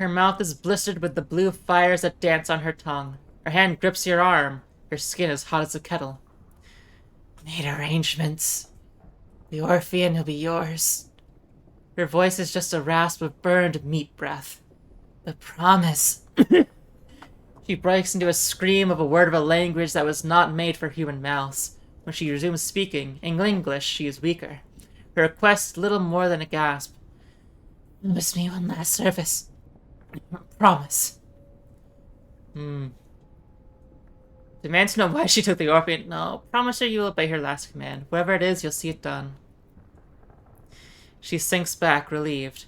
Her mouth is blistered with the blue fires that dance on her tongue. Her hand grips your arm. Her skin is hot as a kettle. Made arrangements. The Orphean will be yours. Her voice is just a rasp of burned meat breath. The promise. She breaks into a scream of a word of a language that was not made for human mouths. When she resumes speaking, in English, she is weaker. Her request little more than a gasp. Promise me one last service. Promise. Demand to know why she took the Orphean. No, promise her you will obey her last command. Whatever it is, you'll see it done. She sinks back, relieved.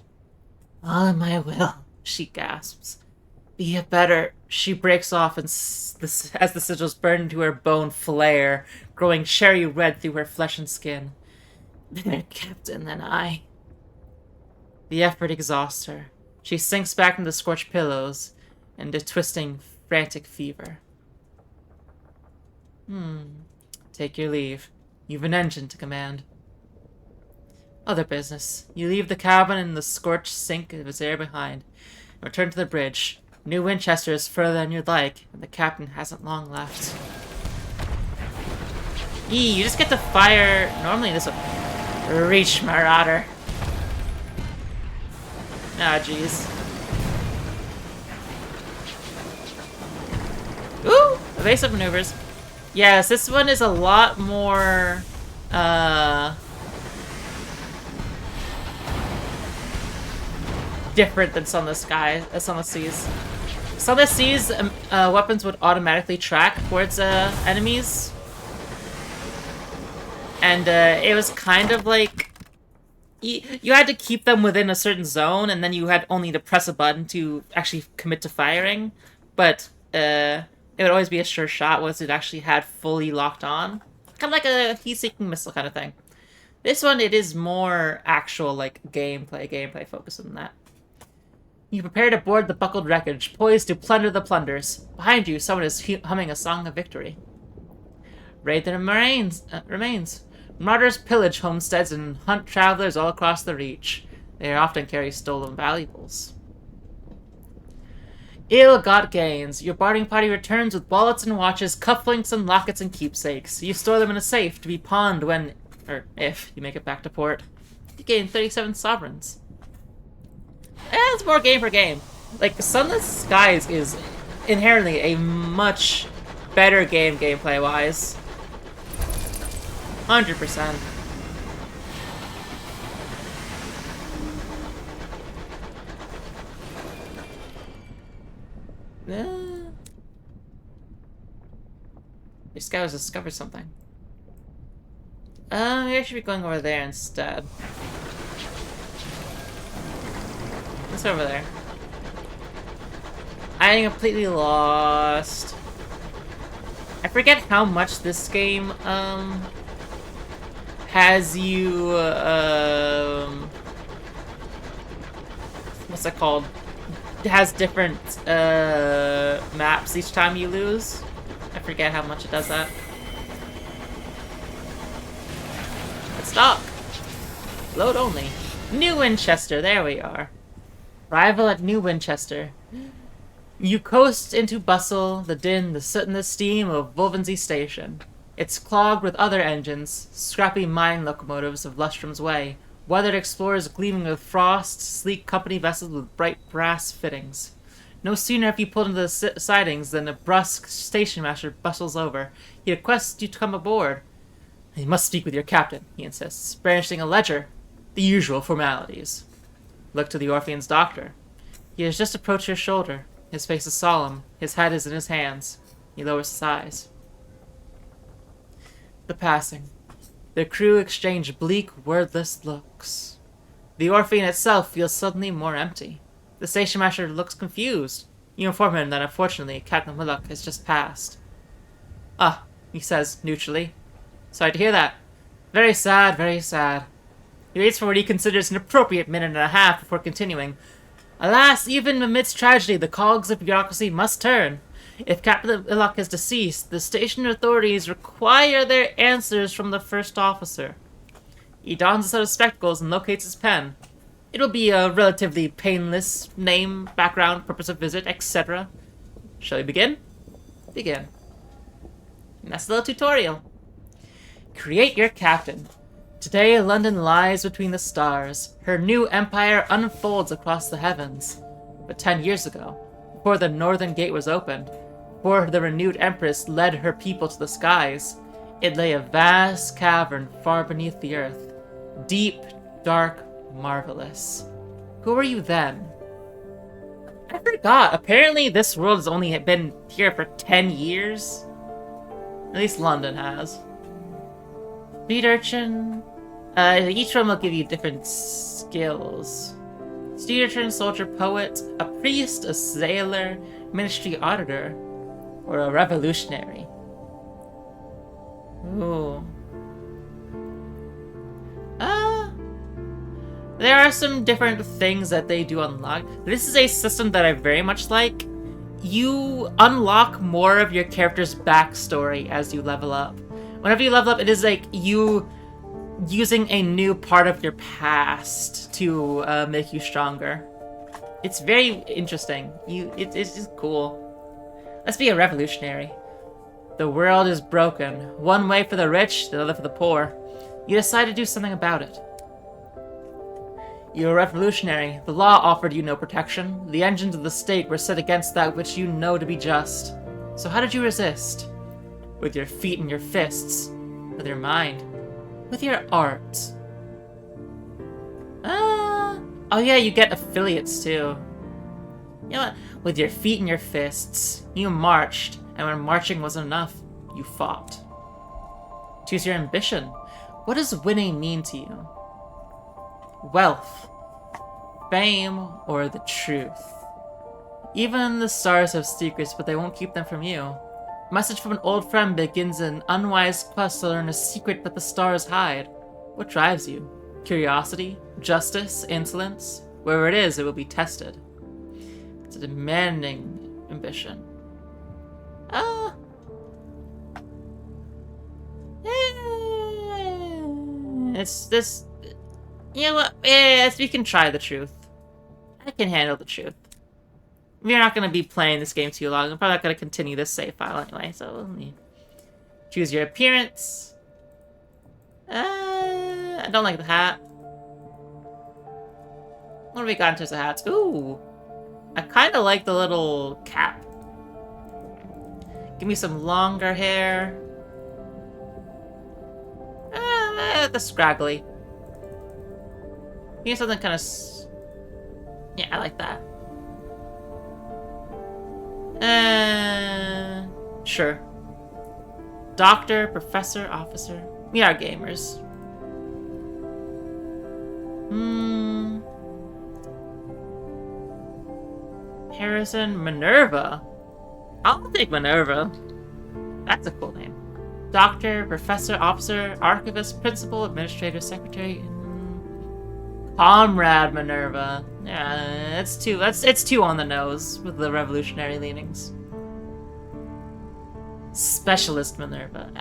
All in my will, she gasps. Be it better. She breaks off and as the sigils burn into her bone flare, growing cherry red through her flesh and skin. Better captain than I. The effort exhausts her. She sinks back into the scorched pillows and a twisting, frantic fever. Take your leave. You've an engine to command. Other business. You leave the cabin and the scorched sink of his air behind, and return to the bridge. New Winchester is further than you'd like, and the captain hasn't long left. You just get to fire... Normally this would... Reach, Marauder. Ah, jeez. Ooh! Evasive maneuvers. Yes, this one is a lot more, different than Sun of the Sky, Sun of the Seas. Sun of the Seas, weapons would automatically track towards, enemies. And, it was kind of like... You had to keep them within a certain zone, and then you had only to press a button to actually commit to firing. But, it would always be a sure shot once it actually had fully locked on. Kind of like a heat-seeking missile kind of thing. This one, it is more actual, like, gameplay focus than that. You prepare to board the buckled wreckage, poised to plunder the plunders. Behind you, someone is humming a song of victory. Raid the remains. Marauders pillage homesteads and hunt travelers all across the Reach. They often carry stolen valuables. Ill-got gains. Your barding party returns with wallets and watches, cufflinks and lockets and keepsakes. You store them in a safe to be pawned when, or if, you make it back to port. You gain 37 sovereigns. It's more game for game. Like, Sunless Skies is inherently a much better game gameplay-wise. 100%. This guy has discovered something. Maybe I should be going over there instead. What's over there? I'm completely lost. I forget how much this game, has you, what's it called? It has different, maps each time you lose. I forget how much it does that. Let's dock. Load only. New Winchester, there we are. Arrival at New Winchester. You coast into bustle, the din, the soot and the steam of Volvensey Station. It's clogged with other engines, scrappy mine locomotives of Lustrum's Way, weathered explorers gleaming with frost, sleek company vessels with bright brass fittings. No sooner have you pulled into the sidings than a brusque station master bustles over. He requests you to come aboard. You must speak with your captain, he insists, brandishing a ledger. The usual formalities. Look to the Orphean's doctor. He has just approached your shoulder. His face is solemn. His head is in his hands. He lowers his eyes. The passing. The crew exchange bleak, wordless looks. The Orphean itself feels suddenly more empty. The station master looks confused. You inform him that unfortunately Captain Willock has just passed. Ah, he says neutrally. Sorry to hear that. Very sad, very sad. He waits for what he considers an appropriate minute and a half before continuing. Alas, even amidst tragedy, the cogs of bureaucracy must turn. If Captain Willock is deceased, the station authorities require their answers from the first officer. He dons a set of spectacles and locates his pen. It'll be a relatively painless name, background, purpose of visit, etc. Shall we begin? Begin. And that's the little tutorial. Create your captain. Today, London lies between the stars. Her new empire unfolds across the heavens. But 10 years ago, before the Northern Gate was opened, before the renewed Empress led her people to the skies, it lay a vast cavern far beneath the earth. Deep, dark, marvelous. Who were you then? I forgot. Apparently this world has only been here for 10 years. At least London has. Street urchin. Each one will give you different skills. Street urchin, soldier, poet, a priest, a sailor, ministry auditor, or a revolutionary. Ooh. There are some different things that they do unlock. This is a system that I very much like. You unlock more of your character's backstory as you level up. Whenever you level up, it is like you using a new part of your past to make you stronger. It's very interesting. It's just cool. Let's be a revolutionary. The world is broken. One way for the rich, the other for the poor. You decide to do something about it. You were revolutionary. The law offered you no protection. The engines of the state were set against that which you know to be just. So how did you resist? With your feet and your fists. With your mind. With your art. Oh yeah, you get affiliates too. You know what? With your feet and your fists. You marched, and when marching wasn't enough, you fought. Choose your ambition. What does winning mean to you? Wealth, fame, or the truth? Even the stars have secrets, but they won't keep them from you. A message from an old friend begins an unwise quest to learn a secret that the stars hide. What drives you? Curiosity? Justice? Insolence? Wherever it is, it will be tested. It's a demanding ambition. It's this... You know what? Yes, we can try the truth. I can handle the truth. We're not going to be playing this game too long. I'm probably not going to continue this save file anyway, so let me choose your appearance. I don't like the hat. What have we got in terms of hats? Ooh. I kind of like the little cap. Give me some longer hair. The scraggly. Give me something kind of... Yeah, I like that. Sure. Doctor, professor, officer. We are gamers. Harrison Minerva. I'll take Minerva. That's a cool name. Doctor, professor, officer, archivist, principal, administrator, secretary. Comrade Minerva. Yeah, it's too on the nose with the revolutionary leanings. Specialist Minerva.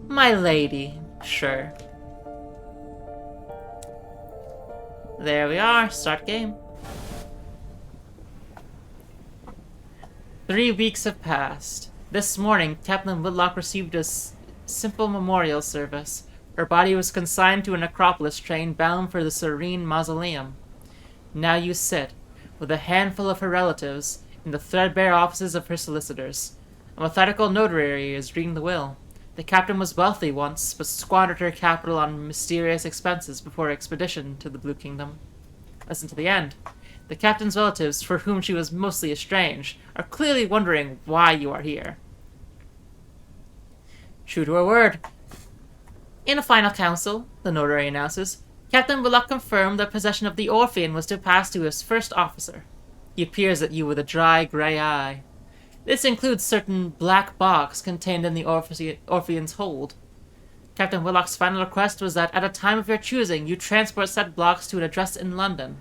My lady. Sure. There we are. Start game. 3 weeks have passed. This morning, Captain Whitlock received a simple memorial service. Her body was consigned to a necropolis train bound for the Serene Mausoleum. Now you sit, with a handful of her relatives, in the threadbare offices of her solicitors. A methodical notary is reading the will. The captain was wealthy once, but squandered her capital on mysterious expenses before her expedition to the Blue Kingdom. Listen to the end. The captain's relatives, for whom she was mostly estranged, are clearly wondering why you are here. True to her word. In a final council, the notary announces, Captain Whitlock confirmed that possession of the Orphean was to pass to his first officer. He peers at you with a dry, grey eye. This includes certain black box contained in the Orphean's hold. Captain Whitlock's final request was that at a time of your choosing, you transport said blocks to an address in London.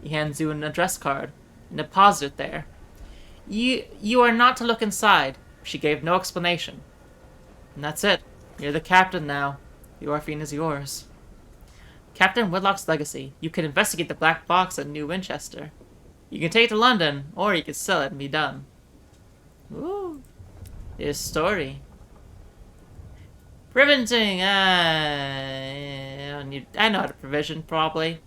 He hands you an address card and deposit it there. You are not to look inside. She gave no explanation. And that's it. You're the captain now. The Orphean is yours. Captain Whitlock's legacy. You can investigate the black box at New Winchester. You can take it to London, or you can sell it and be done. Ooh. His story. Preventing. I know how to provision, probably.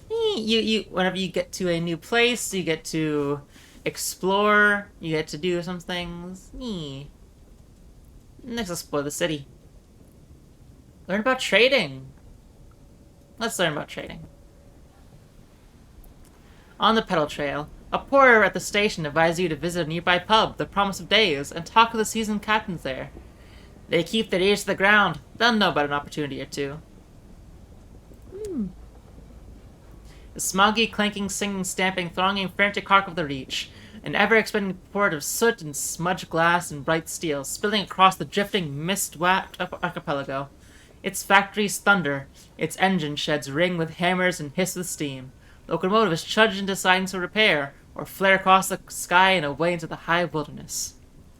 Whenever you get to a new place, you get to explore, you get to do some things. Let's explore the city. Learn about trading. Let's learn about trading. On the pedal trail, a porter at the station advises you to visit a nearby pub, the Promise of Days, and talk to the seasoned captains there. They keep their ears to the ground. They'll know about an opportunity or two. The smoggy, clanking, singing, stamping, thronging, frantic hark of the Reach. An ever-expanding port of soot and smudged glass and bright steel, spilling across the drifting, mist-wrapped archipelago. Its factories thunder. Its engine sheds ring with hammers and hiss with steam. Locomotives trudge into sidings for repair, or flare across the sky and away into the high wilderness.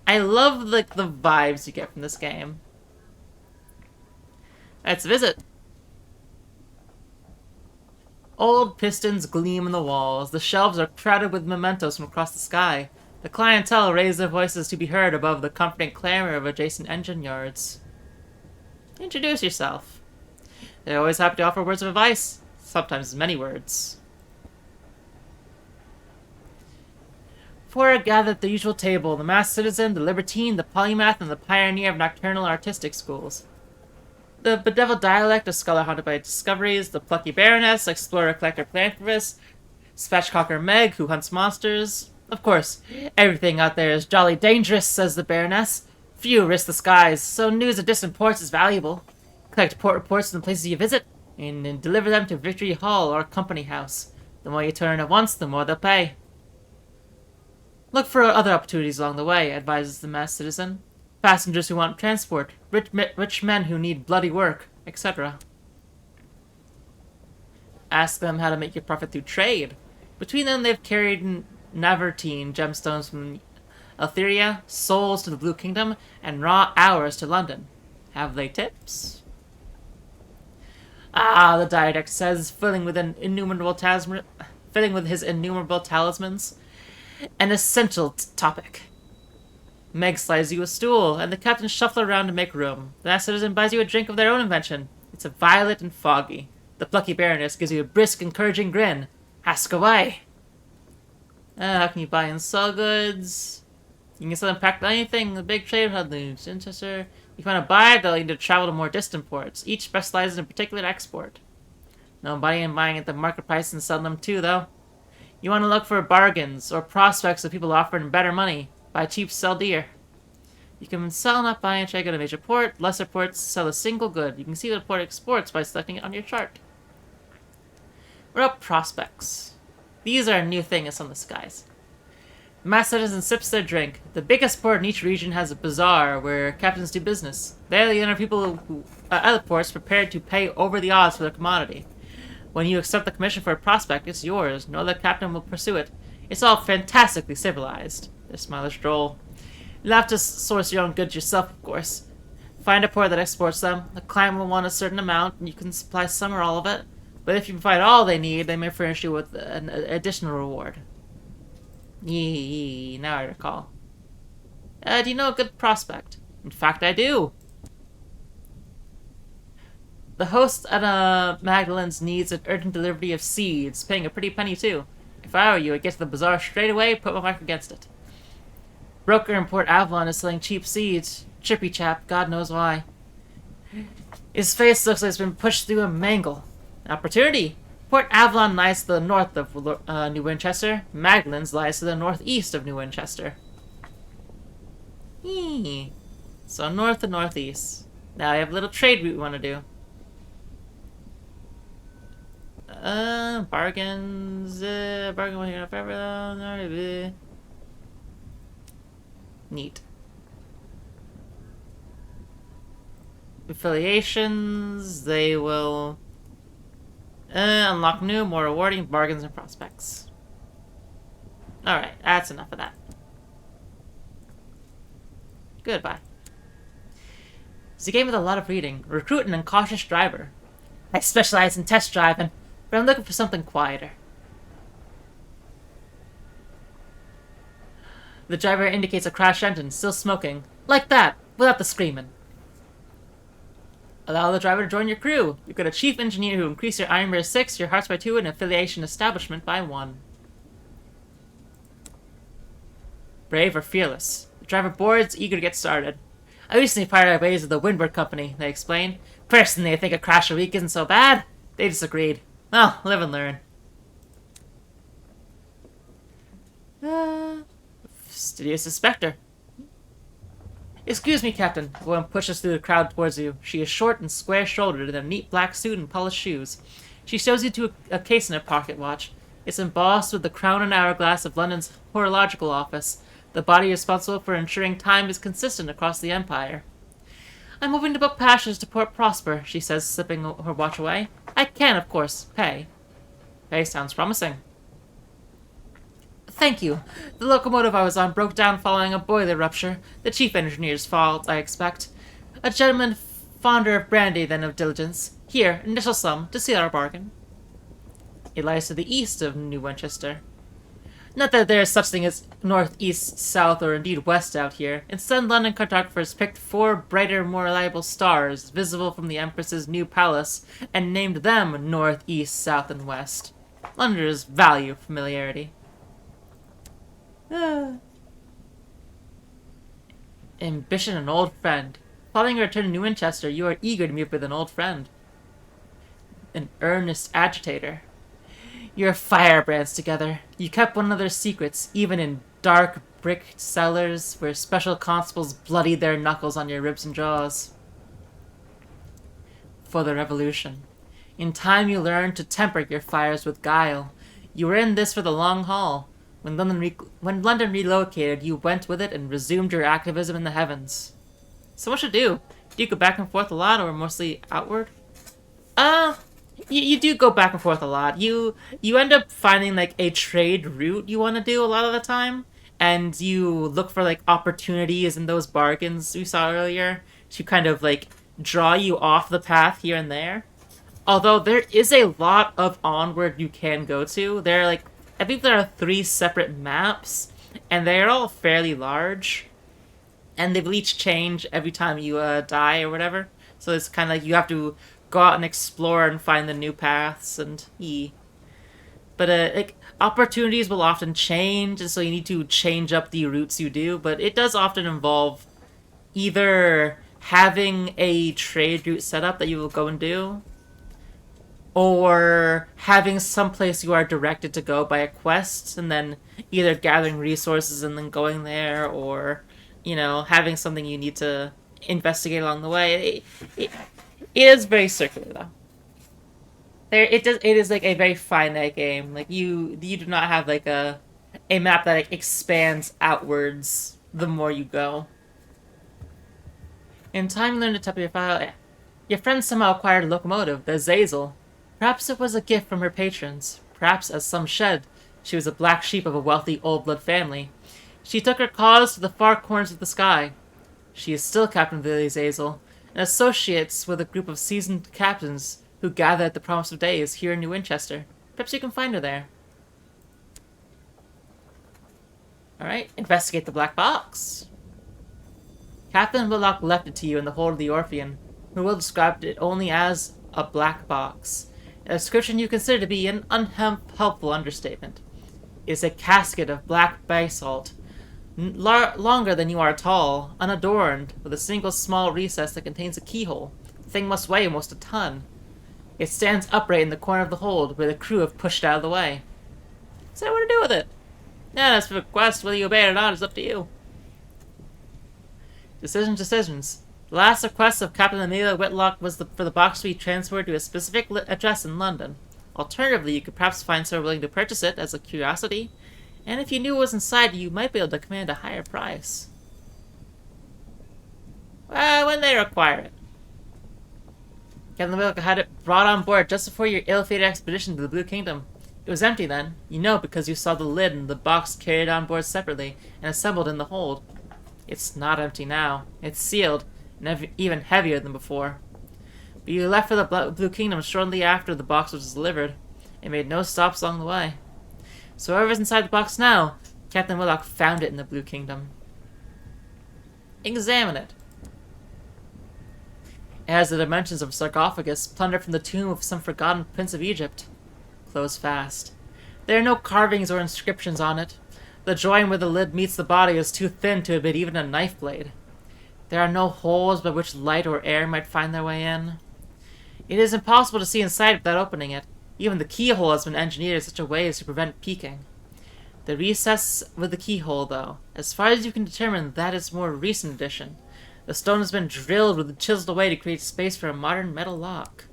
I love the vibes you get from this game. Let's visit. Old pistons gleam in the walls. The shelves are crowded with mementos from across the sky. The clientele raise their voices to be heard above the comforting clamor of adjacent engine yards. Introduce yourself. They're always happy to offer words of advice, sometimes many words. Four are gathered at the usual table: the masked citizen, the libertine, the polymath, and the pioneer of nocturnal artistic schools. The bedeviled dialect, a scholar haunted by discoveries, the plucky baroness, explorer, collector, philanthropist, spatchcocker Meg, who hunts monsters. Of course, everything out there is jolly dangerous, says the baroness. Few risk the skies, so news of distant ports is valuable. Collect port reports from the places you visit, and then deliver them to Victory Hall or Company House. The more you turn at once, the more they'll pay. Look for other opportunities along the way, advises the masked citizen. Passengers who want transport, rich men who need bloody work, etc. Ask them how to make your profit through trade. Between them, they've carried Navartine gemstones from Altheria, souls to the Blue Kingdom, and raw hours to London. Have they tips? Ah, the diadex says, filling with his innumerable talismans. An essential topic. Meg slides you a stool, and the captain shuffles around to make room. The masked citizen buys you a drink of their own invention. It's a violet and foggy. The plucky baroness gives you a brisk, encouraging grin. Ask away. How can you buy and sell goods? You can sell and pack anything. The big trade hub leaves. Winchester. If you want to buy, they'll need to travel to more distant ports. Each specializes in a particular export. No buying and buying at the market price and selling them too, though. You want to look for bargains or prospects of people offering better money. Buy cheap, sell dear. You can sell, not buy, and trade at a major port. Lesser ports sell a single good. You can see what a port exports by selecting it on your chart. What about prospects? These are a new thing in some of the skies. The masked citizen sips their drink. The biggest port in each region has a bazaar where captains do business. There the other people who other ports prepared to pay over the odds for their commodity. When you accept the commission for a prospect, it's yours. No other captain will pursue it. It's all fantastically civilized. Their smile is droll. You'll have to source your own goods yourself, of course. Find a port that exports them. The client will want a certain amount, and you can supply some or all of it. But if you provide all they need, they may furnish you with an additional reward. Yee, now I recall. Do you know a good prospect? In fact, I do. The host at Magdalen's needs an urgent delivery of seeds, paying a pretty penny too. If I were you, I'd get to the bazaar straight away, put my mark against it. Broker in Port Avalon is selling cheap seeds. Chippy chap, God knows why. His face looks like it's been pushed through a mangle. Opportunity! Port Avalon lies to the north of New Winchester. Magdalen's lies to the northeast of New Winchester. So north and northeast. Now we have a little trade route we want to do. Bargains. Bargain one here forever. Neat. Affiliations. They will unlock new, more rewarding bargains and prospects. Alright, that's enough of that. Goodbye. It's a game with a lot of reading. Recruiting and cautious driver. I specialize in test driving, but I'm looking for something quieter. The driver indicates a crashed engine, still smoking. Like that, without the screaming. Allow the driver to join your crew. You've got a chief engineer who increase your iron by 6, your hearts by 2, and affiliation establishment by 1. Brave or fearless. The driver boards, eager to get started. I recently parted ways with the Windward Company, they explained. Personally, I think a crash a week isn't so bad. They disagreed. Well, live and learn. Fastidious Inspector. Excuse me, Captain. A woman pushes through the crowd towards you. She is short and square-shouldered in a neat black suit and polished shoes. She shows you to a case in her pocket watch. It's embossed with the crown and hourglass of London's horological office, the body responsible for ensuring time is consistent across the empire. I'm moving to book passage to Port Prosper, she says, slipping her watch away. I can, of course, pay. Pay sounds promising. Thank you. The locomotive I was on broke down following a boiler rupture. The chief engineer's fault, I expect. A gentleman fonder of brandy than of diligence. Here, initial sum, to seal our bargain. It lies to the east of New Winchester. Not that there is such thing as north, east, south, or indeed west out here. Instead, London cartographers picked 4 brighter, more reliable stars visible from the Empress's new palace and named them north, east, south, and west. Londoners value familiarity. Ambition, an old friend. Following your return to New Winchester, you are eager to meet with an old friend. An earnest agitator. You're firebrands together. You kept one another's secrets, even in dark brick cellars where special constables bloodied their knuckles on your ribs and jaws. For the revolution. In time you learned to temper your fires with guile. You were in this for the long haul. When London relocated, you went with it and resumed your activism in the heavens. So what should you do? Do you go back and forth a lot, or mostly outward? You do go back and forth a lot. You end up finding like a trade route you want to do a lot of the time, and you look for like opportunities in those bargains we saw earlier to kind of like draw you off the path here and there. Although there is a lot of onward you can go to. I think there are 3 separate maps, and they're all fairly large, and they will each change every time you die or whatever. So it's kind of like you have to go out and explore and find the new paths and But like opportunities will often change, and so you need to change up the routes you do. But it does often involve either having a trade route set up that you will go and do, or having someplace you are directed to go by a quest, and then either gathering resources and then going there, or, having something you need to investigate along the way. It is very circular, though. It is like a very finite game. Like you do not have like a map that expands outwards the more you go. In time, you learn to type your file. Your friend somehow acquired a locomotive, the Zazel. Perhaps it was a gift from her patrons. Perhaps, as some said, she was a black sheep of a wealthy old blood family. She took her cause to the far corners of the sky. She is still Captain of the Zazel, and associates with a group of seasoned captains who gather at the Promise of Days here in New Winchester. Perhaps you can find her there. Alright, investigate the black box. Captain Willock left it to you in the hold of the Orphean, who will describe it only as a black box. A description you consider to be an unhelpful understatement. It is a casket of black basalt, longer than you are tall, unadorned, with a single small recess that contains a keyhole. The thing must weigh almost a ton. It stands upright in the corner of the hold, where the crew have pushed out of the way. So what to do with it? Yeah, as for the quest, whether you obey it or not is up to you. Decisions. The last request of Captain Amelia Whitlock was for the box to be transferred to a specific address in London. Alternatively, you could perhaps find someone willing to purchase it as a curiosity, and if you knew what was inside, you might be able to command a higher price. Well, when they require it. Captain Whitlock had it brought on board just before your ill-fated expedition to the Blue Kingdom. It was empty then. You know because you saw the lid and the box carried on board separately and assembled in the hold. It's not empty now. It's sealed, and even heavier than before. But you left for the Blue Kingdom shortly after the box was delivered, and made no stops along the way. So whoever's inside the box now, Captain Willock found it in the Blue Kingdom. Examine it. It has the dimensions of a sarcophagus, plundered from the tomb of some forgotten prince of Egypt. Close fast. There are no carvings or inscriptions on it. The joint where the lid meets the body is too thin to admit even a knife blade. There are no holes by which light or air might find their way in. It is impossible to see inside without opening it. Even the keyhole has been engineered in such a way as to prevent peeking. The recess with the keyhole, though, as far as you can determine, that is more recent addition. The stone has been drilled with chiseled away to create space for a modern metal lock.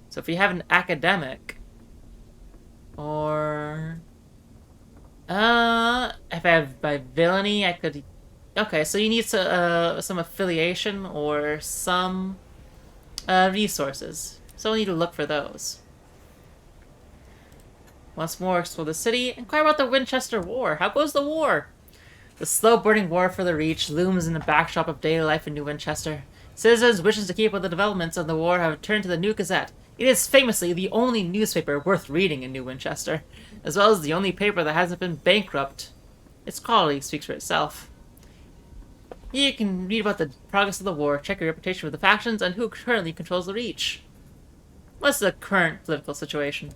So if you have an academic, or if I have by villainy, I could. Okay, so you need some affiliation or some resources. So we'll need to look for those. Once more, explore the city. Inquire about the Winchester War. How goes the war? The slow-burning war for the Reach looms in the backdrop of daily life in New Winchester. Citizens wishing to keep up with the developments of the war have turned to the New Gazette, It is famously the only newspaper worth reading in New Winchester, as well as the only paper that hasn't been bankrupt. Its quality speaks for itself. You can read about the progress of the war, check your reputation with the factions, and who currently controls the Reach. What's the current political situation?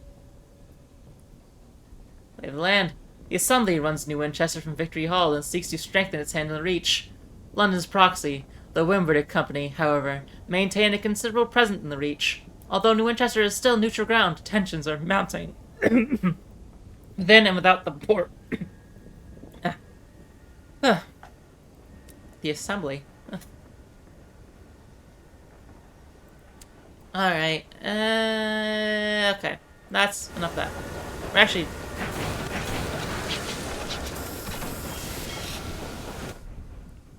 Lay of the land. The Assembly runs New Winchester from Victory Hall and seeks to strengthen its hand on the Reach. London's proxy, the Wimberdick Company, however, maintain a considerable presence in the Reach. Although New Winchester is still neutral ground, tensions are mounting. Then and without the port. The Assembly. Alright. Okay. That's enough of that. We're actually...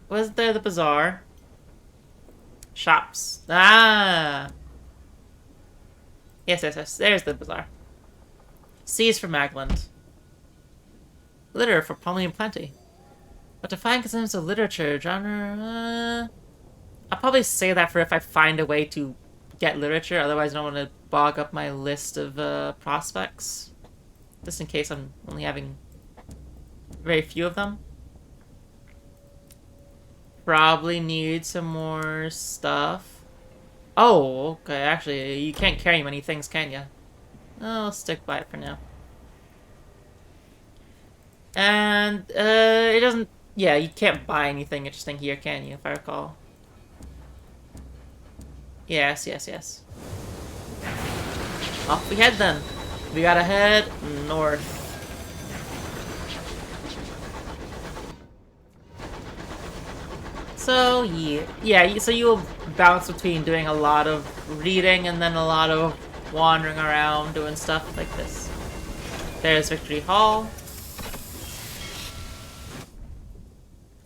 Was there the bazaar? Shops. Ah! Yes. There's the bazaar. C's for Magland. Litter for Polly and Plenty. But to find consensus of literature, genre... I'll probably say that for if I find a way to get literature, otherwise I don't want to bog up my list of prospects. Just in case I'm only having very few of them. Probably need some more stuff. Oh, okay, actually, you can't carry many things, can you? I'll stick by it for now. And, it doesn't... Yeah, you can't buy anything interesting here, can you, if I recall? Yes. Off we head, then. We gotta head north. So, yeah, so you'll bounce between doing a lot of reading and then a lot of wandering around doing stuff like this. There's Victory Hall.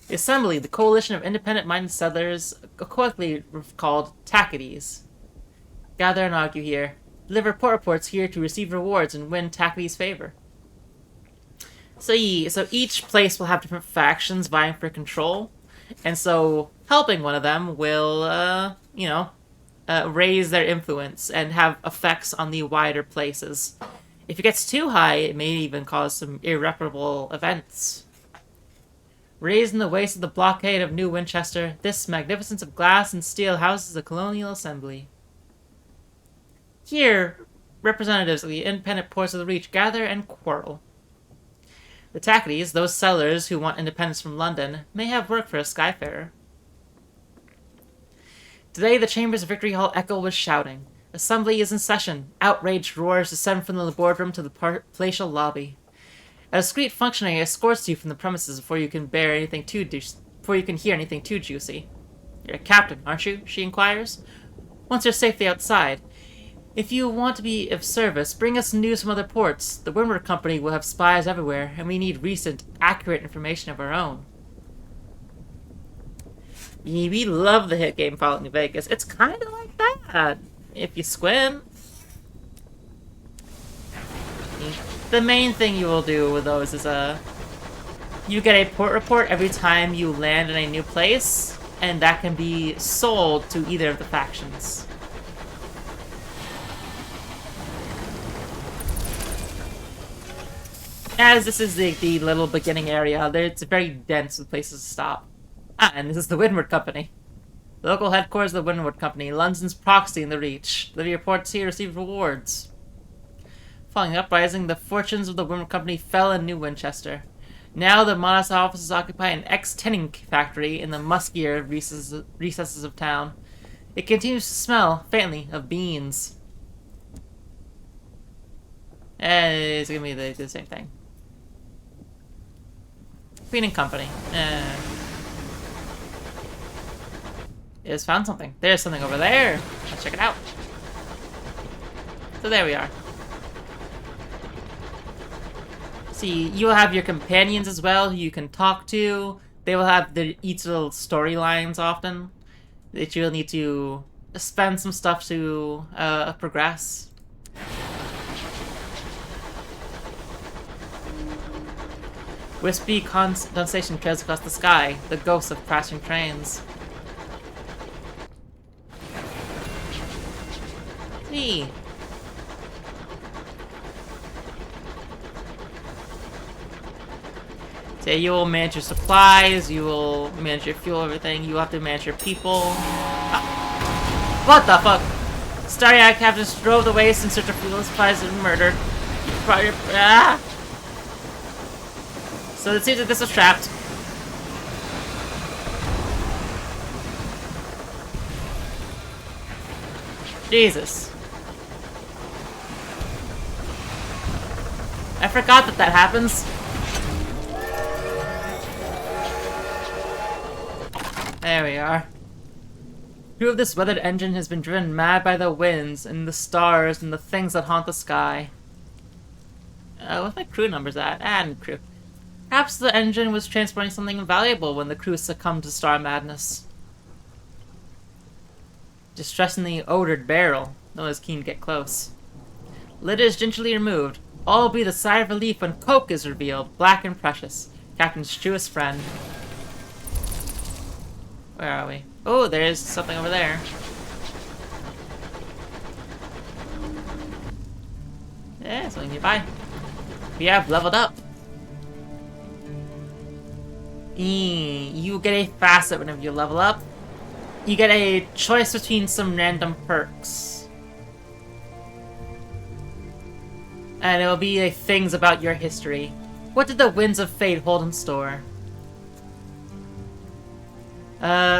The Assembly, the coalition of independent-minded settlers, colloquially called Tackities. Gather and argue here. Deliver port reports here to receive rewards and win Tackities' favor. So each place will have different factions vying for control. And so, helping one of them will, raise their influence and have effects on the wider places. If it gets too high, it may even cause some irreparable events. Raised in the waste of the blockade of New Winchester, this magnificence of glass and steel houses the Colonial Assembly. Here, representatives of the independent ports of the Reach gather and quarrel. The Tackities, those settlers who want independence from London, may have work for a Skyfarer. Today, the chambers of Victory Hall echo with shouting. Assembly is in session. Outraged roars descend from the boardroom to the palatial lobby. A discreet functionary escorts you from the premises before you can hear anything too juicy. You're a captain, aren't you? She inquires. Once you're safely outside, if you want to be of service, bring us news from other ports. The Wimberdick Company will have spies everywhere, and we need recent, accurate information of our own. We love the hit game Fallout New Vegas. It's kind of like that, if you squint. The main thing you will do with those is, you get a port report every time you land in a new place, and that can be sold to either of the factions. As this is the little beginning area, it's very dense with places to stop. And this is the Windward Company. The local headquarters of the Windward Company, London's proxy in the Reach. Livy reports here receive rewards. Following the uprising, the fortunes of the Windward Company fell in New Winchester. Now the Monarch's offices occupy an ex-tinning factory in the muskier recesses of town. It continues to smell, faintly, of beans. It's gonna be the same thing. Queen and Company. It has found something. There's something over there. Let's check it out. So there we are. See, you will have your companions as well who you can talk to. They will have each little storylines often that you'll need to spend some stuff to progress. Wispy condensation trails across the sky, the ghosts of crashing trains. See, So you will manage your supplies, you will manage your fuel, everything. You have to manage your people. Ah. What the fuck? Starry-eyed captains drove the waste in search of fuel supplies and murder. Ah! So it seems that this was trapped. Jesus. I forgot that happens. There we are. The crew of this weathered engine has been driven mad by the winds and the stars and the things that haunt the sky. What's my crew numbers at? And crew. Perhaps the engine was transporting something valuable when the crew succumbed to star madness. Distressingly odored barrel. No one is keen to get close. Lid is gingerly removed. All will be the sigh of relief when coke is revealed, black and precious. Captain's truest friend. Where are we? Oh, there's something over there. Yeah, something nearby. We have leveled up. You get a facet whenever you level up. You get a choice between some random perks. And it will be things about your history. What did the winds of fate hold in store?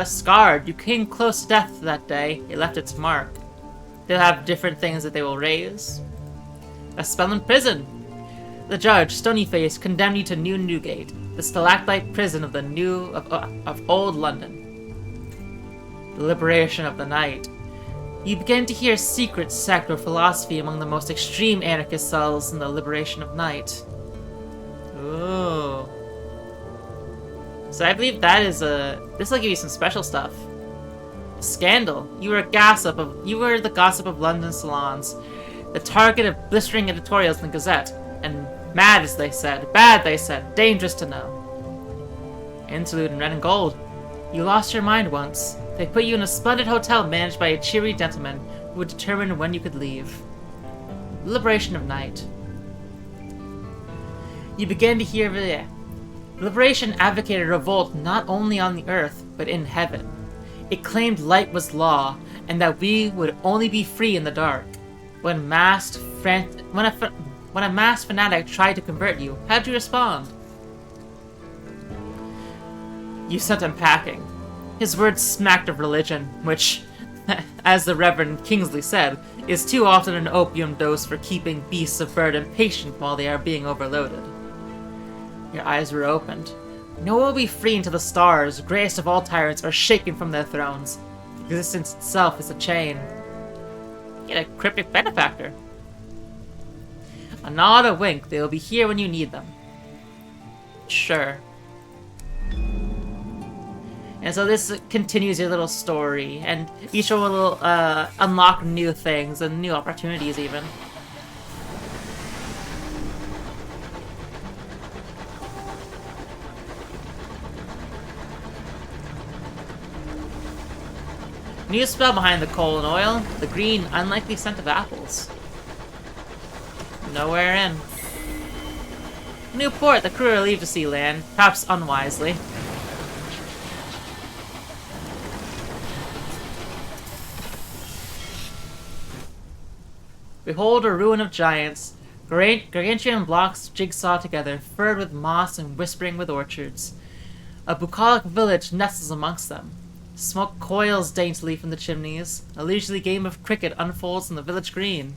Scarred. You came close to death that day. It left its mark. They'll have different things that they will raise. A spell in prison. The judge, Stony Face, condemned you to New Newgate, the stalactite prison of old London. The liberation of the night. You begin to hear secret sect or philosophy among the most extreme anarchist cells in the liberation of night. Ooh. So I believe that is this will give you some special stuff. Scandal. You were the gossip of London salons, the target of blistering editorials in the Gazette, and mad as they said, bad they said, dangerous to know. Interlude in red and gold. You lost your mind once. They put you in a splendid hotel managed by a cheery gentleman who would determine when you could leave. Liberation of night. You began to hear the Liberation advocated revolt not only on the earth, but in heaven. It claimed light was law, and that we would only be free in the dark. When a masked fanatic tried to convert you, how'd you respond? You sent him packing. His words smacked of religion, which, as the Reverend Kingsley said, is too often an opium dose for keeping beasts of burden patient while they are being overloaded. Your eyes were opened. No one will be free until the stars, greatest of all tyrants, are shaken from their thrones. Existence itself is a chain. Get a cryptic benefactor. A nod, a wink, they will be here when you need them. Sure. And so this continues your little story, and each one will unlock new things and new opportunities even. New spell behind the coal and oil, the green, unlikely scent of apples. Nowhere in. New port, the crew are relieved to see land, perhaps unwisely. Behold a ruin of giants, gargantuan blocks jigsaw together, furred with moss and whispering with orchards. A bucolic village nestles amongst them. Smoke coils daintily from the chimneys. A leisurely game of cricket unfolds in the village green.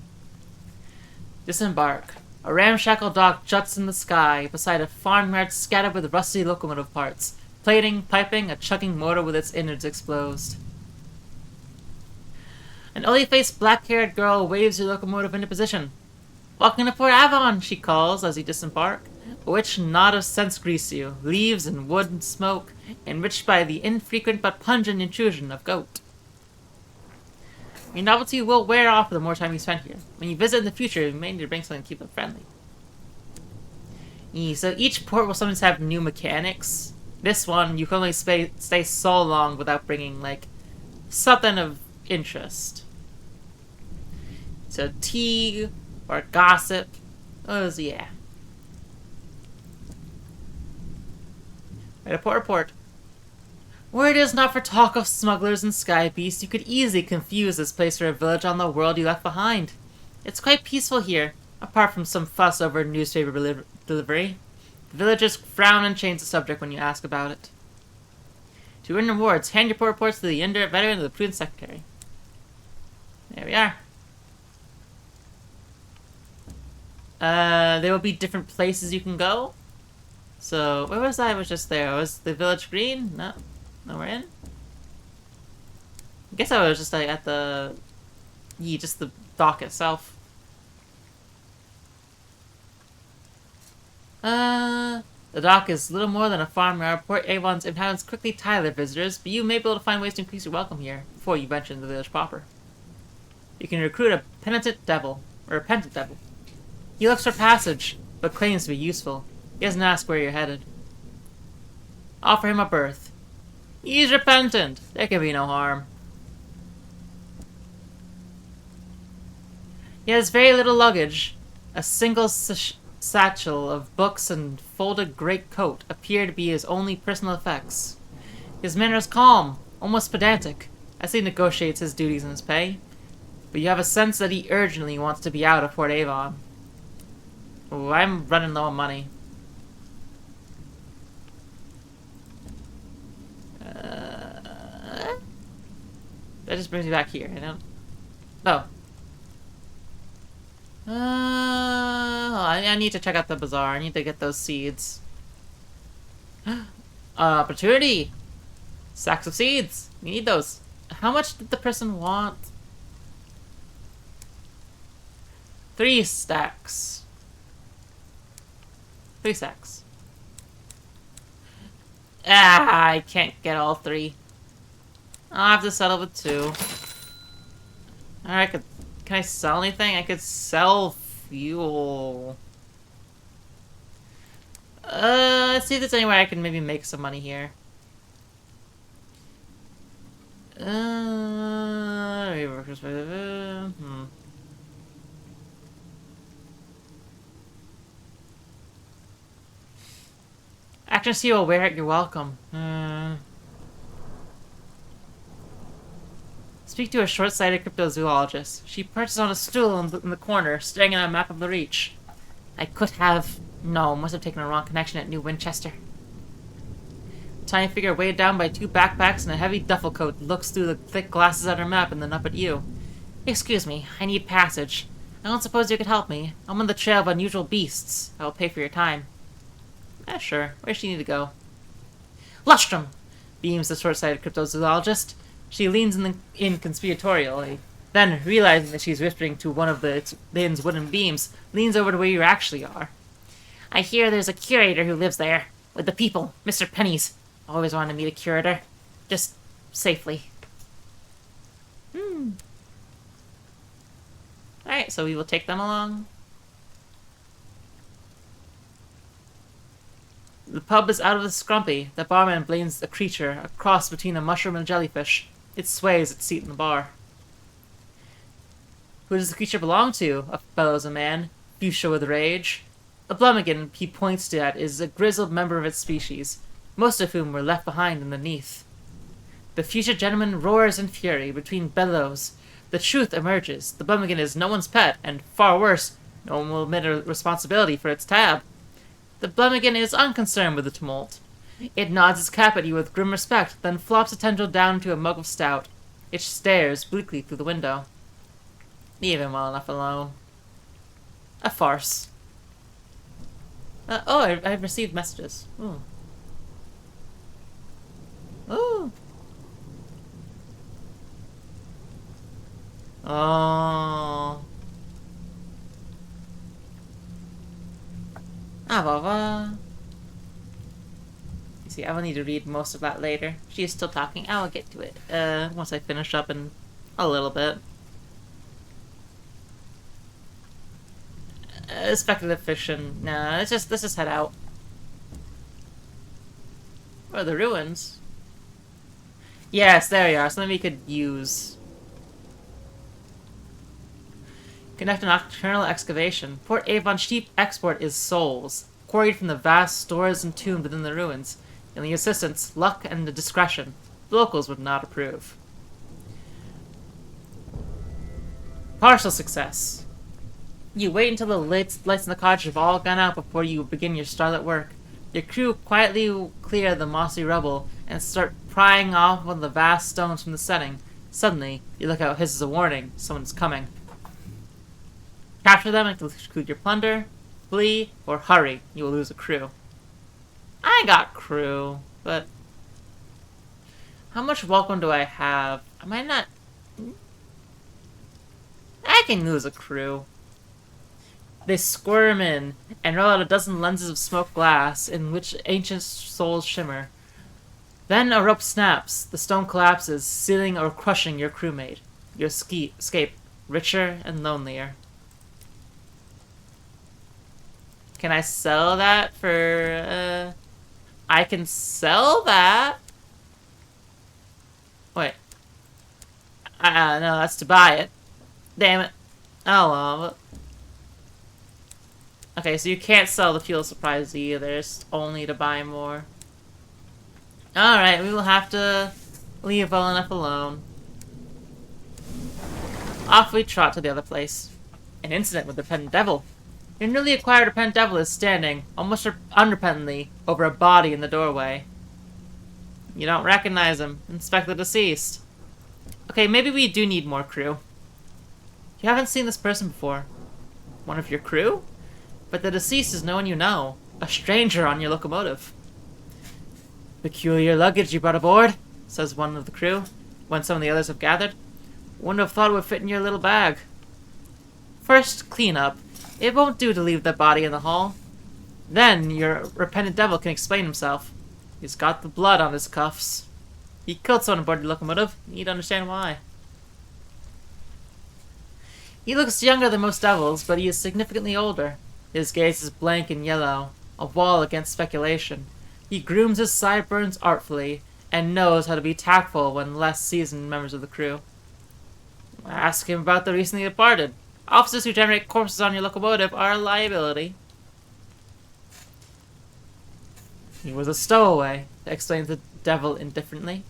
Disembark. A ramshackle dock juts in the sky, beside a farmyard scattered with rusty locomotive parts. Plating, piping, a chugging motor with its innards exposed. An oily-faced, black-haired girl waves her locomotive into position. Welcome to Port Avon, she calls as you disembark. A rich knot of scents grease you, leaves and wood and smoke, enriched by the infrequent but pungent intrusion of goat. Your novelty will wear off the more time you spend here. When you visit in the future, you may need to bring something to keep them friendly. So each port will sometimes have new mechanics. This one, you can only stay so long without bringing, like, something of interest. So tea or gossip. Yeah. Right, report. Were it is not for talk of smugglers and sky beasts, you could easily confuse this place for a village on the world you left behind. It's quite peaceful here, apart from some fuss over newspaper delivery. The villagers frown and change the subject when you ask about it. To earn rewards, hand your reports to the indirect veteran of the prudent secretary. There we are. There will be different places you can go. So, where was I? I was just there. Was the village green? No. No, we're in? I guess I was just like at the... Yeah, just the dock itself. The dock is little more than a farmyard. Port Avon's inhabitants quickly tire their visitors, but you may be able to find ways to increase your welcome here before you venture into the village proper. You can recruit a repentant devil. He looks for passage, but claims to be useful. He doesn't ask where you're headed. Offer him a berth. He's repentant. There can be no harm. He has very little luggage. A single satchel of books and folded greatcoat appear to be his only personal effects. His manner is calm, almost pedantic, as he negotiates his duties and his pay. But you have a sense that he urgently wants to be out of Port Avon. Ooh, I'm running low on money. That just brings me back here. I don't... Oh. I need to check out the bazaar. I need to get those seeds. Opportunity! Sacks of seeds! We need those. How much did the person want? 3 stacks. 3 stacks. Ah, I can't get all 3. I'll have to settle with 2. Alright, can I sell anything? I could sell fuel. Let's see if there's any way I can maybe make some money here. Action see you wear it, you're welcome. Speak to a short-sighted cryptozoologist. She perches on a stool in the corner, staring at a map of the Reach. I could have... No, must have taken a wrong connection at New Winchester. A tiny figure weighed down by 2 backpacks and a heavy duffel coat looks through the thick glasses at her map and then up at you. Excuse me, I need passage. I don't suppose you could help me. I'm on the trail of unusual beasts. I will pay for your time. Sure. Where does she need to go? Lustrum! Beams the short-sighted cryptozoologist. She leans in conspiratorially. Then, realizing that she's whispering to one of the inn's wooden beams, leans over to where you actually are. I hear there's a curator who lives there. With the people, Mr. Penny's. Always wanted to meet a curator. Just safely. Alright, so we will take them along. The pub is out of the scrumpy. The barman blames a creature, a cross between a mushroom and a jellyfish. It sways its seat in the bar. Who does the creature belong to? Bellows a man, fuchsia with rage. The Blumigan he points to at is a grizzled member of its species, most of whom were left behind in the Neath. The fuchsia gentleman roars in fury between bellows. The truth emerges. The Blumigan is no one's pet, and far worse, no one will admit a responsibility for its tab. The Blumigan is unconcerned with the tumult. It nods its cap at you with grim respect, then flops a tendril down into a mug of stout. It stares bleakly through the window. Leave him well enough alone. A farce. I've received messages. Ooh. Ooh. Oh. You see, I will need to read most of that later. She is still talking. I will get to it once I finish up in a little bit. Speculative fiction. Nah, let's just head out. Where are the ruins? Yes, there you are. Something we could use. Conduct a nocturnal excavation. Port Avon's chief export is souls, quarried from the vast stores and tombs within the ruins. You'll need assistance, luck, and discretion. The locals would not approve. Partial success. You wait until the lights in the cottage have all gone out before you begin your starlit work. Your crew quietly clear the mossy rubble and start prying off one of the vast stones from the setting. Suddenly, your lookout hisses a warning. Someone's coming. Capture them and include your plunder, flee, or hurry. You will lose a crew. I got crew, but how much welcome do I have? Am I not... I can lose a crew. They squirm in and roll out a dozen lenses of smoked glass in which ancient souls shimmer. Then a rope snaps, the stone collapses, sealing or crushing your crewmate. You escape, richer and lonelier. Can I sell that for, I can sell that? Wait. No, that's to buy it. Damn it. Oh, well. Okay, so you can't sell the fuel supplies either. It's only to buy more. Alright, we will have to leave well enough alone. Off we trot to the other place. An incident with the Repentant Devil. Your newly acquired Repentant Devil is standing, almost unrepentantly, over a body in the doorway. You don't recognize him. Inspect the deceased. Okay, maybe we do need more crew. You haven't seen this person before. One of your crew? But the deceased is no one you know. A stranger on your locomotive. Peculiar luggage you brought aboard, says one of the crew, when some of the others have gathered. Wouldn't have thought it would fit in your little bag. First, clean up. It won't do to leave the body in the hall. Then, your Repentant Devil can explain himself. He's got the blood on his cuffs. He killed someone aboard the locomotive. You need to understand why. He looks younger than most devils, but he is significantly older. His gaze is blank and yellow, a wall against speculation. He grooms his sideburns artfully, and knows how to be tactful when less seasoned members of the crew. Ask him about the recently departed. Officers who generate corpses on your locomotive are a liability. He was a stowaway, explains the devil indifferently.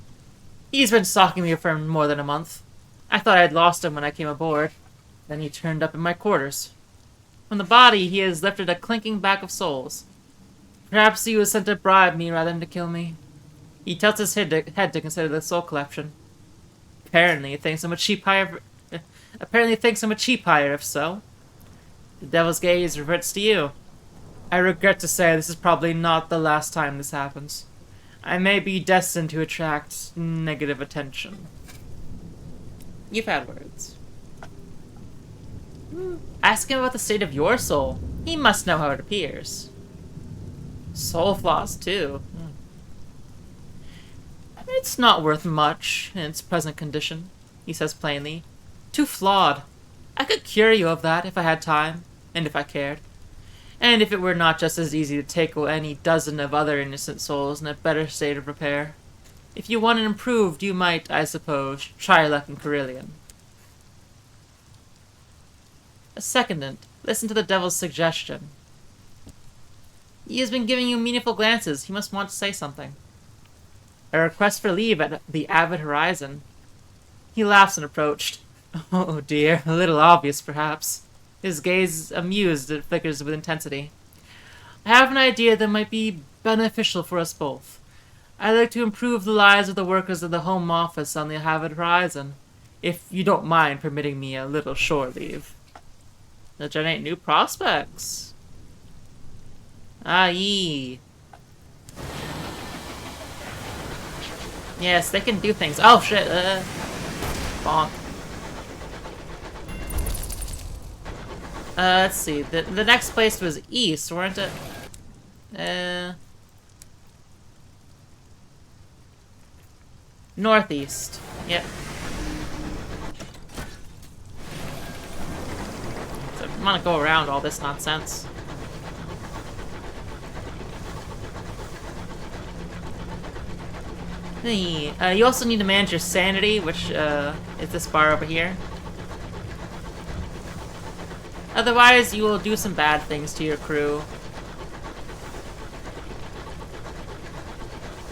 He's been stalking me for more than a month. I thought I had lost him when I came aboard. Then he turned up in my quarters. From the body, he has lifted a clinking bag of souls. Perhaps he was sent to bribe me rather than to kill me. He tilts his head to consider the soul collection. Apparently, he thinks I'm a cheap hire. If so. The devil's gaze reverts to you. I regret to say this is probably not the last time this happens. I may be destined to attract negative attention. You've had words. Ask him about the state of your soul. He must know how it appears. Soul flaws, too. It's not worth much in its present condition, he says plainly. Too flawed. I could cure you of that if I had time, and if I cared. And if it were not just as easy to take any dozen of other innocent souls in a better state of repair. If you want it improved, you might, I suppose, try your luck in Carillion. A secondant, listen to the devil's suggestion. He has been giving you meaningful glances. He must want to say something. A request for leave at the Avid Horizon. He laughs and approached. Oh dear, a little obvious perhaps. His gaze is amused and flickers with intensity. I have an idea that might be beneficial for us both. I'd like to improve the lives of the workers of the Home Office on the Avid Horizon, if you don't mind permitting me a little shore leave. To generate new prospects. Yee. Yes, they can do things. Oh shit, bonk. Let's see. The next place was east, weren't it? Northeast. Yep. So I'm gonna go around all this nonsense. You also need to manage your sanity, which is this bar over here. Otherwise, you will do some bad things to your crew.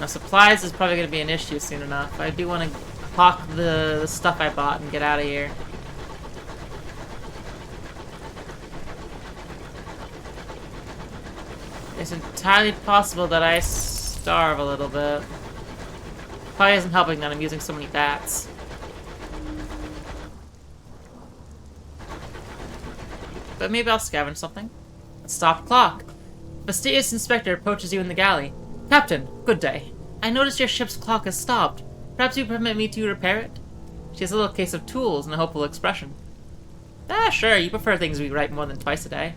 Now, supplies is probably going to be an issue soon enough. I do want to hawk the stuff I bought and get out of here. It's entirely possible that I starve a little bit. Probably isn't helping that I'm using so many bats. But maybe I'll scavenge something. A stopped clock. A mysterious inspector approaches you in the galley. Captain, good day. I noticed your ship's clock has stopped. Perhaps you permit me to repair it? She has a little case of tools and a hopeful expression. Ah, sure, you prefer things we write more than twice a day.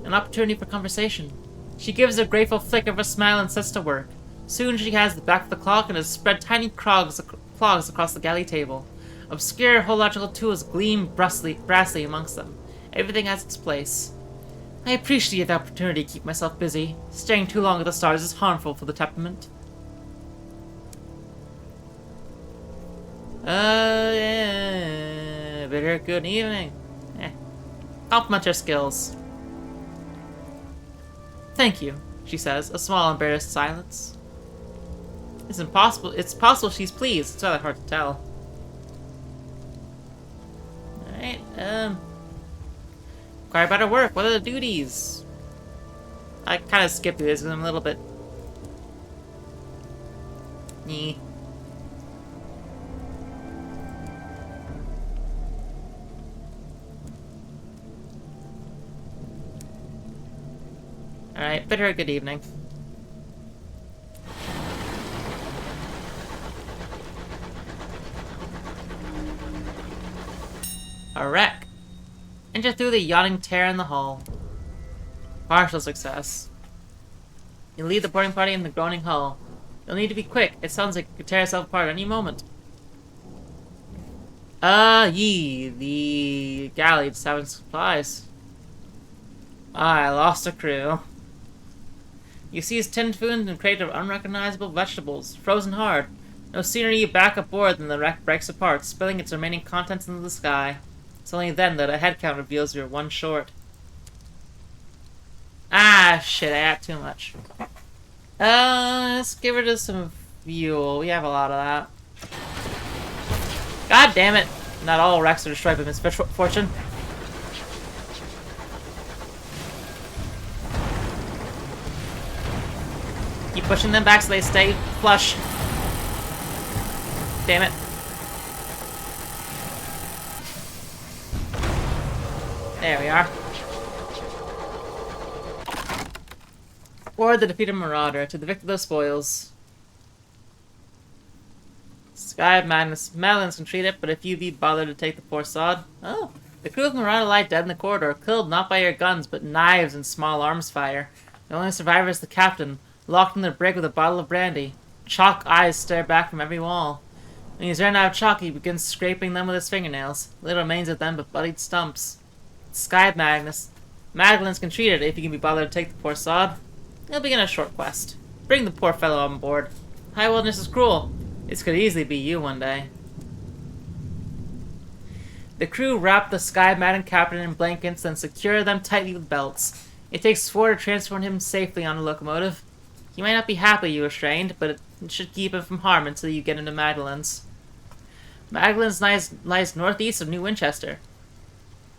An opportunity for conversation. She gives a grateful flick of her smile and sets to work. Soon she has the back of the clock and has spread tiny clogs across the galley table. Obscure hological tools gleam brassly amongst them. Everything has its place. I appreciate the opportunity to keep myself busy. Staring too long at the stars is harmful for the temperament. Yeah. Bitter good evening. Compliment your skills. Thank you, she says, a small embarrassed silence. It's possible she's pleased. It's rather hard to tell. Alright, require better work. What are the duties? I kind of skipped through this because I'm a little bit... Nyeh. Alright, bid her a good evening. A wreck. Enter through the yawning tear in the hull. Partial success. You lead the boarding party in the groaning hull. You'll need to be quick. It sounds like it could tear itself apart any moment. The galley just having supplies. I lost a crew. You seize tinned food and crate of unrecognizable vegetables, frozen hard. No sooner are you back aboard than the wreck breaks apart, spilling its remaining contents into the sky. It's only then that a head count reveals you're one short. Ah, shit, I ate too much. Let's get rid of some fuel. We have a lot of that. God damn it! Not all wrecks are destroyed by misfortune. Keep pushing them back so they stay flush. Damn it. There we are. Or the defeated marauder to the victor of the spoils. Sky of Madness. Melons can treat it, but if you be bothered to take the poor sod. Oh. The crew of Marauder lie dead in the corridor, killed not by your guns, but knives and small arms fire. The only survivor is the captain, locked in the brig with a bottle of brandy. Chalk eyes stare back from every wall. When he's run out of chalk, he begins scraping them with his fingernails. Little remains of them but bloodied stumps. Sky of Magnus. Magdalens can treat it if you can be bothered to take the poor sod. He'll begin a short quest. Bring the poor fellow on board. High wilderness is cruel. This could easily be you one day. The crew wrap the sky-maddened captain in blankets and secure them tightly with belts. It takes 4 to transport him safely on a locomotive. He might not be happy you were strained, but it should keep him from harm until you get into Magdalene's. Magdalene's lies northeast of New Winchester.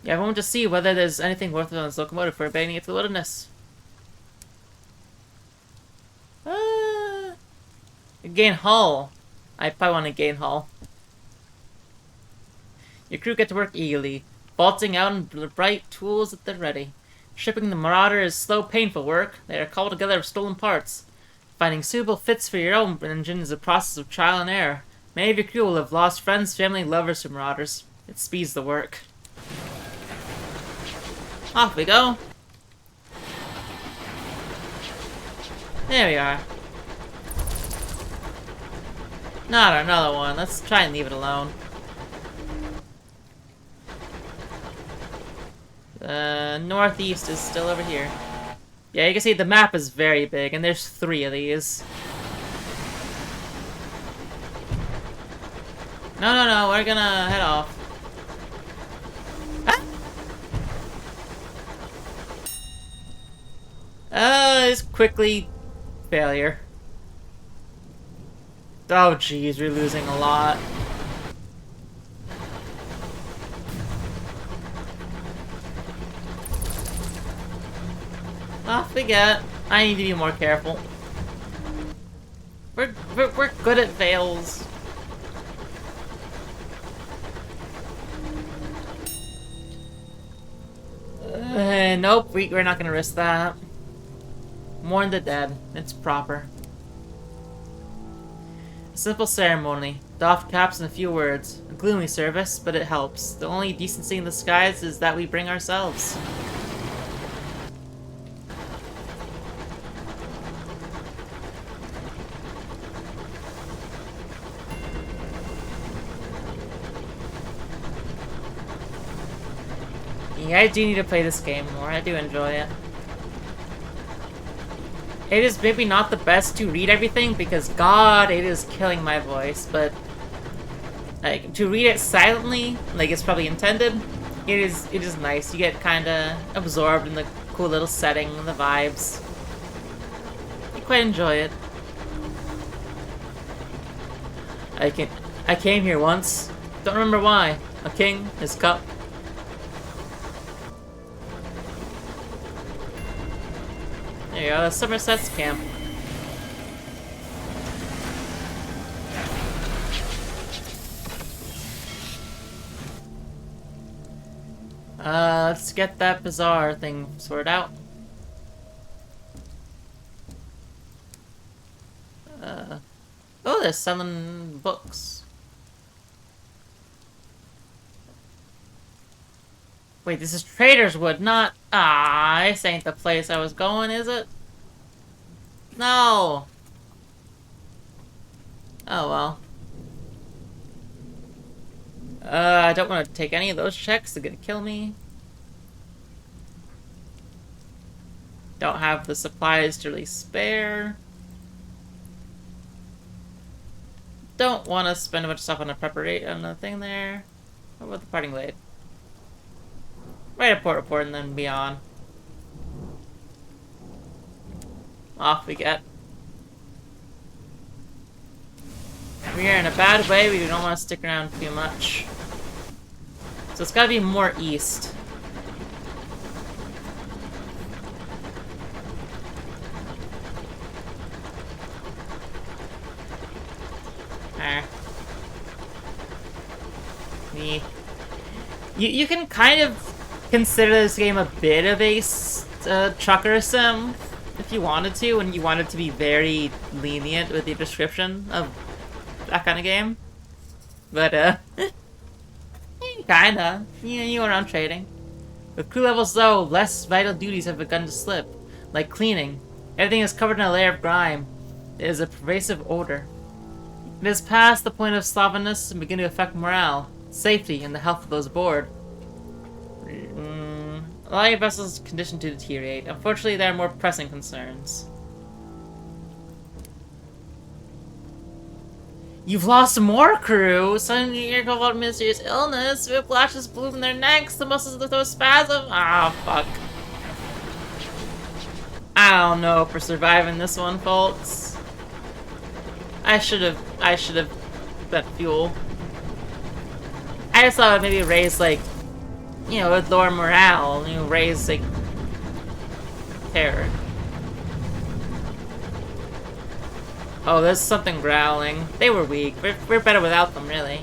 You have a moment to see whether there's anything worth it on this locomotive for abandoning it to the wilderness. Gain hull. I probably want to gain hull. Your crew get to work eagerly, vaulting out in the bright tools at the ready. Shipping the Marauder is slow, painful work. They are cobbled together of stolen parts. Finding suitable fits for your own engine is a process of trial and error. Many of your crew will have lost friends, family, lovers to Marauders. It speeds the work. Off we go. There we are. Not another one. Let's try and leave it alone. Northeast is still over here. Yeah, you can see the map is very big, and there's 3 of these. No, we're gonna head off. Just quickly Failure. Oh jeez, we're losing a lot. Off we get. I need to be more careful. We're good at veils. Nope, we're not gonna risk that. Mourn the dead. It's proper. A simple ceremony. Doff caps and a few words. A gloomy service, but it helps. The only decency in the skies is that we bring ourselves. Yeah, I do need to play this game more. I do enjoy it. It is maybe not the best to read everything because, God, it is killing my voice, but like to read it silently, like it's probably intended, it is nice. You get kind of absorbed in the cool little setting and the vibes. I quite enjoy it. I came here once. Don't remember why. A king, his cup. There you go, that's Somerset's camp. Let's get that bizarre thing sorted out. Oh, they're selling books. Wait, this is Trader's Wood, not... Ah, this ain't the place I was going, is it? No! Oh well. I don't want to take any of those checks, they're gonna kill me. Don't have the supplies to really spare. Don't want to spend a bunch of stuff on a thing there. What about the parting blade? Write a port report and then be on. Off we get. We are in a bad way, we don't want to stick around too much. So it's gotta be more east. You can kind of consider this game a bit of a trucker sim, if you wanted to, and you wanted to be very lenient with the description of that kind of game. But, kinda. You go around trading. With crew levels low, less vital duties have begun to slip, like cleaning. Everything is covered in a layer of grime. It is a pervasive odor. It is past the point of slovenliness and begin to affect morale, safety, and the health of those aboard. Allow your vessel's condition to deteriorate. Unfortunately, there are more pressing concerns. You've lost more crew! Suddenly you hear about mysterious illness, whiplashes bloom in their necks, the muscles of those spasm. Ah, fuck. I don't know if we're surviving this one, folks. I should have bet fuel. I just thought it would maybe raise, like, you know, with lower morale, you know, raise, like, terror. Oh, there's something growling. They were weak. We're better without them, really.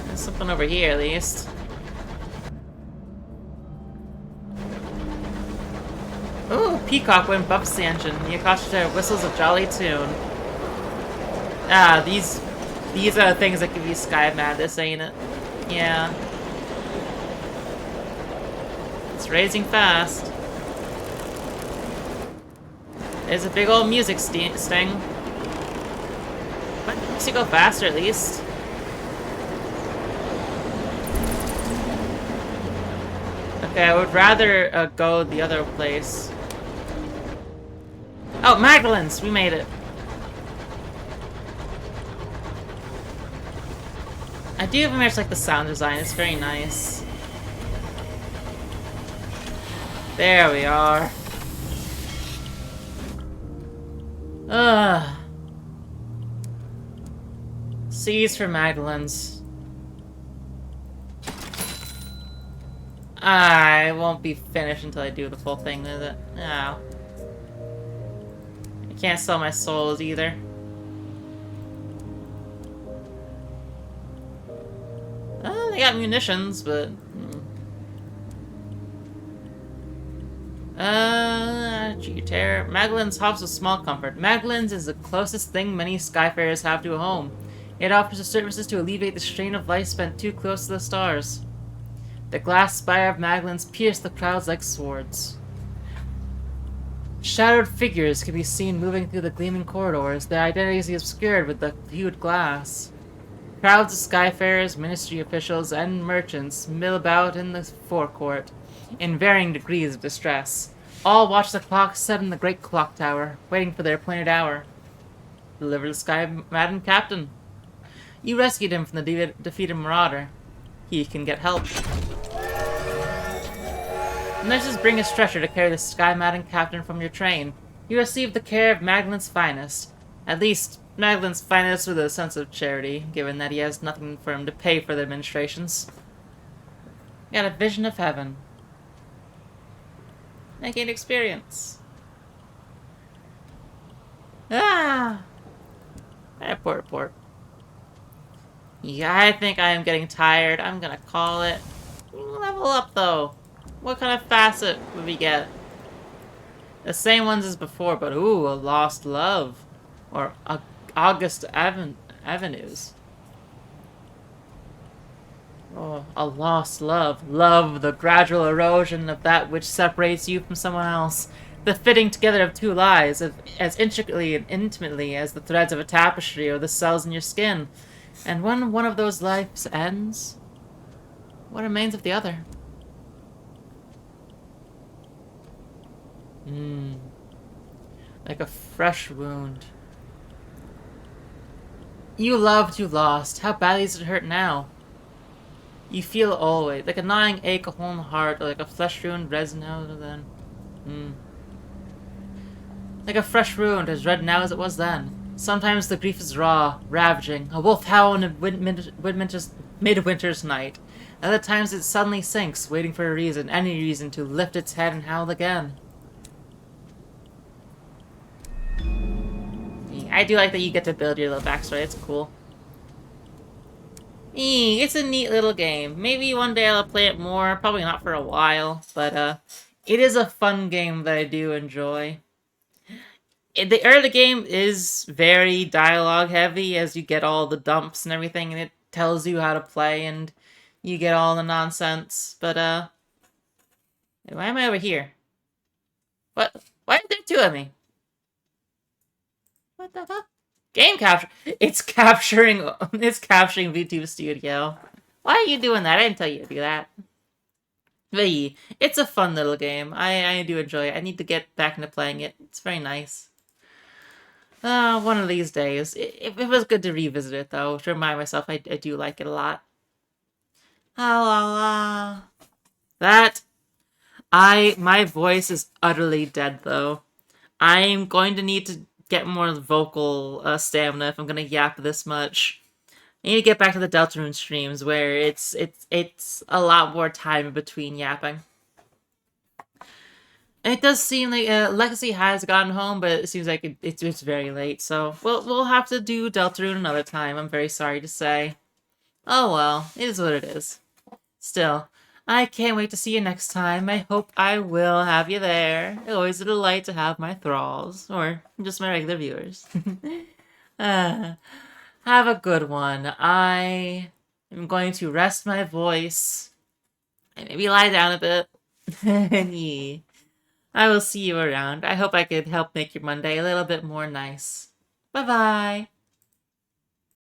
There's something over here, at least. Ooh, Peacock wind buffs the engine. The Akasha whistles a jolly tune. Ah, these are the things that give you Sky Madness, ain't it? Yeah. It's raising fast. There's a big old music sting. But it makes you go faster, at least. Okay, I would rather go the other place. Oh, Magdalene's! We made it. I do very much like the sound design, it's very nice. There we are. Ugh. C's for Magdalene's. I won't be finished until I do the full thing with it. No. I can't sell my souls either. They got munitions, but... Terror. Magdalene's offers a small comfort. Magdalene's is the closest thing many skyfarers have to a home. It offers the services to alleviate the strain of life spent too close to the stars. The glass spire of Magdalene's pierced the clouds like swords. Shadowed figures can be seen moving through the gleaming corridors, their identities obscured with the hued glass. Crowds of skyfarers, ministry officials, and merchants mill about in the forecourt, in varying degrees of distress. All watch the clock set in the great clock tower, waiting for their appointed hour. Deliver the Sky-Madden Captain. You rescued him from the defeated marauder. He can get help. Nurses bring a stretcher to carry the Sky-Madden Captain from your train. You receive the care of Magdalene's finest. At least, Magdalene's finest with a sense of charity, given that he has nothing for him to pay for the administrations. You got a vision of heaven. I gained experience. Ah! Report. Yeah, I think I am getting tired. I'm gonna call it. Level up, though. What kind of facet would we get? The same ones as before, but ooh, a lost love. Or August Avenues. Oh, a lost love. Love, the gradual erosion of that which separates you from someone else. The fitting together of two lives, as intricately and intimately as the threads of a tapestry or the cells in your skin. And when one of those lives ends, what remains of the other? Like a fresh wound. You loved, you lost. How badly does it hurt now? You feel always like a gnawing ache, a hole in the heart, or like a flesh-ruined resin now and then. Like a fresh wound, as red now as it was then. Sometimes the grief is raw, ravaging, a wolf howl in a midwinter's night. Other times it suddenly sinks, waiting for a reason, any reason, to lift its head and howl again. I do like that you get to build your little backstory, it's cool. It's a neat little game. Maybe one day I'll play it more, probably not for a while, but it is a fun game that I do enjoy. The early game is very dialogue heavy as you get all the dumps and everything, and it tells you how to play and you get all the nonsense, but why am I over here? What? Why are there two of me? What the fuck? Game capture. It's capturing VTube Studio. Why are you doing that? I didn't tell you to do that. But yeah, it's a fun little game. I do enjoy it. I need to get back into playing it. It's very nice. One of these days. It was good to revisit it though, to remind myself I do like it a lot. My voice is utterly dead though. I'm going to need to get more vocal stamina if I'm gonna yap this much. I need to get back to the Deltarune streams where it's a lot more time in between yapping. And it does seem like Legacy has gotten home, but it seems like it's very late. So we'll have to do Deltarune another time. I'm very sorry to say. Oh well, it is what it is. Still, I can't wait to see you next time. I hope I will have you there. Always a delight to have my thralls, or just my regular viewers. Have a good one. I am going to rest my voice and maybe lie down a bit. Yeah. I will see you around. I hope I could help make your Monday a little bit more nice. Bye-bye.